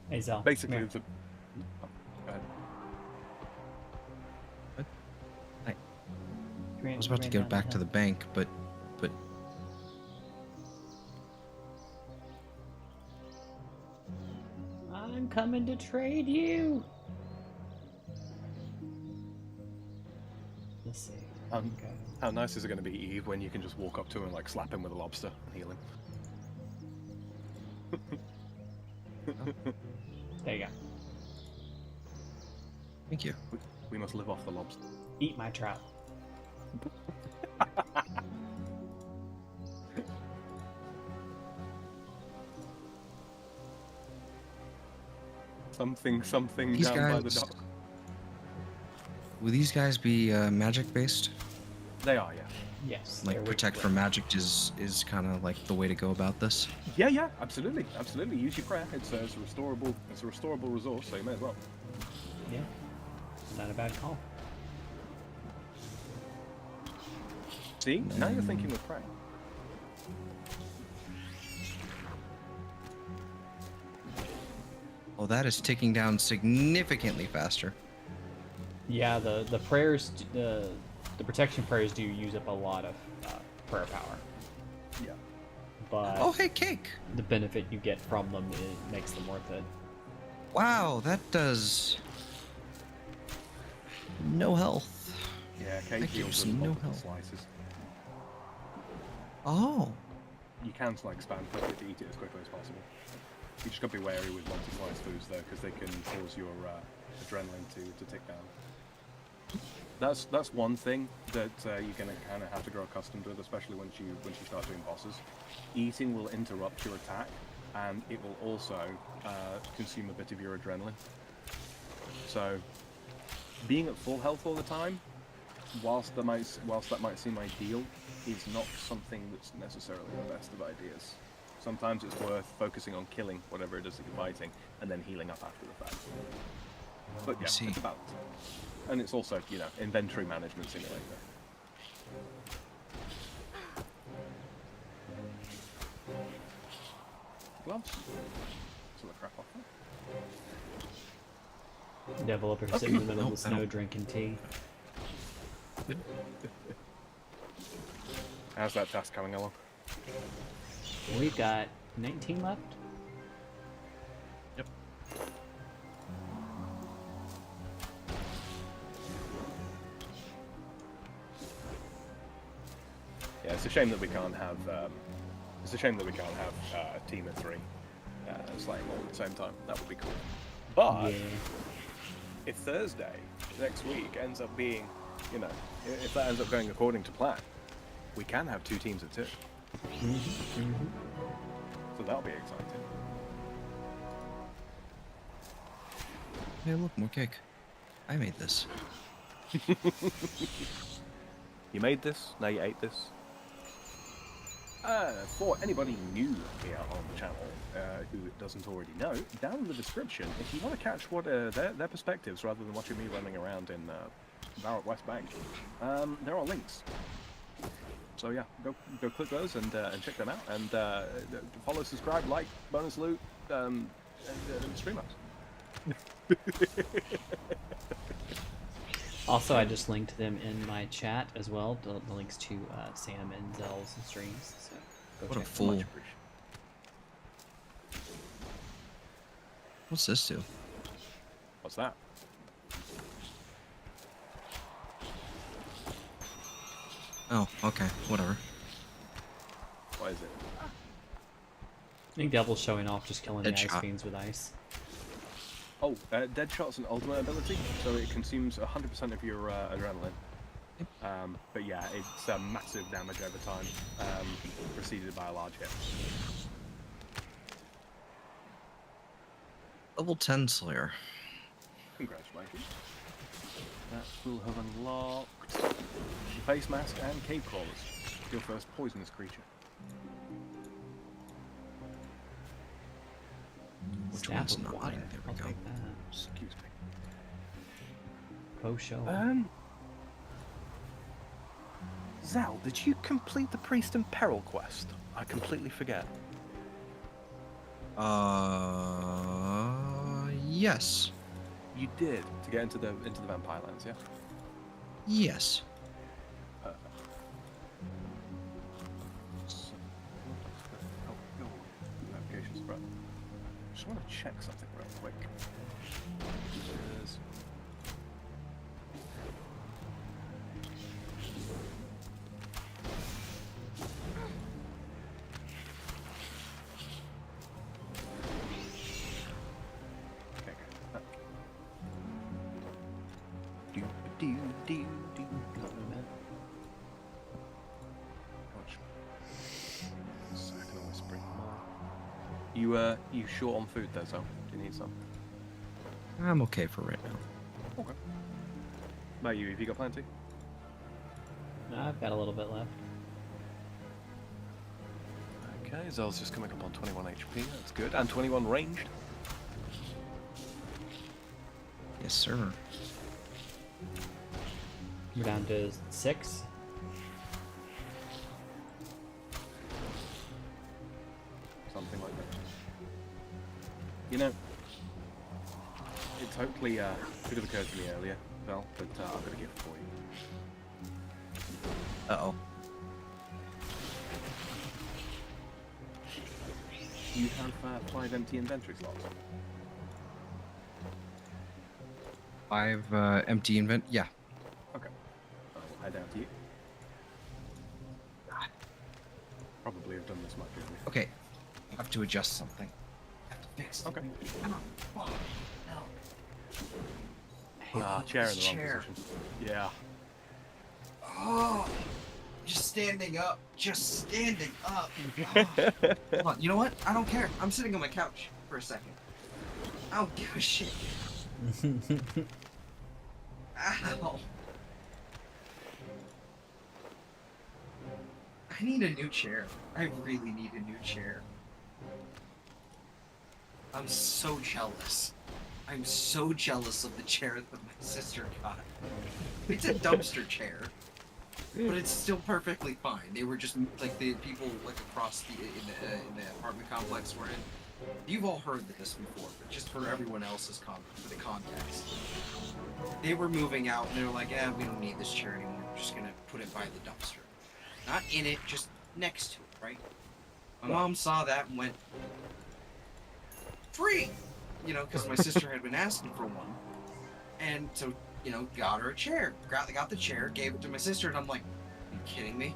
Hey, Zel. Basically, come it's a... I was about to go back to the bank, but I'm coming to trade you. Let's see. Okay. How nice is it going to be, Eve, when you can just walk up to him and like slap him with a lobster and heal him? There you go. thank you. We must live off the lobster. Eat my trout. Something These down by the guys- dock. Will these guys be magic based? They are, yeah. Yes. Like there we protect go. from magic is kind of like the way to go about this. Yeah, absolutely. Use your prayer. It's a restorable resource, so you may as well. Yeah. Not a bad call. See, now you're thinking with prayer. Well, that is ticking down significantly faster. Yeah, the prayers, the protection prayers do use up a lot of prayer power. Yeah. But Oh, hey, cake! the benefit you get from them makes them worth it. Wow, that does no health. Yeah, cake That heals gives with no multiple health. slices. Oh, You can like spam click it to eat it as quickly as possible. You just got to be wary with multi-slice foods though, because they can cause your adrenaline to tick down. That's one thing that you're gonna kind of have to grow accustomed with, especially once you start doing bosses. Eating will interrupt your attack, and it will also consume a bit of your adrenaline. So, being at full health all the time, whilst that might seem ideal, is not something that's necessarily the best of ideas. Sometimes it's worth focusing on killing whatever it is that you're fighting, and then healing up after the fact. But yeah, see. it's a balance. And it's also, inventory management simulator. Gloves. Some of the crap off there. Developer sitting in the middle of the snow drinking tea. How's that task coming along? We've got 19 left. Yep. Yeah, it's a shame that we can't have. It's a shame that we can't have a team of 3 slaying all at the same time. That would be cool. But Yeah. if Thursday next week ends up being, you know, if that ends up going according to plan, we can have 2 teams of 2. So that'll be exciting. Hey, look, more cake. I made this. You made this, now you ate this. For anybody new here on the channel who doesn't already know, down in the description, if you want to catch what their perspectives rather than watching me running around in Barrett West Bank, there are links. So yeah, go click those and check them out, and follow, subscribe, like, bonus loot, and stream us. Also, I just linked them in my chat as well. The links to Sam and Zell's streams. So go What a check fool. Much appreciated. What's this do? What's that? Oh, okay, whatever. What is it? I think Devil's showing off just killing the ice Headshot. fiends with ice. Oh, Deadshot's an ultimate ability, so it consumes 100% of your adrenaline. But yeah, it's massive damage over time, preceded by a large hit. Level 10 Slayer. Congratulations. That will have unlocked the face mask and cave crawlers. Your first poisonous creature. Which Staff one's of not water. mine? There we I'll go. take that. Excuse me. Potion. Zal, did you complete the Priest in Peril quest? I completely forget. Yes. You did to get into the Vampire Lands, yeah? Yes. Notifications, bro. Just want to check something real quick. There's- Okay, good. Do. How much? So I can always bring more. You short on food though, so do you need some? I'm okay for right now. Okay. About you, have you got plenty? I've got a little bit left. Okay, Zell's just coming up on 21 HP, that's good. And 21 ranged. Yes, sir. We're down to 6. Something like that. You know, it totally could have occurred to me earlier, Val, but I've got a gift for you. Uh-oh. You have 5 empty inventory slots. 5 empty invent. Yeah. Okay. I will head out to you. Probably have done this much earlier. Okay. I have to adjust something. I have to fix Okay. something. Chair in the wrong chair. position. Yeah. Oh, just standing up. Just standing up. Oh. Hold on, you know what? I don't care. I'm sitting on my couch for a second. I don't give a shit. Ow. I need a new chair. I really need a new chair. I'm so jealous. I'm so jealous of the chair that my sister got. It's a dumpster chair, but it's still perfectly fine. They were just like the people like across in the apartment complex we're in. You've all heard this before, but just for everyone else's for the context. They were moving out and they were like, "Yeah, we don't need this chair anymore. We're just gonna put it by the dumpster." Not in it, just next to it, right? My mom saw that and went, free! You know, because my sister had been asking for one. And so, you know, got her a chair. Got the chair, gave it to my sister, and I'm like, you kidding me?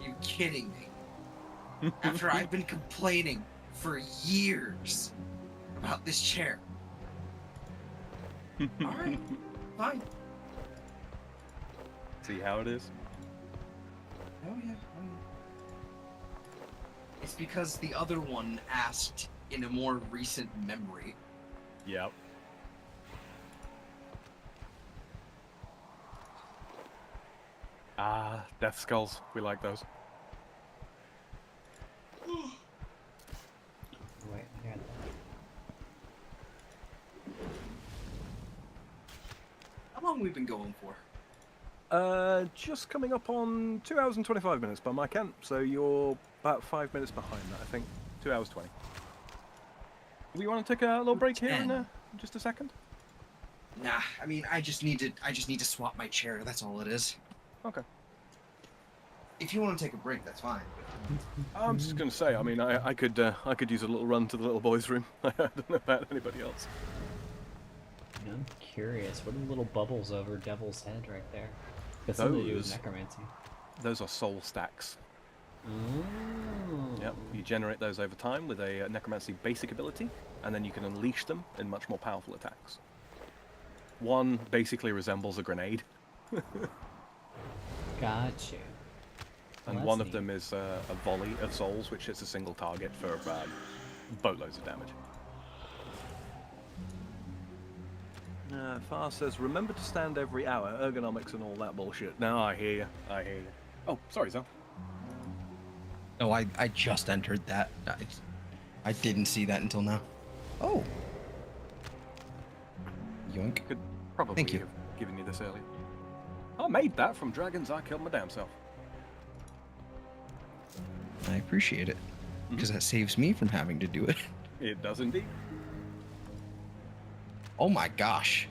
You kidding me? After I've been complaining for years about this chair. Alright, fine. See how it is? Oh yeah. It's because the other one asked in a more recent memory. Yep. Ah, death skulls. We like those. Wait, I got that. How long we been going for? Just coming up on 2 hours and 25 minutes by my count, so you're about 5 minutes behind that, I think. 2 hours 20. We want to take a little break here in just a second? Nah, I mean, I just need to swap my chair. That's all it is. Okay. If you want to take a break, that's fine. I'm just gonna say, I mean, I could use a little run to the little boys' room. I don't know about anybody else. I'm curious. What are the little bubbles over Devil's Head right there? Got something to do with Those- necromancy. Those are soul stacks. Oh. Yep. You generate those over time with a necromancy basic ability, and then you can unleash them in much more powerful attacks. One basically resembles a grenade, Got you. and Well, one that's of them is a volley of souls, which hits a single target for boatloads of damage. Far says, remember to stand every hour, ergonomics and all that bullshit. No, I hear you. I hear you. Oh, sorry, Zal. No, I just entered that. I didn't see that until now. Oh. Yoink. Could probably Thank you. have given you this earlier. I made that from dragons I killed my damn self. I appreciate it. Because that saves me from having to do it. It does indeed. Oh my gosh.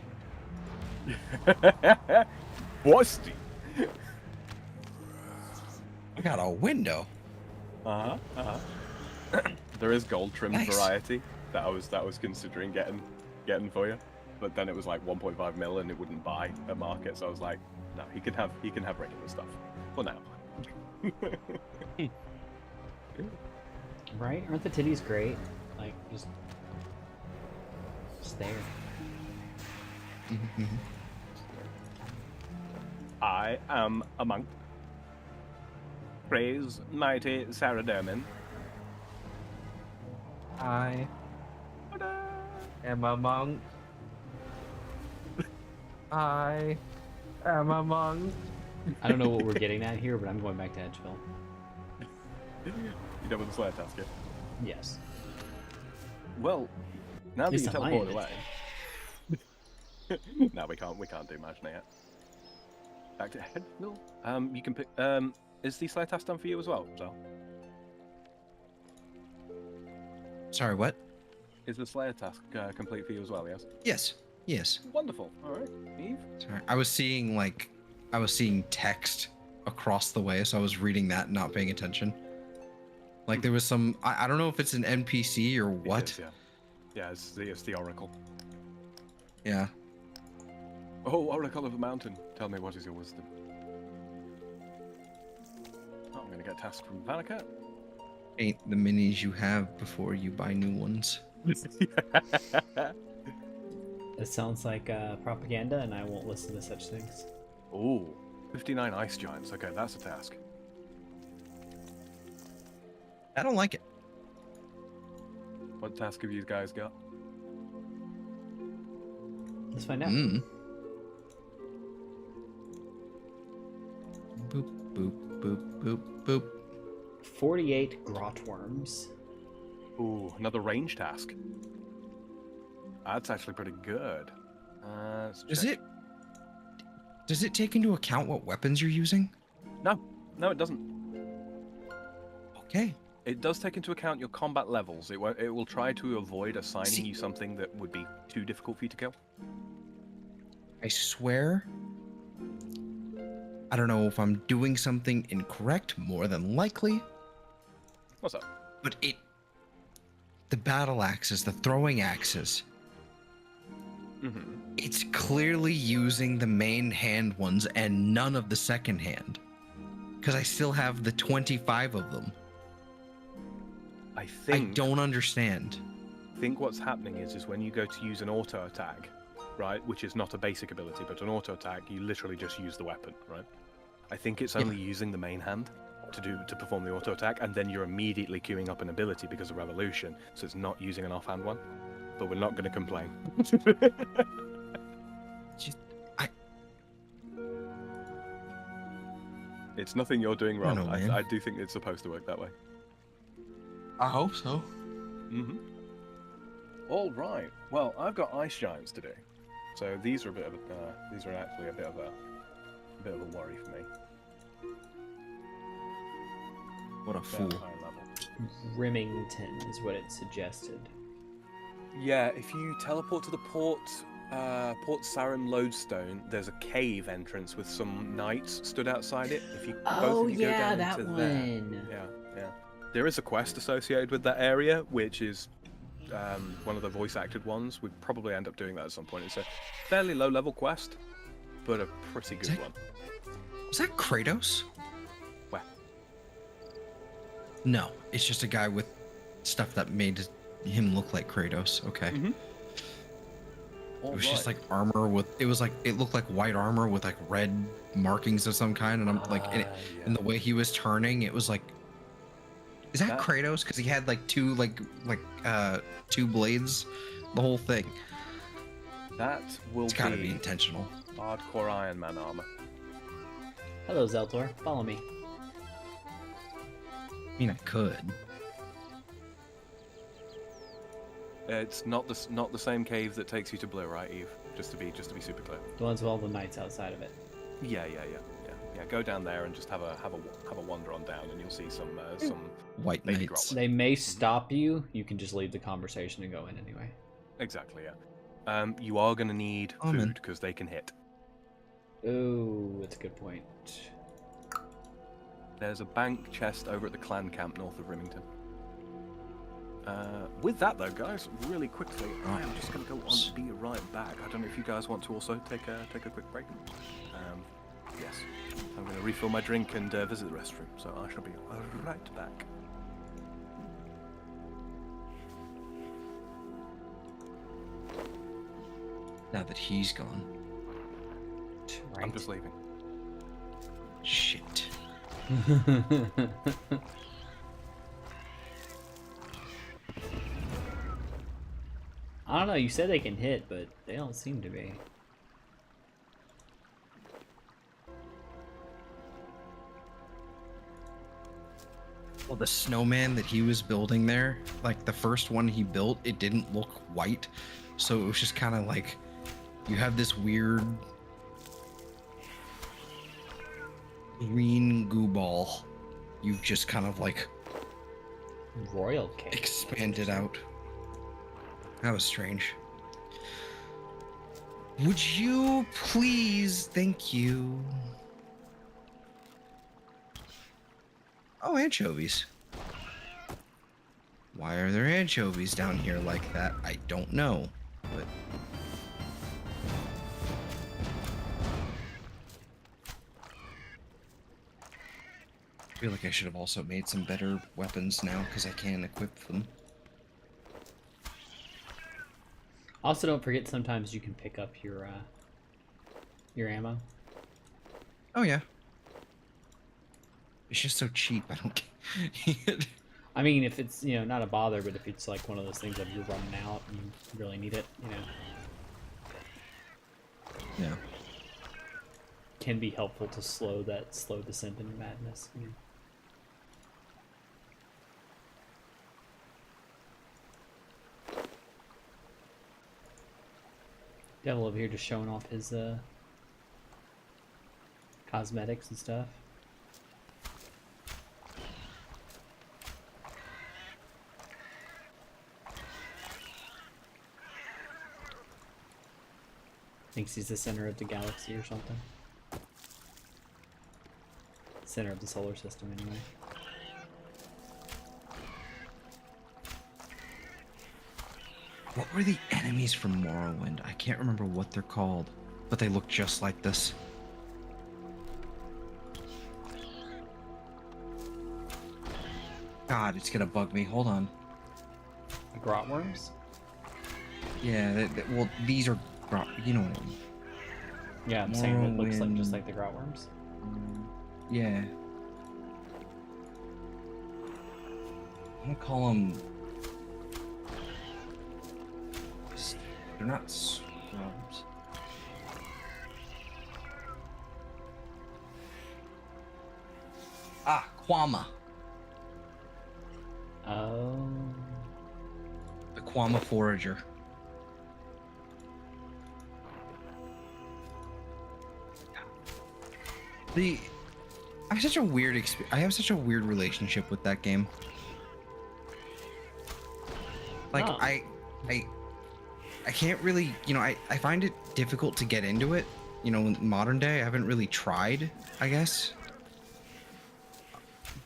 Busty. I got a window. There is gold trimmed Nice. variety that I was considering getting for you, but then it was like 1.5 mil and it wouldn't buy at market, so I was like, no, he can have regular stuff for now. Right? Aren't the titties great? Like, just there. I am a monk. Praise mighty Saradomin. I am a monk. I am a monk. I don't know what we're getting at here, but I'm going back to Edgeville. You done with the Slayer task yet? Yes. Well, now that least you on my teleport end, away. No, we can't do magic yet. Back to head. No. You can pick. Is the Slayer task done for you as well, Zal? Sorry, what? Is the Slayer task complete for you as well? Yes. Yes. Yes. Wonderful. All right, Eve. Sorry. I was seeing text across the way, so I was reading that and not paying attention. Like there was some, I don't know if it's an NPC or what. It is, yeah. Yeah, it's the Oracle. Yeah. Oh, Oracle of the Mountain, tell me what is your wisdom. Oh, I'm gonna get tasked from Vanica. Ain't the minis you have before you buy new ones. It sounds like propaganda, and I won't listen to such things. Ooh, 59 ice giants. Okay, that's a task. I don't like it. What task have you guys got? Let's find out. Boop, boop, boop, boop, boop. 48 grot worms. Ooh, another range task. That's actually pretty good. Let's check. Does it take into account what weapons you're using? No, it doesn't. Okay. It does take into account your combat levels. It will try to avoid assigning you something that would be too difficult for you to kill. I swear I don't know if I'm doing something incorrect, more than likely, What's up? but the battle axes, the throwing axes, Mm-hmm. it's clearly using the main hand ones and none of the second hand. Because I still have the 25 of them. I I think don't understand. what's happening is when you go to use an auto attack, right, which is not a basic ability, but an auto attack, you literally just use the weapon, right? I think it's only using the main hand to perform the auto attack, and then you're immediately queuing up an ability because of revolution, so it's not using an offhand one. But we're not going to complain. It's nothing you're doing wrong. know, man. I do think it's supposed to work that way. I hope so. Mm-hmm. All right. Well, I've got ice giants to do, so these are these are actually a bit of a worry for me. What a They're fool. high level. Remington is what it suggested. Yeah, if you teleport to the Port Sarim Lodestone, there's a cave entrance with some knights stood outside it. If you Oh both of you go yeah, down that into one. there, yeah. There is a quest associated with that area, which is one of the voice-acted ones. We'd probably end up doing that at some point. It's a fairly low-level quest, but a pretty good one. Was that Kratos? Where? No, it's just a guy with stuff that made him look like Kratos. Okay. Mm-hmm. It was just like armor with. It looked like white armor with like red markings of some kind, and I'm like, and the way he was turning, it was like, is that Kratos? Because he had like two two blades, the whole thing. That will It's gotta be intentional. hardcore Iron Man armor. Hello, Zeltor. Follow me. I mean, I could. It's not the same cave that takes you to Blue, right, Eve? Just to be super clear. The ones with all the knights outside of it. Yeah. Go down there and just have a wander on down, and you'll see some White baby knights. growlers. They may stop you. You can just leave the conversation and go in anyway. Exactly, yeah. You are gonna need food because they can hit. Oh, that's a good point. There's a bank chest over at the clan camp north of Remington. With that though, guys, really quickly, I am just going to go on to be right back. I don't know if you guys want to also take a quick break. Yes, I'm going to refill my drink and visit the restroom, so I shall be right back. Now that he's gone. Right. I'm just leaving. Shit. I don't know. You said they can hit, but they don't seem to be. Well, the snowman that he was building there, like the first one he built, it didn't look white. So it was just kind of like, you have this weird green goo ball. You've just kind of like Royal cake. expanded out. That was strange. Would you please? Thank you. Oh, anchovies. Why are there anchovies down here like that? I don't know, but... I feel like I should have also made some better weapons now, because I can equip them. Also, don't forget sometimes you can pick up your ammo. Oh, yeah. It's just so cheap, I don't get... I mean, if it's, you know, not a bother, but if it's like one of those things that you're running out and you really need it, you know. Yeah. Can be helpful to slow descent into madness. You know? Devil over here just showing off his cosmetics and stuff. Thinks he's the center of the galaxy or something. Center of the solar system, anyway. What were the enemies from Morrowind? I can't remember what they're called, but they look just like this. God, it's gonna bug me. Hold on. The grot worms? Yeah, well, these are, you know, Yeah, I'm saying it looks like just Morrowind. like the grot worms. yeah. I'm gonna call them. They're not scrubs. Ah, Quama. Oh. The Quama Forager. I have such a weird I have such a weird relationship with that game. Like Oh. I can't really, you know, I find it difficult to get into it. You know, in modern day, I haven't really tried, I guess.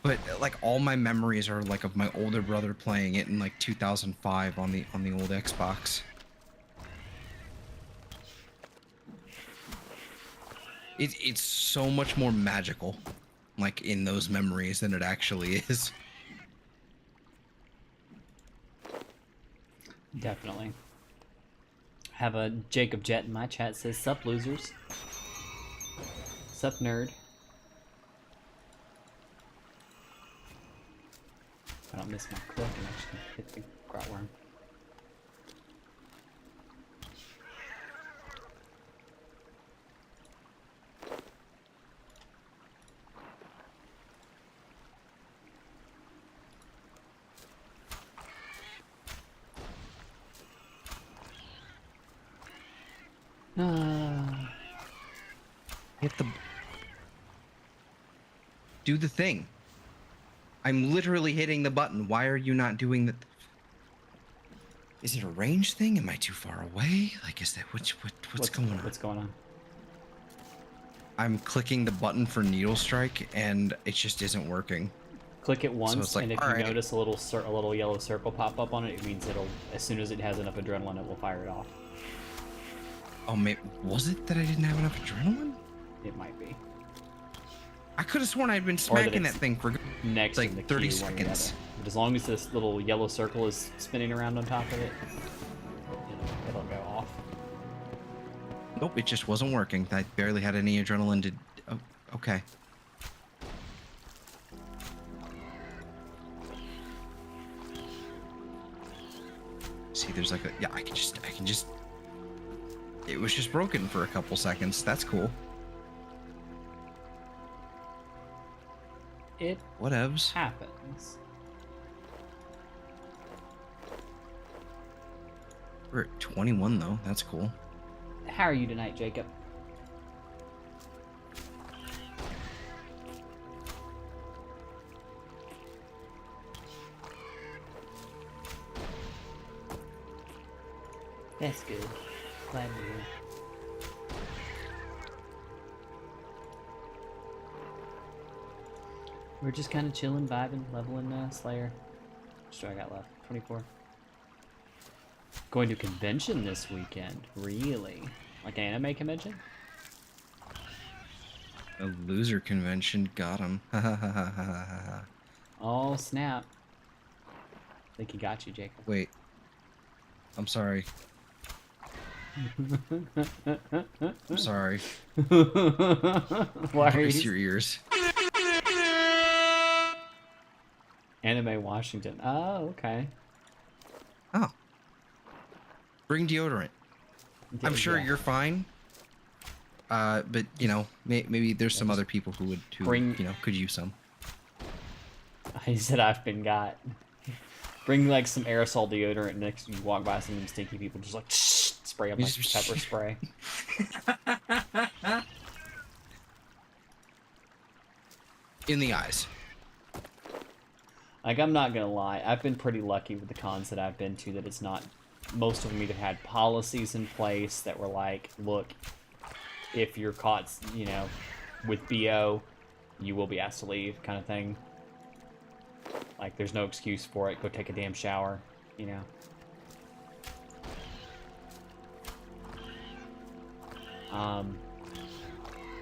But like all my memories are like of my older brother playing it in like 2005 on the old Xbox. It's so much more magical, like in those memories than it actually is. Definitely. Have a Jacob Jet in my chat says, "Sup losers? Sup nerd?" I don't miss my click and actually hit the grot worm. Hit the... Do the thing. I'm literally hitting the button. Why are you not doing the... Is it a range thing? Am I too far away? Like, is that... What's going on? What's going on? I'm clicking the button for needle strike, and it just isn't working. Click it once, it's like, and if you alright. notice a little yellow circle pop up on it, it means it'll, as soon as it has enough adrenaline, it will fire it off. Oh, was it that I didn't have enough adrenaline? It might be. I could have sworn I'd been Or that smacking that it's thing for next like in the 30 queue when you have it. seconds. But as long as this little yellow circle is spinning around on top of it, it'll go off. Nope, it just wasn't working. I barely had any adrenaline to... Oh, okay. See, there's like a... Yeah, I can just... It was just broken for a couple seconds. That's cool. It Whatevs. happens. We're at 21, though. That's cool. How are you tonight, Jacob? That's good. Glad to hear. We're just kind of chilling, vibing, leveling Slayer. What do I got left? 24. Going to convention this weekend. Really? Like an anime convention? A loser convention. Got him. Oh, snap. I think he got you, Jacob. Wait. I'm sorry. I'm sorry. Why are Pierce you... your ears. Anime Washington. Oh, okay. Oh. Bring deodorant. I'm sure Yeah. you're fine. But you know, maybe there's some other people who Bring- you know, could use some. He said I've been got. Bring like some aerosol deodorant next you walk by some of them stinky people, just like spray them like pepper spray. In the eyes. Like, I'm not gonna lie, I've been pretty lucky with the cons that I've been to that it's not... Most of them either had policies in place that were like, look, if you're caught, you know, with BO, you will be asked to leave, kind of thing. Like, there's no excuse for it. Go take a damn shower, you know.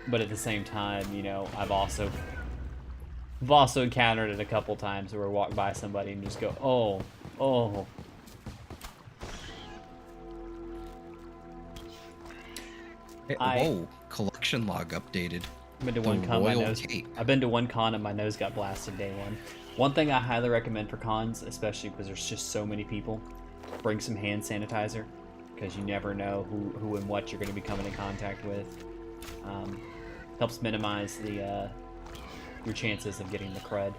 But at the same time, you know, I've also encountered it a couple times where I walk by somebody and just go, oh. Whoa, collection log updated. I've been to The one con, my Royal nose. Cape. I've been to one con and my nose got blasted day one. One thing I highly recommend for cons, especially because there's just so many people, bring some hand sanitizer, because you never know who and what you're going to be coming in contact with. Helps minimize the your chances of getting the crud.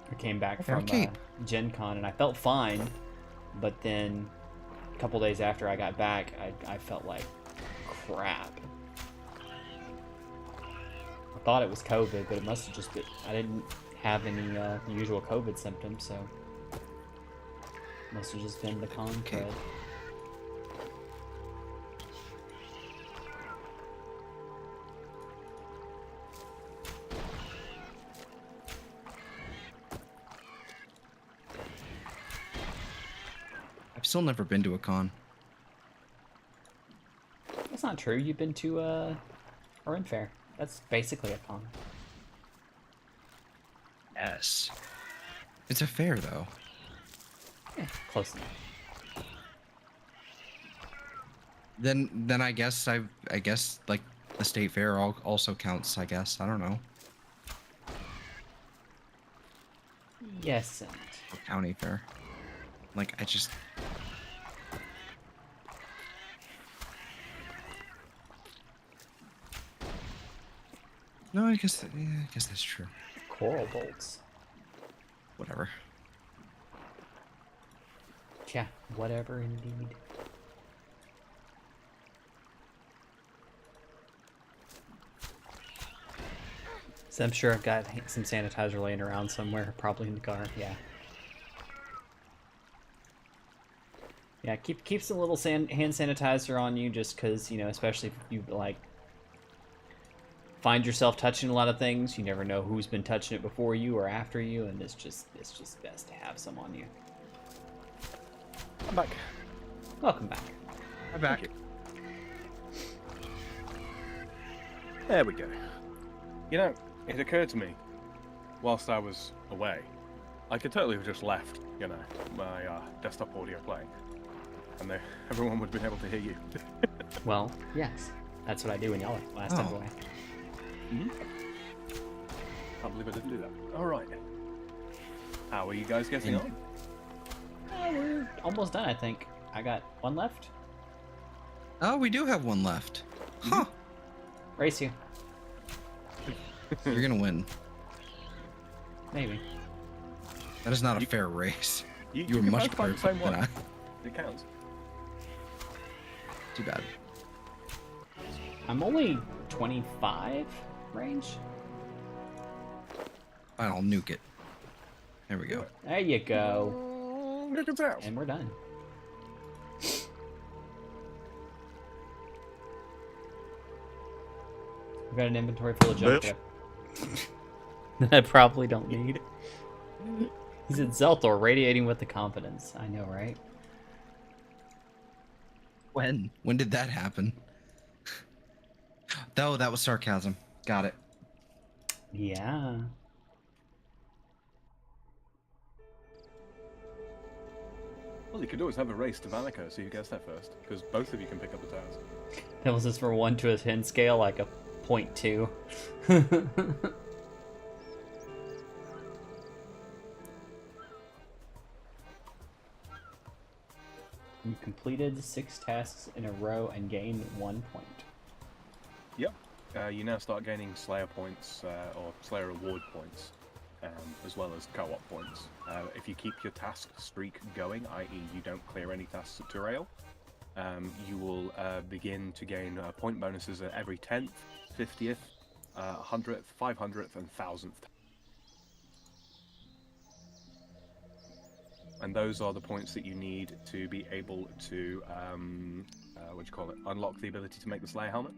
I came back from Gen Con and I felt fine, but then a couple days after I got back, I felt like crap. I thought it was COVID, but it must have just been, I didn't have any usual COVID symptoms, so must have just been the con crud. I've still never been to a con. That's not true. You've been to a Run Fair. That's basically a con. Yes. It's a fair though. Yeah, close enough. Then I guess I guess like the state fair also counts. I guess I don't know. Yes, and Or county fair. Like I just. No, I guess that's true. coral bolts. Whatever. Yeah, whatever indeed. So I'm sure I've got some sanitizer laying around somewhere, probably in the car. Yeah. Yeah, keep some little hand sanitizer on you, just because, you know, especially if you like find yourself touching a lot of things, you never know who's been touching it before you or after you, and it's just best to have some on you. I'm back. Welcome back. I'm back. There we go. You know, it occurred to me, whilst I was away, I could totally have just left, you know, my desktop audio playing, and everyone would have been able to hear you. Well, yes, that's what I do when y'all are last time away. Mm-hmm. Can't believe I didn't do that. All right. How are you guys getting on? We're almost done, I think. I got one left. Oh, we do have one left. Huh. Race you. You're gonna win. Maybe. That is not a fair race. You were can much both find better the same than one. I. It counts. Too bad. I'm only 25 range. Fine, I'll nuke it. There we go. There you go. Look at that. And we're done. We've got an inventory full of junk that I probably don't need. He said Zeltor radiating with the confidence. I know, right? When? When did that happen? Oh, that was sarcasm. Got it. Yeah. Well, you could always have a race to Valico, so you guess that first, because both of you can pick up the towers. That was just for 1 to a 10 scale, like a 0.2. You completed 6 tasks in a row and gained 1 point. Yep. You now start gaining Slayer points, or Slayer reward points, as well as co-op points. If you keep your task streak going, i.e. you don't clear any tasks at Turail, you will begin to gain point bonuses at every 10th, 50th, 100th, 500th, and 1000th. and those are the points that you need to be able to unlock the ability to make the Slayer helmet.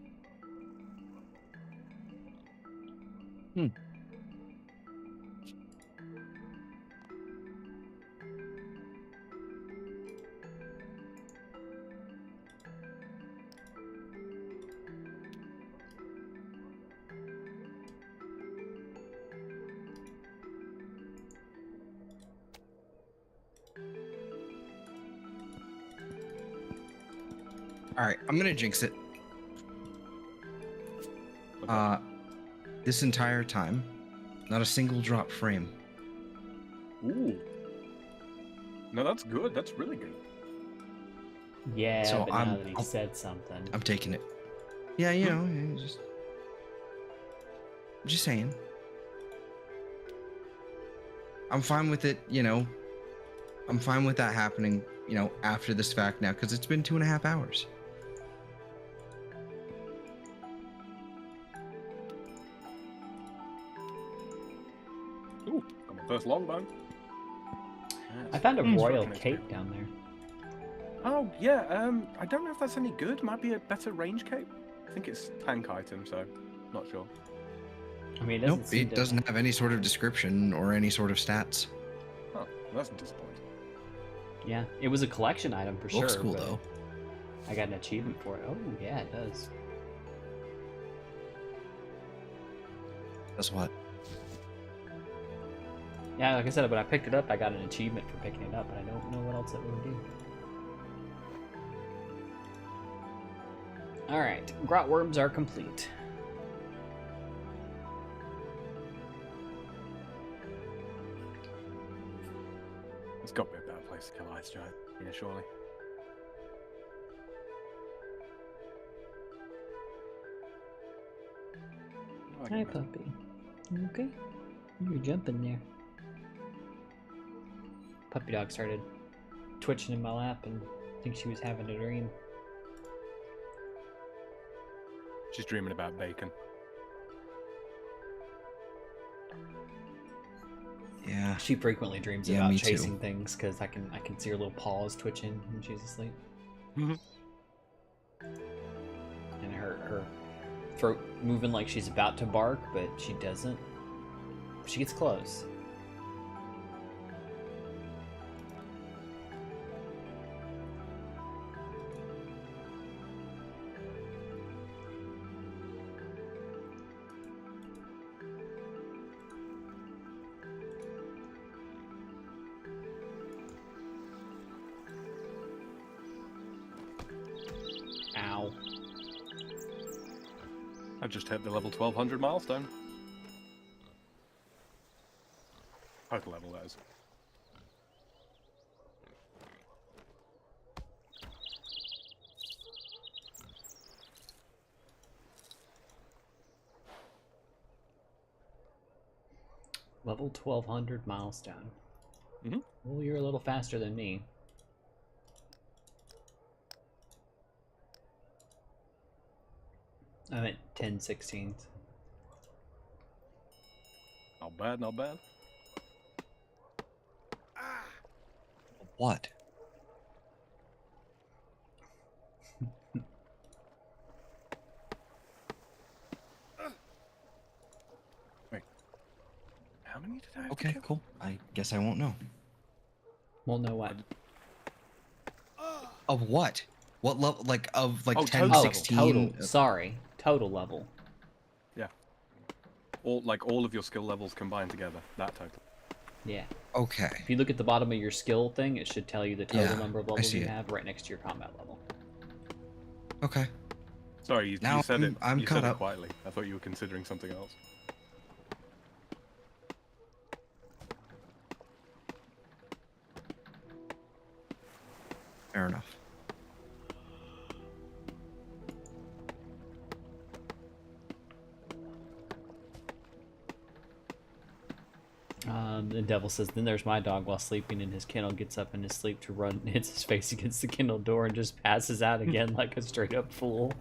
All right, I'm gonna jinx it. Okay. This entire time, not a single drop frame. Ooh. No, that's good. That's really good. Yeah, So but now that he said something. I'm taking it. Yeah, you know, just saying. I'm fine with it, you know. I'm fine with that happening, you know, after this fact now, because it's been 2.5 hours. Ooh, got my first longbow. I found a royal Construction cape experience. down there. Oh, yeah, I don't know if that's any good. Might be a better range cape. I think it's tank item, so not sure. I mean, it doesn't Nope, seem it doesn't have any sort of description or any sort of stats. Huh, that's disappointing. Yeah, it was a collection item for Looks sure. cool but though. I got an achievement for it. Oh, yeah, it does. That's what. Yeah, like I said, when I picked it up, I got an achievement for picking it up, but I don't know what else it would do. Alright, grot worms are complete. It's got to be a better place to kill Ice Giant. Yeah, surely. Oh, I Hi, can puppy. You okay? You're jumping there. Puppy dog started twitching in my lap and I think she was having a dream. She's dreaming about bacon. Yeah. She frequently dreams Yeah, about me too. chasing things because I can see her little paws twitching when she's asleep. Mhm. And her throat moving like she's about to bark, but she doesn't. She gets close. Ow. I've just hit the level 1200 milestone. Total level, that is. Level 1200 milestone. Mhm. Well, you're a little faster than me. I'm at 10/16. Not bad, not bad. What? Wait. How many did I have to Okay, kill? cool. I guess I won't know. Well, know what? Of what? What level? Like of like Oh, 10, total. Oh, 16? total. Sorry. Total level. Yeah. All of your skill levels combined together. That total. Yeah. Okay. If you look at the bottom of your skill thing, it should tell you the total Yeah, number of I levels see you it. have right next to your combat level. Okay. Sorry, you Now said it. I'm you caught said it up. quietly. I thought you were considering something else. Fair enough. The devil says, then there's my dog while sleeping in his kennel, gets up in his sleep to run, hits his face against the kennel door, and just passes out again like a straight up fool.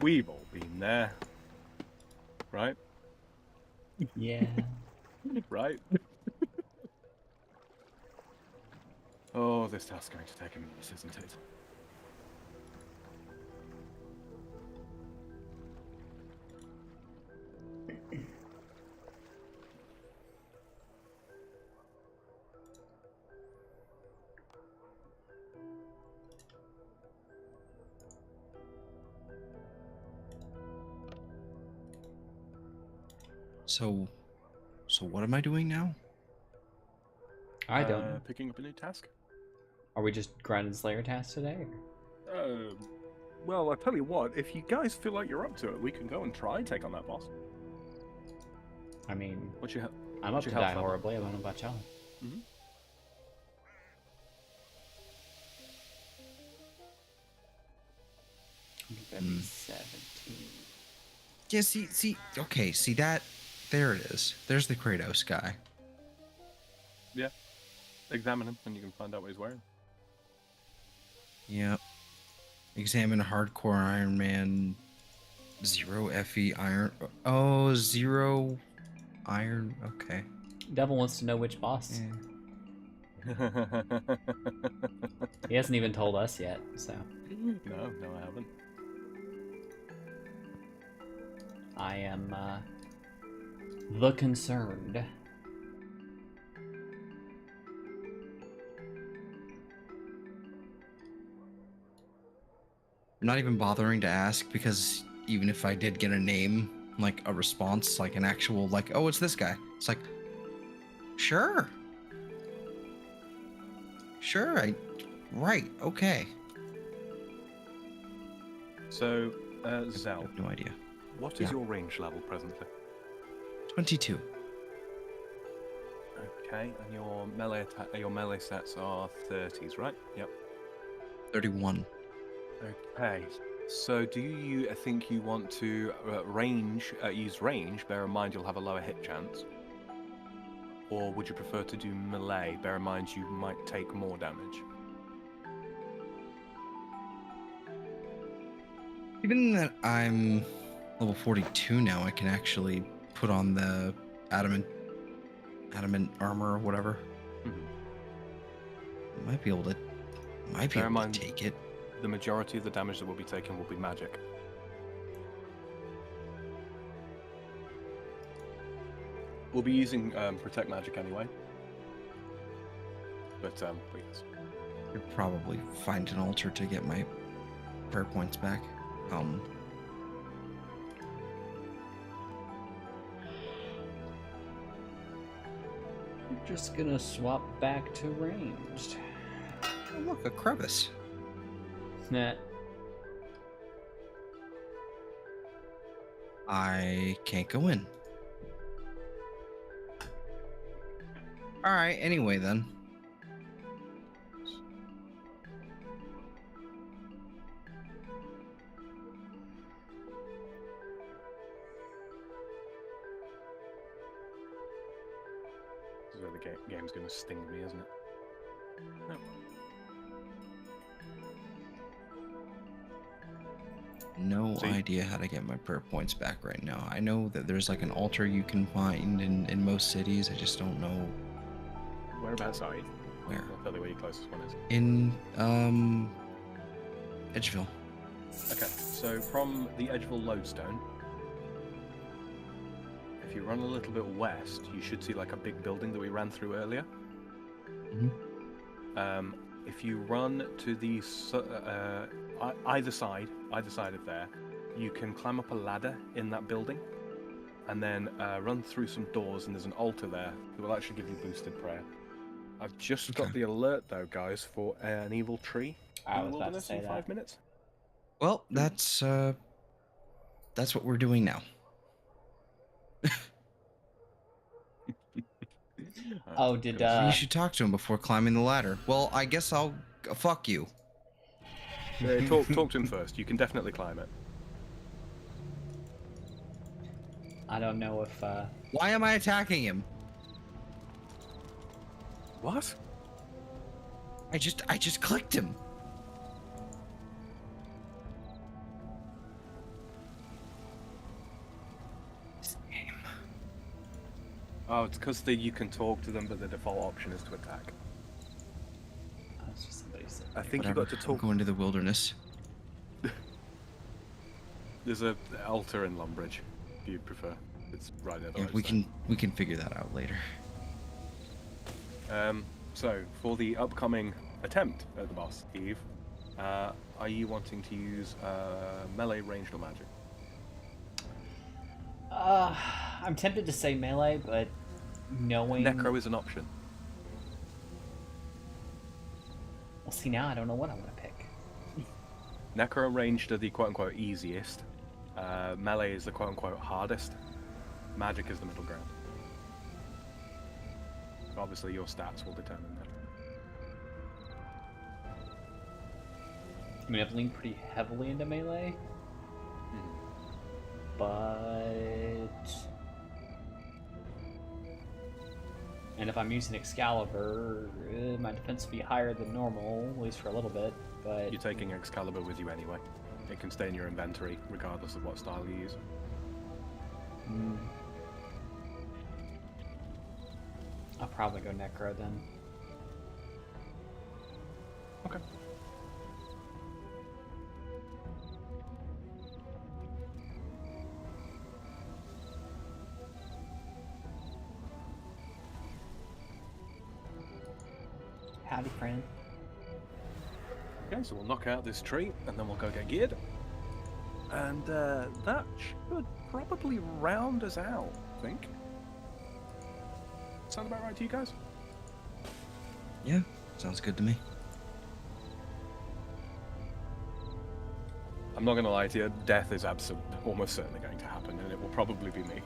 We've all been there. Right? Yeah. Right? Oh, this task's going to take a minute, isn't it? So what am I doing now? I don't know. Picking up a new task. Are we just grinding Slayer tasks today? Or? Well, I tell you what, if you guys feel like you're up to it, we can go and try and take on that boss. I mean, What's your I'm up what's to your die health level? horribly. I don't know about y'all. Mhm. That'd be 17. Yeah, see, okay, see that? There it is. There's the Kratos guy. Yeah. Examine him, and you can find out what he's wearing. Yep. Examine hardcore Iron Man. 0 FE iron. Oh, 0 iron. Okay. Devil wants to know which boss. Yeah. He hasn't even told us yet, so. No, I haven't. I am, the concerned. I'm not even bothering to ask because even if I did get a name, like a response, like an actual, like, oh, it's this guy. It's like, sure. Sure, right, okay. So, I Zell, have no idea. what is Yeah. your range level presently? 22. Okay, and your melee sets are 30s, right? Yep. 31. Okay. So, do you think you want to use range? Bear in mind you'll have a lower hit chance. Or would you prefer to do melee? Bear in mind you might take more damage. Given that I'm level 42 now, I can actually put on the adamant armor or whatever. Mhm. Might be able to Bear in mind, take it. the majority of the damage that will be taken will be magic. We'll be using protect magic anyway. But yes. Could probably find an altar to get my prayer points back. I'm just gonna swap back to ranged. Oh, look, a crevice. Nah. I can't go in. All right. Anyway, then. This is where the game's going to sting me, isn't it? No. No See? idea how to get my prayer points back right now. I know that there's like an altar you can find in most cities. I just don't know Whereabouts are you? where. I'll tell you where your closest one is. In Edgeville. Okay, so from the Edgeville Lodestone, if you run a little bit west, you should see like a big building that we ran through earlier. Mhm. If you run to the either side of there, you can climb up a ladder in that building, and then run through some doors, and there's an altar there that will actually give you boosted prayer. I've just got Okay. the alert though, guys, for an evil tree I in the was about to wilderness say in that. 5 minutes. Well, that's what we're doing now. Oh, did You should talk to him before climbing the ladder. Well, I guess I'll fuck you. Talk to him first. You can definitely climb it. I don't know if Why am I attacking him? What? I just clicked him. This game. Oh, it's because you can talk to them, but the default option is to attack. I think you Whatever. got to I'm talk. going to the wilderness. There's a altar in Lumbridge, if you'd prefer. It's right there. Yeah, we can figure that out later. So for the upcoming attempt at the boss, Eve, are you wanting to use melee, ranged, or magic? I'm tempted to say melee, but knowing... Necro is an option. Well, see, now I don't know what I want to pick. Necro and ranged are the quote-unquote easiest. Melee is the quote-unquote hardest. Magic is the middle ground. Obviously, your stats will determine that. I mean, I've leaned pretty heavily into melee, but... And if I'm using Excalibur, my defense will be higher than normal, at least for a little bit, but... You're taking Excalibur with you anyway. It can stay in your inventory, regardless of what style you use. I'll probably go Necro then. Okay. Howdy, friend. Okay, so we'll knock out this tree, and then we'll go get geared. And that should probably round us out, I think. Sound about right to you guys? Yeah, sounds good to me. I'm not going to lie to you, death is almost certainly going to happen, and it will probably be me.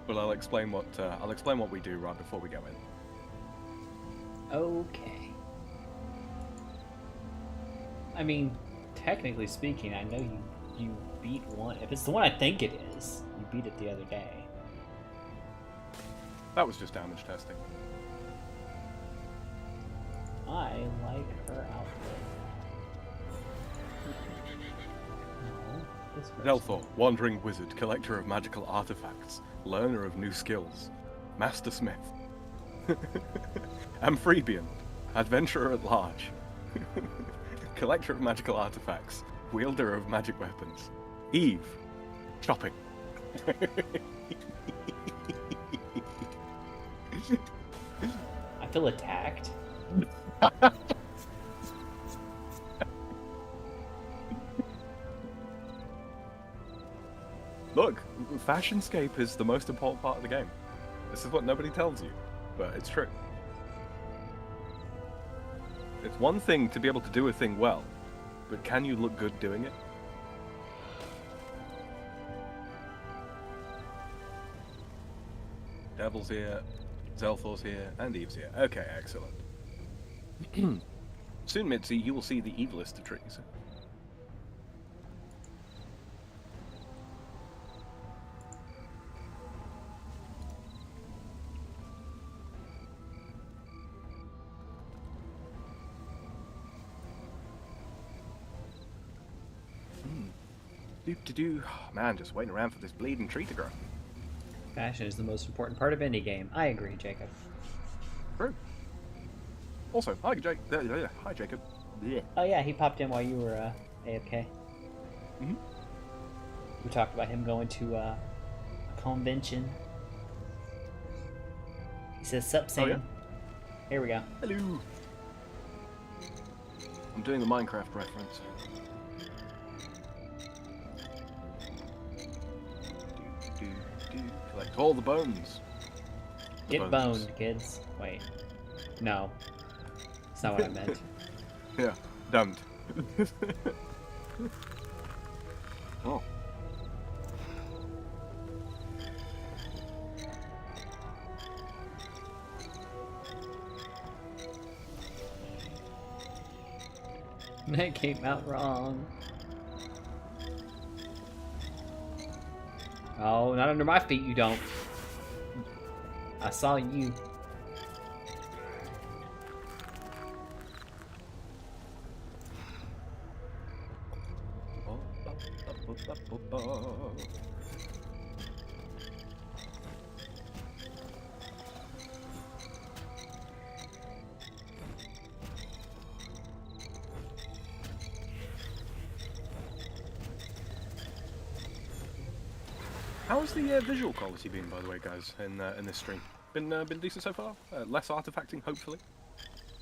But I'll explain what we do right before we go in. Okay. I mean, technically speaking, I know you beat one. If it's the one I think it is, you beat it the other day. That was just damage testing. I like her outfit. No, this person. Delthor, wandering wizard, collector of magical artifacts, learner of new skills, master smith. Amphibian, adventurer at large, collector of magical artifacts, wielder of magic weapons. Eve, shopping. I feel attacked. Look, Fashionscape is the most important part of the game. This is what nobody tells you, but it's true. It's one thing to be able to do a thing well, but can you look good doing it? Devil's here, Zelthor's here, and Eve's here. Okay, excellent. Soon, Mitzi, you will see the evilest of trees. Do man, just waiting around for this bleeding tree to grow. Fashion is the most important part of any game. I agree, Jacob. True. Also, hi, hi, Jacob. Yeah. Oh yeah, he popped in while you were AFK. Mhm. We talked about him going to a convention. He says, "Sup, Sam." Oh, yeah? Here we go. Hello. I'm doing the Minecraft reference. Collect all the bones. Get boned, kids. Wait. No. That's not what I meant. Yeah, dumped. Oh. That came out wrong. Oh, not under my feet, you don't. I saw you. How's the visual quality been, by the way, guys, in this stream? Been decent so far? Less artifacting, hopefully?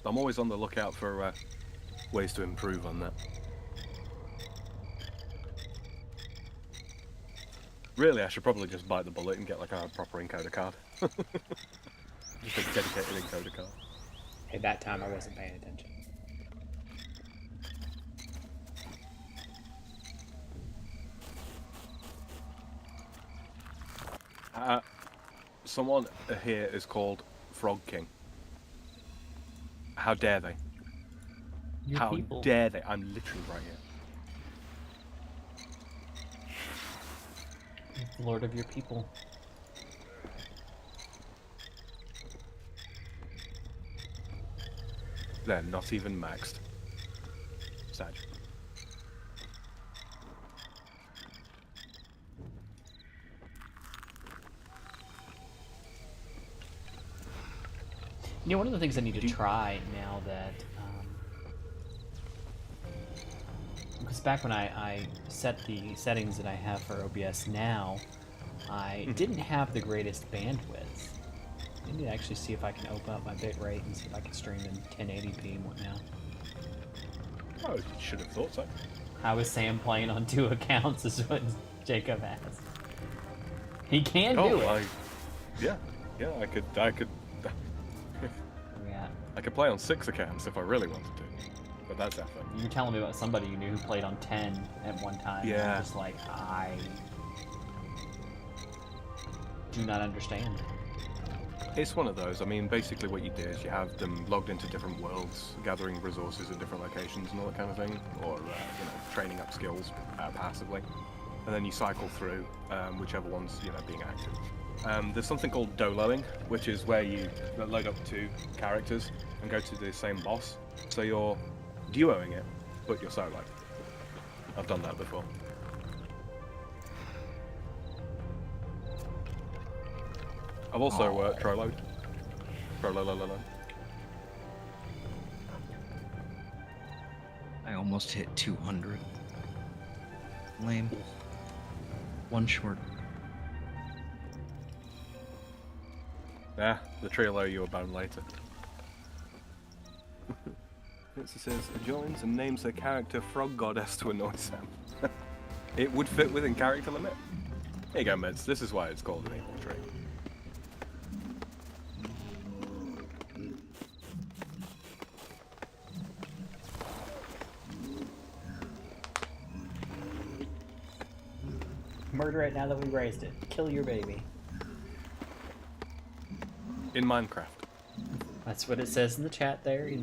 I'm always on the lookout for ways to improve on that. Really, I should probably just bite the bullet and get like a proper encoder card. Just a dedicated encoder card. Hey, that time I wasn't paying attention. Someone here is called Frog King. How dare they? Your How people. dare they? I'm literally right here. Lord of your people. They're not even maxed. Sad. You know, one of the things I need to try now that, because back when I set the settings that I have for OBS now, I didn't have the greatest bandwidth. I need to actually see if I can open up my bitrate and see if I can stream in 1080p and whatnot. Oh, you should have thought so. How is Sam playing on 2 accounts is what Jacob asked. He can do it. Yeah, I could Yeah. I could play on 6 accounts if I really wanted to. But that's effort. You're telling me about somebody you knew who played on 10 at one time. And Yeah. I'm just like, I do not understand. It's one of those. I mean, basically what you do is you have them logged into different worlds, gathering resources in different locations and all that kind of thing, or training up skills passively, and then you cycle through whichever one's being active. There's something called doloing, which is where you load up 2 characters and go to the same boss. So you're duoing it, but you're solo. I've done that before. I've also Trolloed. I almost hit 200. Lame. One short. Yeah, the Trollo you were bound later. It says, joins and names their character Frog Goddess to annoy Sam. It would fit within character limit. Here you go, Mitz. This is why it's called an evil tree. Murder it now that we raised it. Kill your baby. In Minecraft. That's what it says in the chat there in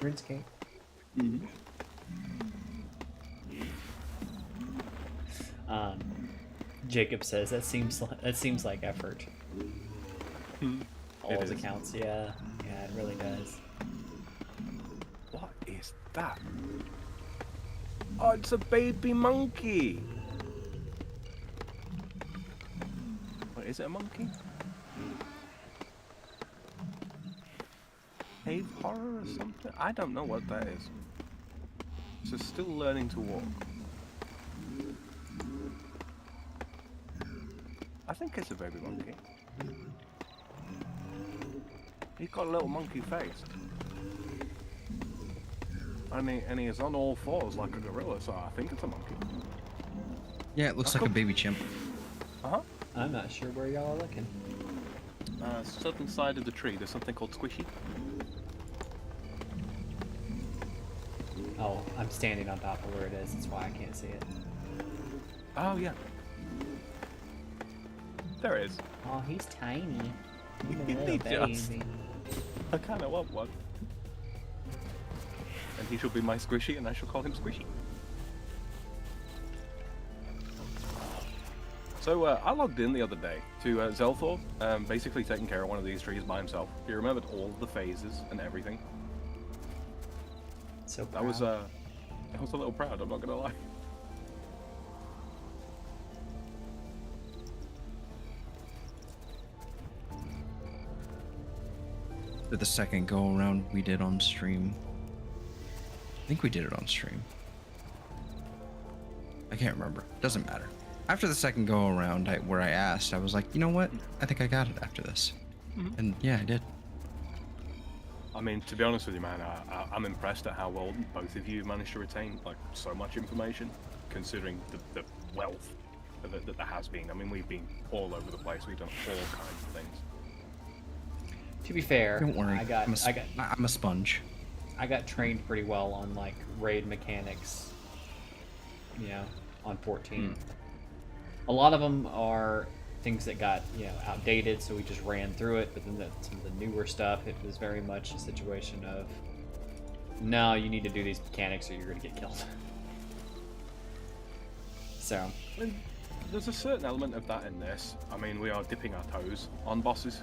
RuneScape. Jacob says that seems like effort. All It his is. accounts, yeah, it really does. What is that? Oh, it's a baby monkey! Wait, is it a monkey? Cave horror or something? I don't know what that is. So still learning to walk. I think it's a baby monkey. He's got a little monkey face. And he is on all 4s like a gorilla, so I think it's a monkey. Yeah, it looks like a baby chimp. Uh-huh. I'm not sure where y'all are looking. Southern side of the tree, there's something called Squishy. Oh, I'm standing on top of where it is. That's why I can't see it. Oh, yeah. There it is. Oh, he's tiny. He's a He little just- baby. I kind of want one. And he shall be my Squishy, and I shall call him Squishy. So, I logged in the other day to Zelthor, basically taking care of one of these trees by himself. He remembered all the phases and everything. So I was a little proud, I'm not gonna lie. For the second go around we did on stream. I think we did it on stream. I can't remember. Doesn't matter. after the second go around, where I asked, I was like, you know what? I think I got it after this. And yeah, I did. I mean, to be honest with you, man, I'm impressed at how well both of you managed to retain like so much information, considering the wealth that there has been. I mean, we've been all over the place. We've done all kinds of things. To be fair, Don't worry. I'm a sponge. I got trained pretty well on like raid mechanics. You know, on 14. A lot of them are things that got outdated, so we just ran through it. But then some of the newer stuff, it was very much a situation of, no, you need to do these mechanics or you're gonna get killed. So. There's a certain element of that in this. I mean, we are dipping our toes on bosses,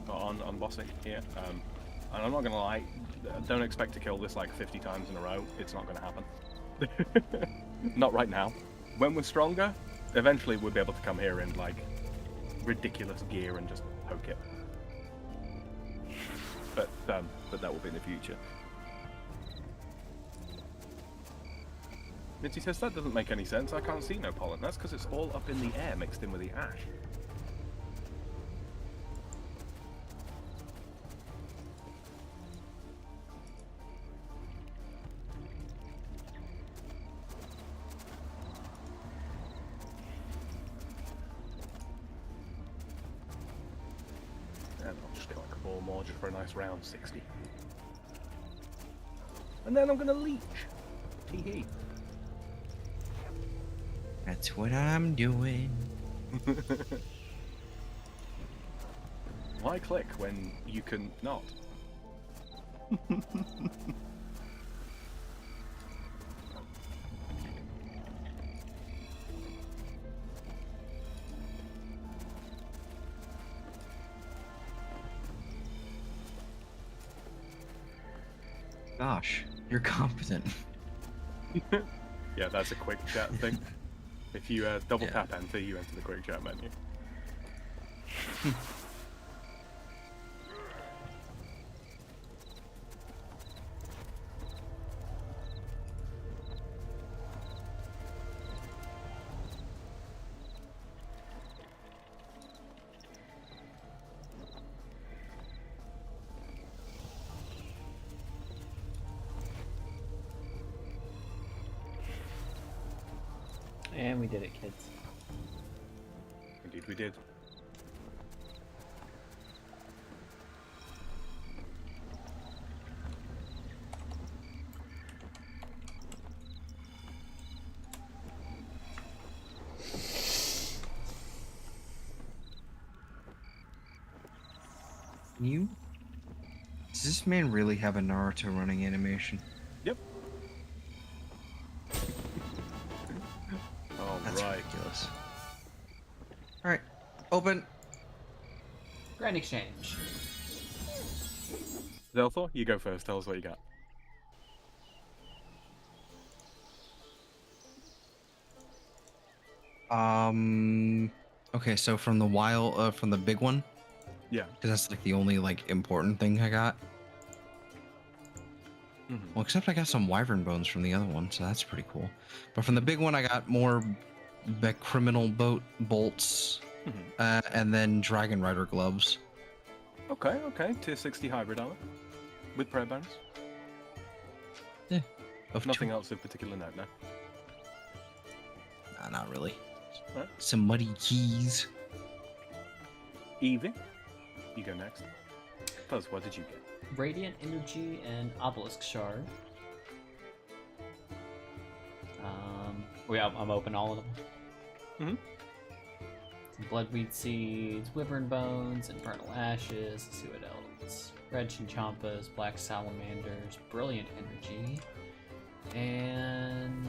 or on bossing here. And I'm not gonna lie, don't expect to kill this like 50 times in a row. It's not gonna happen. Not right now. When we're stronger, eventually we'll be able to come here in like ridiculous gear and just poke it. But that will be in the future. Mitzi says that doesn't make any sense. I can't see no pollen. That's because it's all up in the air mixed in with the ash. And I'll just do like a ball more just for a nice round 60. And then I'm gonna leech. Tee-hee. That's what I'm doing. Why click when you can not? Gosh, you're competent. Yeah, that's a quick chat thing. If you double tap enter, you enter the quick chat menu. And we did it, kids. Indeed we did. Does this man really have a Naruto running animation? Yep. All That's right. ridiculous. Alright, open. Grand exchange. Zelthor, you go first. Tell us what you got. Okay, so from the big one, Yeah. because that's like the only like important thing I got. Well, except I got some wyvern bones from the other one, so that's pretty cool. But from the big one, I got more criminal bolts, and then dragon rider gloves. Okay, okay. Tier 60 hybrid armor with prayer bonus. Yeah. Nothing else of particular note, no. Nah, not really. Right. Some muddy keys. Evie, you go next. Tell us, what did you get? Radiant Energy and Obelisk Shard. I'm open all of them. Some Bloodweed Seeds, Wyvern Bones, Infernal Ashes. Let's see what else. Red Chinchompas, Black Salamanders, Brilliant Energy, and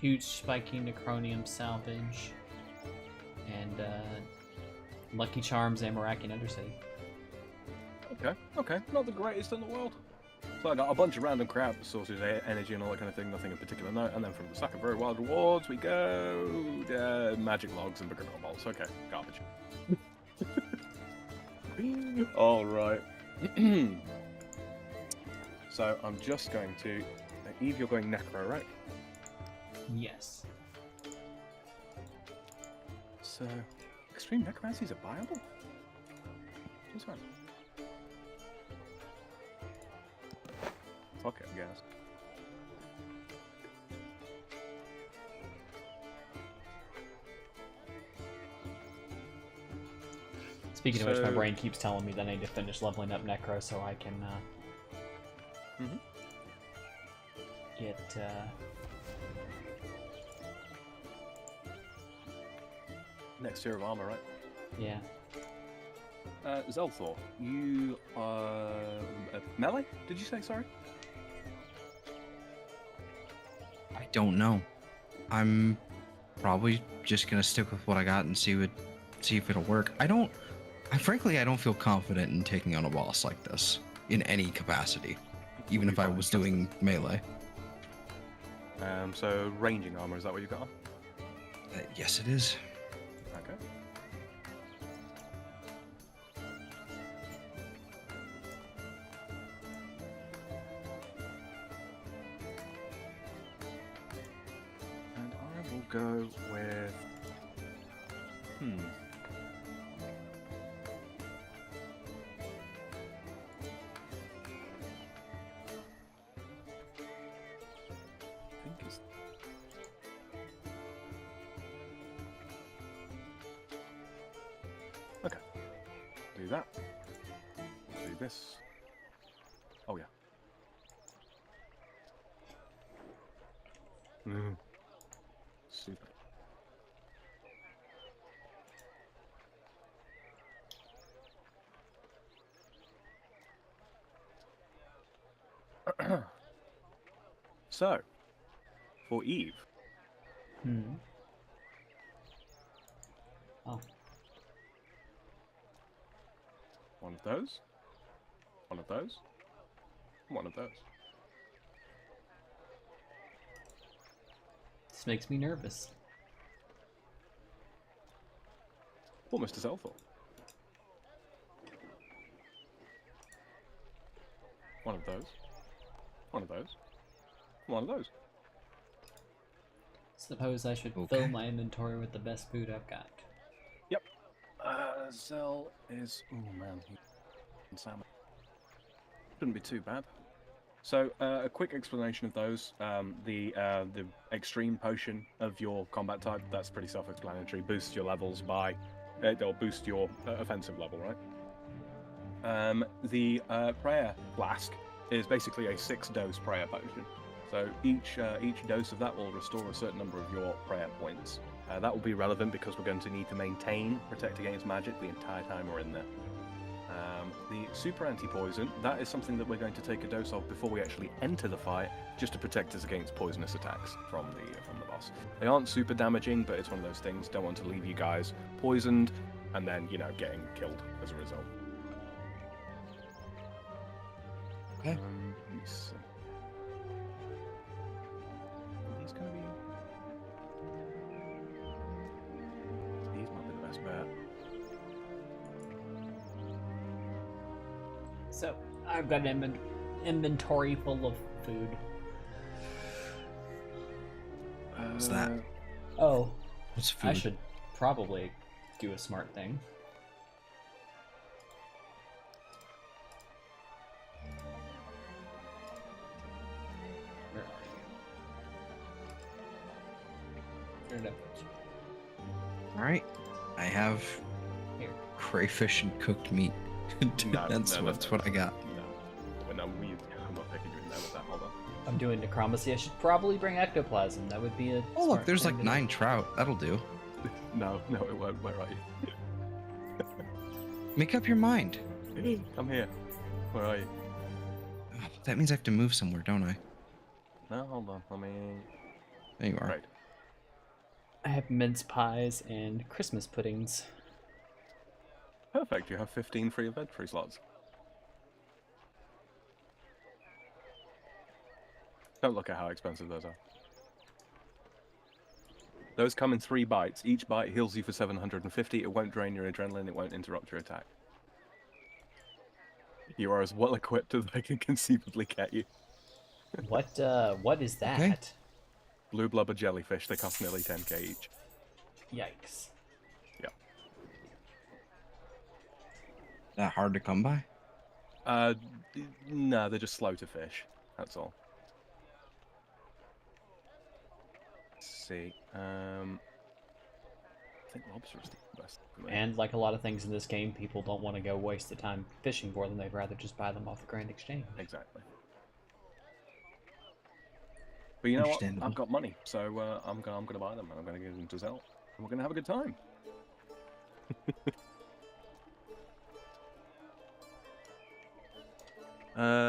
Huge Spiky Necronium Salvage, and Lucky Charms Amarakian Undercity. Okay, okay. Not the greatest in the world. So I got a bunch of random crap, sources, energy and all that kind of thing, nothing of particular note. And then from the Sack of Very Wild Rewards, we go magic logs and Begrimmel bolts. Okay, garbage. Alright. So I'm just going to... Eve, you're going Necro, right? Yes. So, extreme necromancies are viable? What's that? Fuck it, I guess. Speaking of which, my So- brain keeps telling me that I need to finish leveling up Necro so I can Mhm. get Next tier of armor, right? yeah. Zelthor, you are melee? Did you say? Sorry. I don't know. I'm probably just gonna stick with what I got and see if it'll work. Frankly, I don't feel confident in taking on a boss like this in any capacity, even You'll if be I fine, was trust me. doing melee. So ranging armor, is that what you got on? Yes, it is. Okay. And I will go with. I think it's. Okay. Do that. Do this. Oh yeah. Super. So, for Eve, Hmm. Oh, one of those, one of those, one of those. this makes me nervous. Or Mr. Zelthor. One of those, one of those, one of those. Suppose I should Okay. fill my inventory with the best food I've got. Zell is. Oh man, salmon. Shouldn't be too bad. So, a quick explanation of those. The extreme potion of your combat type, that's pretty self-explanatory. Boosts your levels by. It'll boost your offensive level, right? The prayer flask is basically a 6-dose prayer potion. So each dose of that will restore a certain number of your prayer points. That will be relevant because we're going to need to maintain protect against magic the entire time we're in there. The super anti-poison, that is something that we're going to take a dose of before we actually enter the fight, just to protect us against poisonous attacks from the boss. They aren't super damaging, but it's one of those things. Don't want to leave you guys poisoned and then, getting killed as a result. Okay. Let me see. Are these gonna be? These might be the best bet. So, I've got an inventory full of food. What's that? Oh, What's food? I should probably do a smart thing. Where are you? Where did I put you? All right. I have Here. crayfish and cooked meat. That's no, what I got. No, I'm not picking you in there with that. Hold on. I'm doing necromancy. I should probably bring ectoplasm. That would be a. Oh look, smart there's thing like to do. 9 trout. That'll do. No, it won't. Where are you? Make up your mind. Come here. Where are you? Oh, that means I have to move somewhere, don't I? No, hold on. Let me. There you are. Right. I have mince pies and Christmas puddings. Perfect. You have 15 free inventory slots. Don't look at how expensive those are. Those come in 3 bites. Each bite heals you for 750. It won't drain your adrenaline. It won't interrupt your attack. You are as well equipped as I can conceivably get you. What is that? Okay. Blue blubber jellyfish. They cost nearly 10k each. Yikes. That hard to come by? Uh, no, they're just slow to fish. That's all. Let's see. I think lobster is the best for me. And like a lot of things in this game, people don't want to go waste the time fishing for them. They'd rather just buy them off the Grand Exchange. Exactly. But you know what? Understandable. I've got money, so I'm gonna buy them, and I'm gonna give them to Zell, and we're gonna have a good time.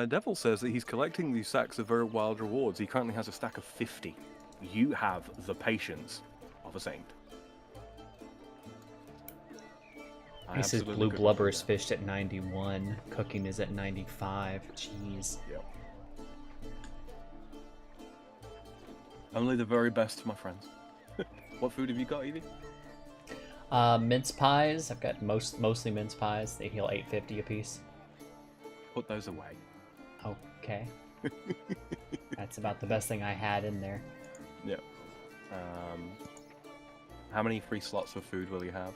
Devil says that he's collecting these sacks of very wild rewards. He currently has a stack of 50. You have the patience of a saint. He says blue blubber is fished at 91, cooking is at 95. Jeez. Yep. Only the very best, my friends. What food have you got, Evie? Mince pies. I've got mostly mince pies. They heal 850 apiece. Put those away. Okay. That's about the best thing I had in there. Yeah. How many free slots of food will you have?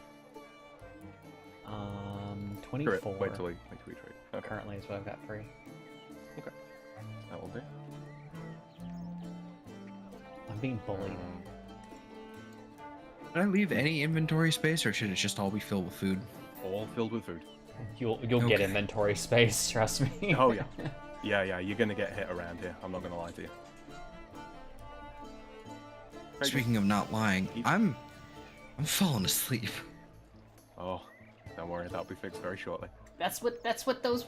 24. Wait till we trade. Okay. Currently is what I've got free. Okay. That will do. I'm being bullied. Should I leave any inventory space, or should it just all be filled with food? All filled with food. You'll get Okay. inventory space, trust me. Oh yeah. Yeah, you're gonna get hit around here. I'm not gonna lie to you. Very Speaking of not lying, Eat. I'm falling asleep. good. Oh, don't worry, that'll be fixed very shortly. That's what those.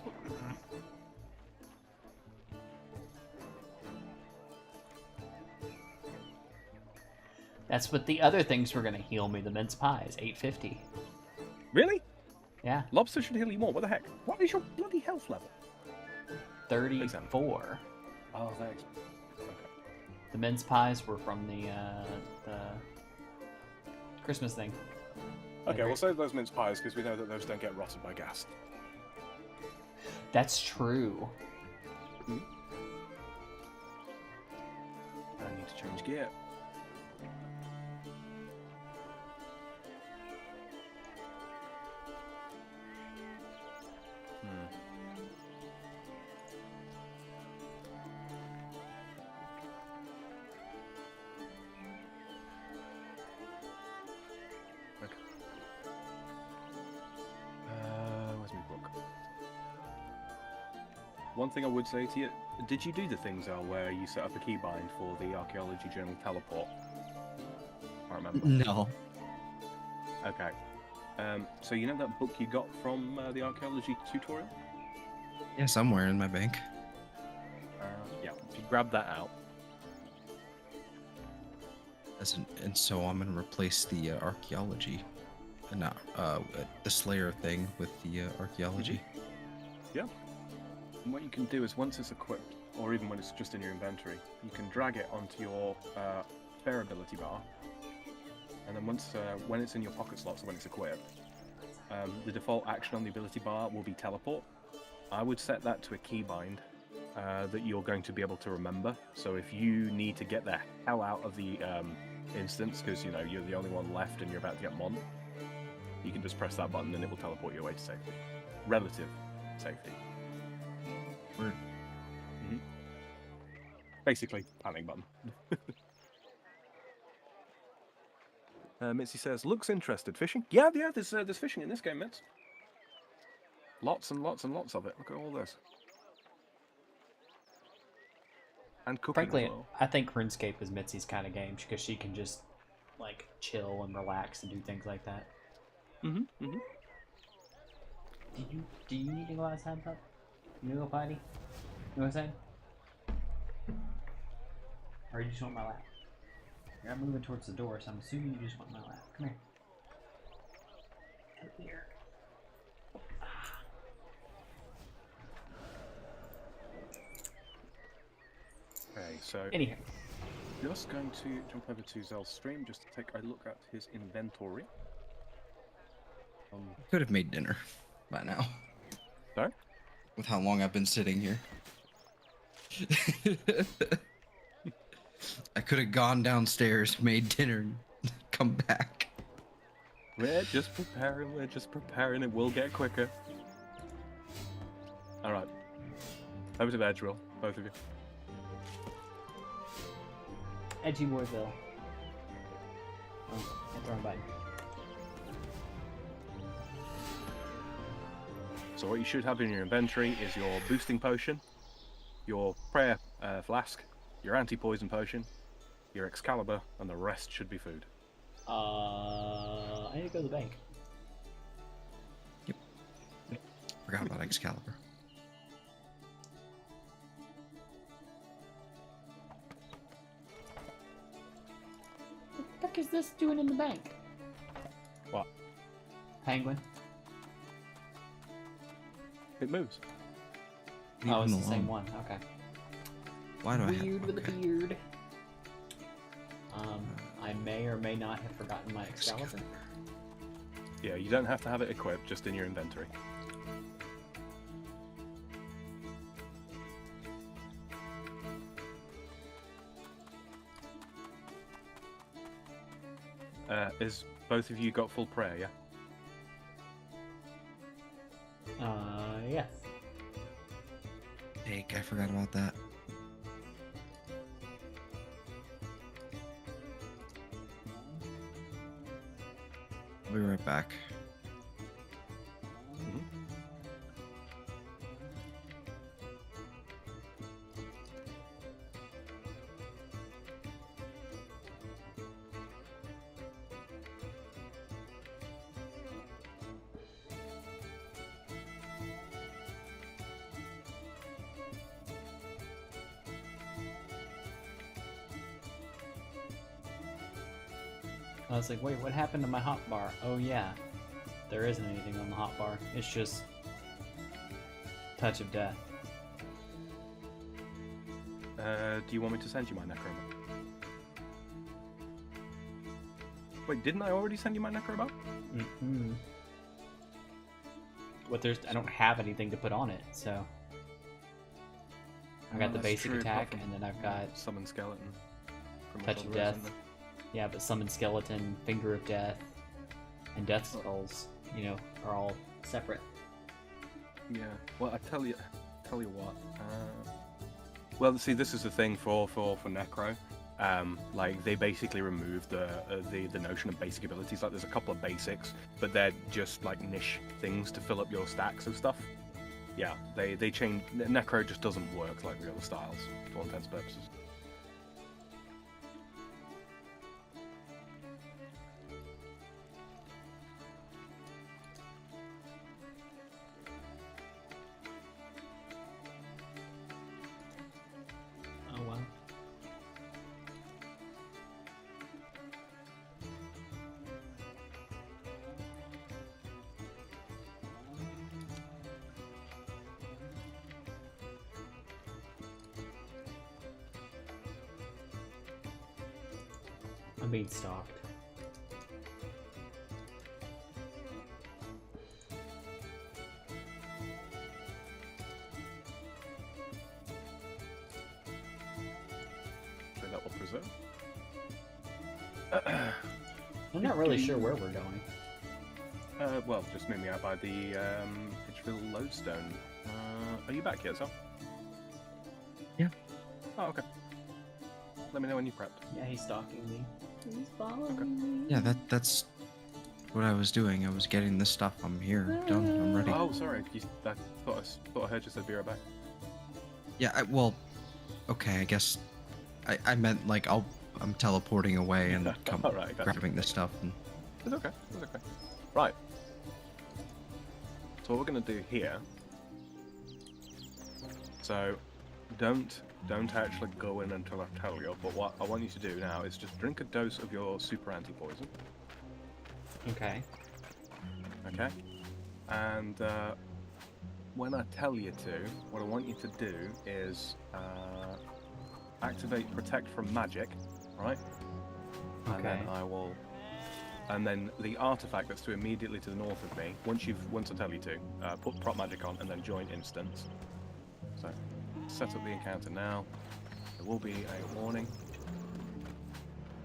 That's what the other things were gonna heal me. The mince pies, 850. Really? Yeah, Lobster should heal you more. What the heck? What is your bloody health level? 34. Oh, thanks. Okay. The mince pies were from the Christmas thing. Okay, we'll save those mince pies because we know that those don't get rotted by gas. That's true. I need to change gear. Okay. Where's my book? One thing I would say to you, did you do the things where you set up a keybind for the archaeology journal teleport? I remember. No. Okay. So you know that book you got from the archaeology tutorial? Yeah, somewhere in my bank. Yeah. If you grab that out. And so I'm gonna replace the archaeology, not the Slayer thing with the archaeology. Yeah. And what you can do is once it's equipped, or even when it's just in your inventory, you can drag it onto your spare ability bar. And then once when it's in your pocket slots, when it's equipped, the default action on the ability bar will be teleport. I would set that to a keybind that you're going to be able to remember. So if you need to get the hell out of the instance because you're the only one left and you're about to get mon, you can just press that button and it will teleport you away to safety. Relative safety. Word. Basically, panic button. Mitzi says, looks interested. Fishing? Yeah, there's fishing in this game, Mitz. Lots and lots and lots of it. Look at all this. And cooking Frankly, as well. I think RuneScape is Mitzi's kind of game because she can just like chill and relax and do things like that. Mm-hmm. Do you need to go outside, pup? You need to go potty? You know what I'm saying? Or you just want my lap? I'm moving towards the door, so I'm assuming you just want my lap. Come here. Come here. Okay, so Anyhow, just going to jump over to Zell's stream just to take a look at his inventory. Could have made dinner by now. Sorry? With how long I've been sitting here. I could have gone downstairs, made dinner, and come back. We're just preparing, it will get quicker. All right. Over to Edgewell, both of you. Edgy Moorville. Oh, hit the wrong button. So what you should have in your inventory is your boosting potion, your prayer flask, your anti-poison potion, your Excalibur, and the rest should be food. I need to go to the bank. Forgot about Excalibur. What the heck is this doing in the bank? What? Penguin. It moves. Leave Oh, it's him the same alone. one. Okay. Why do I have? Weird with a beard. I may or may not have forgotten my Excalibur. Yeah, you don't have to have it equipped, just in your inventory. Is both of you got full prayer, yeah? Yes. Dang, I forgot about that. I'll be right back. I was like, wait, what happened to my hotbar? Oh yeah, there isn't anything on the hotbar. It's just Touch of Death. Do you want me to send you my Necrobat? Wait, didn't I already send you my Necrobat? Mm-hmm. But I don't have anything to put on it, so I got the that's basic true, attack, apart from and then I've got Summon Skeleton. Pretty much Touch all of the rest, Death. isn't Yeah, but Summon Skeleton, Finger of Death, and Death Skulls, are all separate. there? Yeah. Well, I tell you what. Well, see, this is the thing for Necro. Like they basically removed the notion of basic abilities. Like there's a couple of basics, but they're just like niche things to fill up your stacks of stuff. Yeah, they changed. Necro just doesn't work like the other styles for all intents and purposes. Oh wow. I'm being stalked. So that will preserve. I'm not really sure where we're going. Well, just meet me out by the Edgeville Lodestone. Are you back yet, Sam? Yeah. Oh, okay. Let me know when you're prepped. Yeah, he's stalking me. He's following me. Yeah, that's what I was doing. I was getting this stuff. I'm here. Done. I'm ready. Oh, sorry. I thought I heard you said be right back. Yeah, well, okay, I guess I meant like I'm teleporting away and All right, gotcha. grabbing this stuff. And... It's okay. It's okay. Right. So what we're gonna do here. So, don't actually go in until I tell you. But what I want you to do now is just drink a dose of your super anti-poison. Okay. Okay. And when I tell you to, what I want you to do is activate Protect from Magic, right? And then Okay. I will. And then the artifact that's immediately to the north of me, once I tell you to, put Prop Magic on and then join instance. So, set up the encounter now. There will be a warning.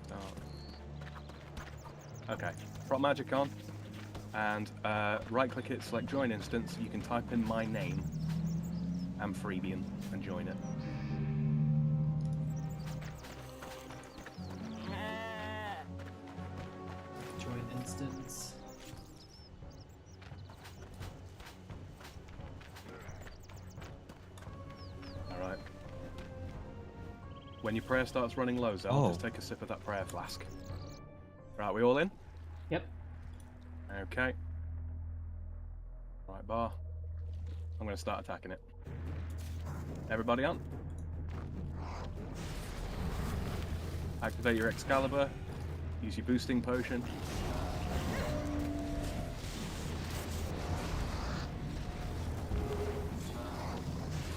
Start. Okay, Prop Magic on, and right-click it, select Join Instance. You can type in my name, amphibian and join it. Join instance. Alright. When your prayer starts running low, Zell, just take a sip of that prayer flask. Right, we all in? Yep. Okay. Right, bar. I'm going to start attacking it. Everybody on? Activate your Excalibur. Use your boosting potion.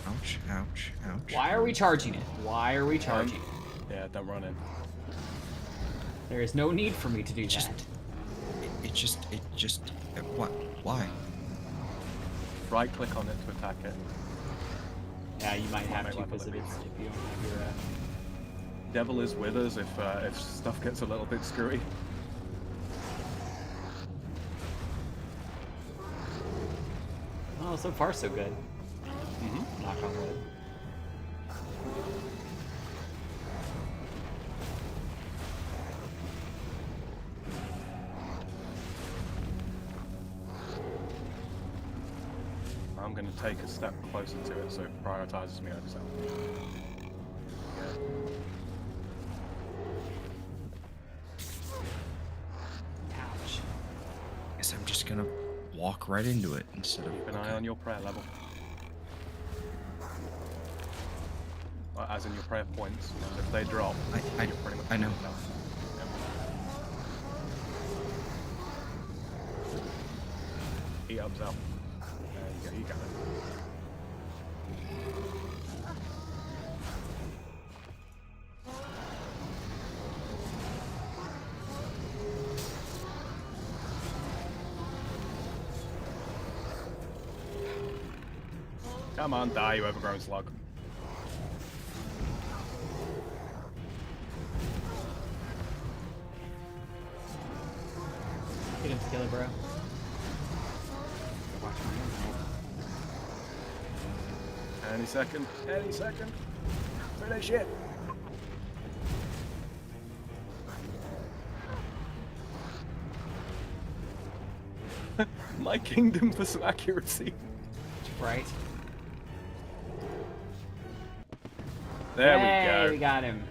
Ouch, ouch, ouch. Why are we charging it? Why are we charging it? Yeah, don't run in. There is no need for me to do Just- that. What? Why? Right click on it to attack it. Yeah, you might have Might to level because it. if you don't have your. Devil is with us if stuff gets a little bit screwy. Oh, so far so good. Mm-hmm. Knock on wood. I'm going to take a step closer to it so it prioritizes me over Zell. Ouch. Guess I'm just gonna walk right into it instead of. Keep an eye on your prayer level. As in your prayer points. If they drop, I you're pretty much know. done. Yep. Eat up, Zell. There you go, you got it. Come on, die, you overgrown slug. Get him together, bro. Watch my Any second. Any second. Finish it. My kingdom for some accuracy. Right. There Hey, we we go. got him.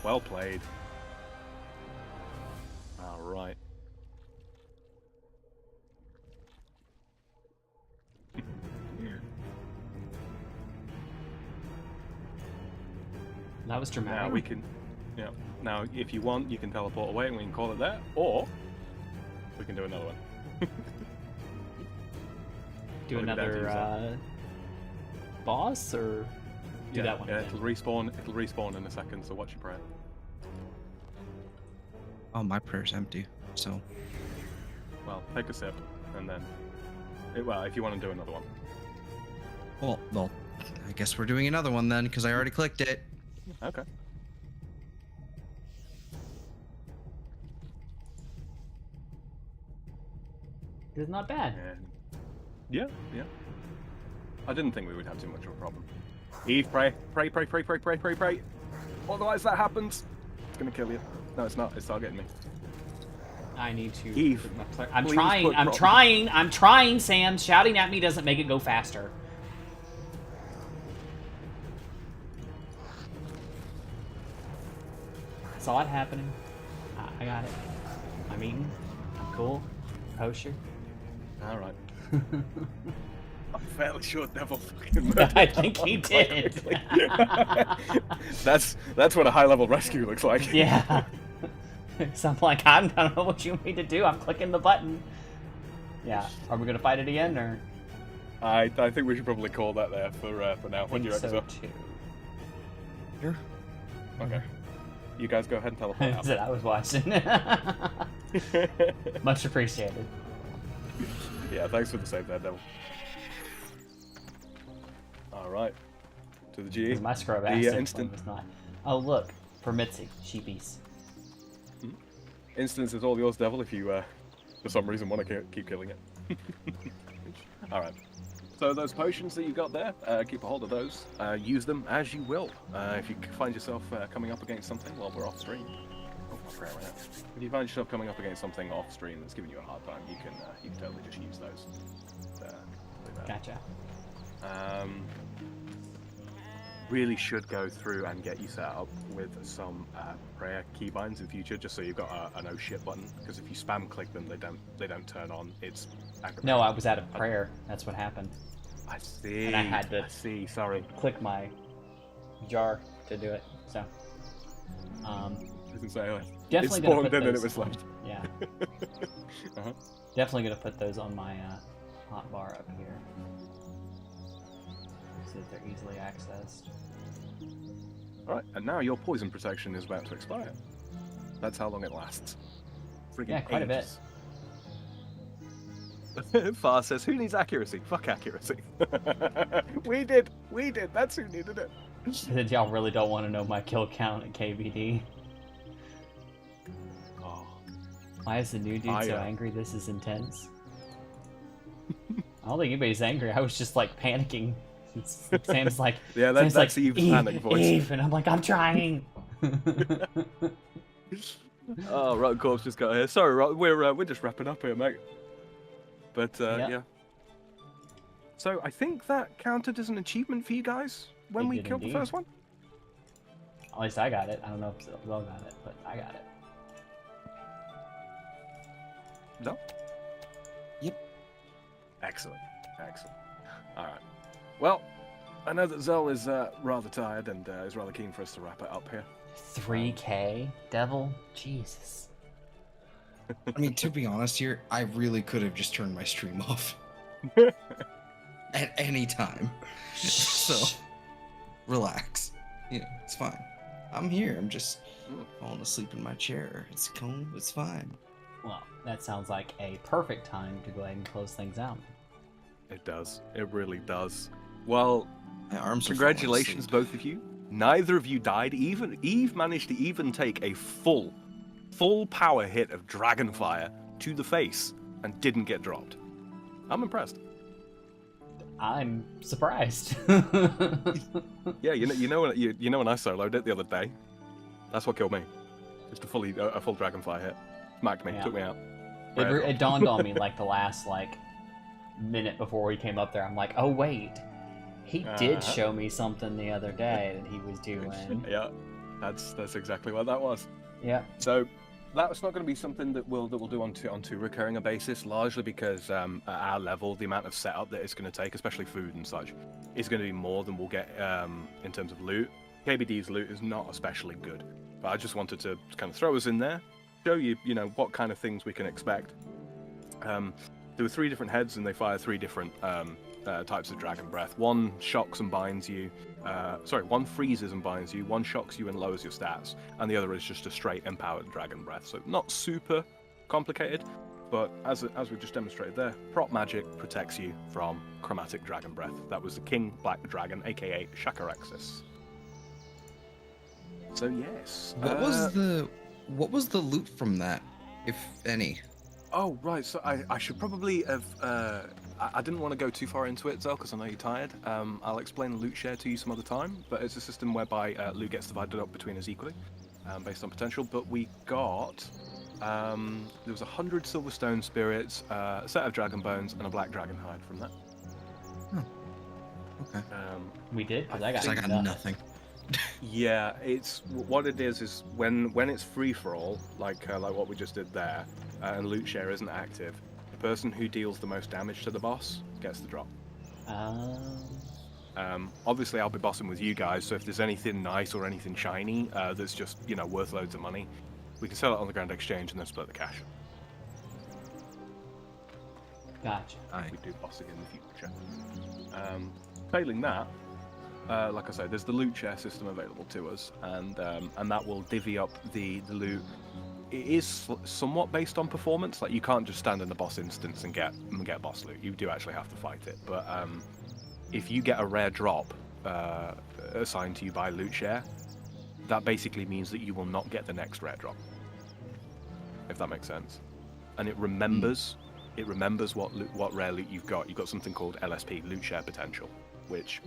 Well played. All right. That was dramatic. Now we can, yeah. Now, if you want, you can teleport away and we can call it there, or we can do another one. do Probably better to use another boss or do that one Yeah, again? it'll respawn. It'll respawn in a second. So watch your prayer. Oh, my prayer's empty. So Well, take a sip, and then. Well, if you want to do another one. well, I guess we're doing another one then because I already clicked it. Okay. It's not bad. And yeah. I didn't think we would have too much of a problem. Eve, pray. Otherwise that happens. It's gonna kill you. No, it's not. It's targeting me. I need to. Eve, put my I'm please trying. put I'm prop- trying. I'm trying, Sam. Shouting at me doesn't make it go faster. I saw it happening. I got it. I'm eating. I'm cool. Kosher. All right. I'm fairly sure Devil fucking murdered I think that he one quite did. quickly. That's what a high-level rescue looks like. Yeah. So I'm like, I don't know what you want me to do. I'm clicking the button. Yeah. Are we gonna fight it again, or? I think we should probably call that there for now. What do you reckon? so So? too. Here. Okay. You guys go ahead and teleport out. That's it. I was watching. Much appreciated. Yeah, thanks for the save there, Devil. All right. To the GE. Because my scrub The, ass instant- was not. Oh look, for Mitzi, sheepies. Instance is all yours, Devil, if you, for some reason, want to keep killing it. Alright. So those potions that you got there, keep a hold of those. Use them as you will. If you find yourself coming up against something while we're off stream, if you find yourself coming up against something off stream that's giving you a hard time, you can totally just use those. Gotcha. Really should go through and get you set up with some prayer keybinds in future, just so you've got a no shit button. Because if you spam click them, they don't turn on. It's aggravating. No, I was out of prayer. That's what happened. I see. And I had to Sorry. click my jar to do it. So, definitely it gonna spawned put in and it those was on- left. Yeah, Uh-huh. definitely gonna put those on my hotbar up here, so that they're easily accessed. Alright, and now your poison protection is about to expire. That's how long it lasts. Friggin' Yeah, quite a bit. bit. Far says, who needs accuracy? Fuck accuracy. We did! That's who needed it. Y'all really don't want to know my kill count at KBD. Oh. Why is the new dude so angry? This is intense. I don't think anybody's angry. I was just like panicking. Sam's like, Yeah, Sam's that's like, Eve's Eve, panic voice. Eve, and I'm like, I'm trying. Oh, Rotten Corpse just got here. Sorry, we're just wrapping up here, mate. But yeah. So I think that counted as an achievement for you guys when It we did killed indeed. the first one. At least I got it. I don't know if Will got it, but I got it. No. Yep. Excellent. All right. Well, I know that Zell is rather tired and is rather keen for us to wrap it up here. 3K, devil, Jesus. I mean, to be honest here, I really could have just turned my stream off at any time. So, relax. Yeah, it's fine. I'm here. I'm just falling asleep in my chair. It's cool. It's fine. Well, that sounds like a perfect time to go ahead and close things out. It does. It really does. Well, My arms are congratulations, falling both of you. Neither of you died. Even Eve managed to even take a full power hit of Dragonfire to the face and didn't get dropped. I'm impressed. I'm surprised. Yeah, you know when I soloed it the other day. That's what killed me. Just a full Dragonfire hit. Smacked me, Yeah. took me out. It dawned on me like the last minute before he came up there. I'm like, oh wait, he did show me something the other day that he was doing. Yeah, that's exactly what that was. Yeah. So that's not going to be something that we'll do onto recurring a basis, largely because at our level, the amount of setup that it's going to take, especially food and such, is going to be more than we'll get in terms of loot. KBD's loot is not especially good, but I just wanted to kind of throw us in there, show you, what kind of things we can expect. There were 3 different heads, and they fire 3 different types of dragon breath. One shocks and binds you. One freezes and binds you. One shocks you and lowers your stats, and the other is just a straight empowered dragon breath. So not super complicated, but as we just demonstrated there, prop magic protects you from chromatic dragon breath. That was the King Black Dragon, aka Shakarexis. So yes. What was the loot from that, if any? Oh, right. So I should probably have. I didn't want to go too far into it, Zell, because I know you're tired. I'll explain loot share to you some other time, but it's a system whereby loot gets divided up between us equally, based on potential. But we got. There was 100 Silverstone Spirits, a set of Dragon Bones, and a Black Dragon Hide from that. Oh. Okay. We did? Because I I got got nothing. Yeah, it's what it is when it's free for all, like what we just did there, and loot share isn't active. The person who deals the most damage to the boss gets the drop. Obviously, I'll be bossing with you guys, so if there's anything nice or anything shiny that's just worth loads of money, we can sell it on the Grand Exchange and then split the cash. Gotcha. We do boss again in the future. Failing that, like I said, there's the loot share system available to us, and that will divvy up the loot. It is somewhat based on performance. Like, you can't just stand in the boss instance and get boss loot. You do actually have to fight it. But if you get a rare drop assigned to you by loot share, that basically means that you will not get the next rare drop. If that makes sense. And it remembers. It remembers what rare loot you've got. You've got something called LSP, loot share potential, which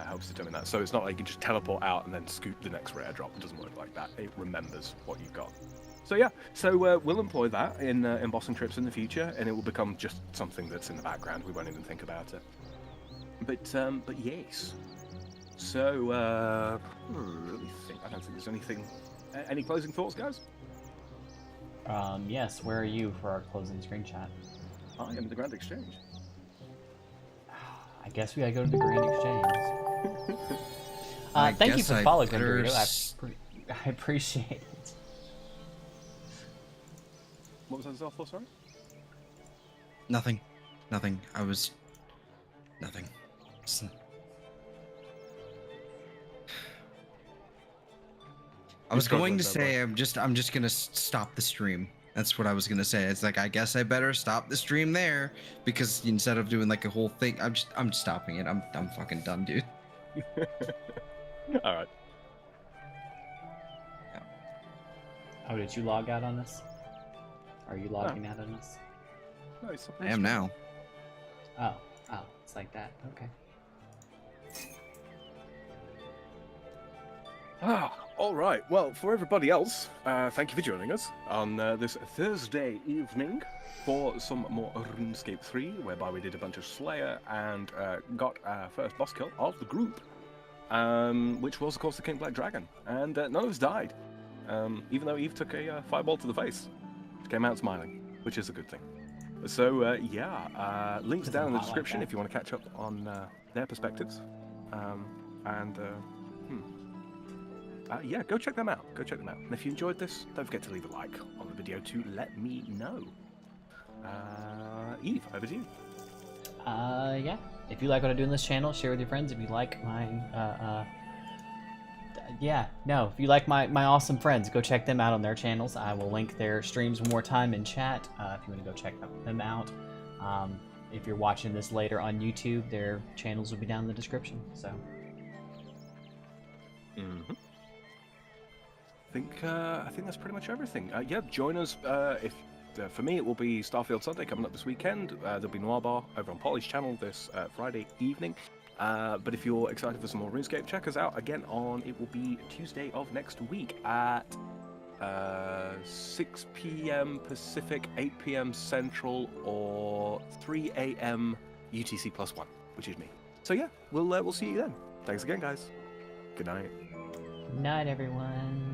helps determine that. So it's not like you can just teleport out and then scoop the next rare drop. It doesn't work like that. It remembers what you've got. So yeah, we'll employ that in embossing trips in the future, and it will become just something that's in the background. We won't even think about it. But yes. So let me think. I don't think there's anything. Any closing thoughts, guys? Yes, where are you for our closing screenshot? I am in the Grand Exchange. I guess we gotta go to the Grand Exchange. Thank you for following, Grimberito. I appreciate it. What was that for, sorry? Nothing. I was... Nothing. I was going to say I'm just gonna stop the stream. That's what I was gonna say. It's like I guess I better stop the stream there because instead of doing like a whole thing, I'm stopping it. I'm fucking done, dude. All right. Yeah. Oh, did you log out on this? Are you logging out on this? No, I am now. Oh, it's like that. Okay. All right. Well, for everybody else, thank you for joining us on this Thursday evening for some more RuneScape 3, whereby we did a bunch of Slayer and got our first boss kill of the group, which was, of course, the King Black Dragon. And none of us died, even though Eve took a fireball to the face. She came out smiling, which is a good thing. So, links down in the description if you want to catch up on their perspectives. Go check them out. And if you enjoyed this, don't forget to leave a like on the video to let me know. Eve, over to you. Yeah. If you like what I do in this channel, share with your friends. If you like my, if you like my awesome friends, go check them out on their channels. I will link their streams one more time in chat if you want to go check them out. If you're watching this later on YouTube, their channels will be down in the description. So. Mm-hmm. I think that's pretty much everything. Join us. If for me, it will be Starfield Sunday coming up this weekend. There'll be Noir Bar over on Polly's channel this Friday evening. But if you're excited for some more RuneScape, check us out again it will be Tuesday of next week at 6 p.m. Pacific, 8 p.m. Central, or 3 a.m. UTC +1, which is me. So yeah, we'll see you then. Thanks again, guys. Good night. Night, everyone.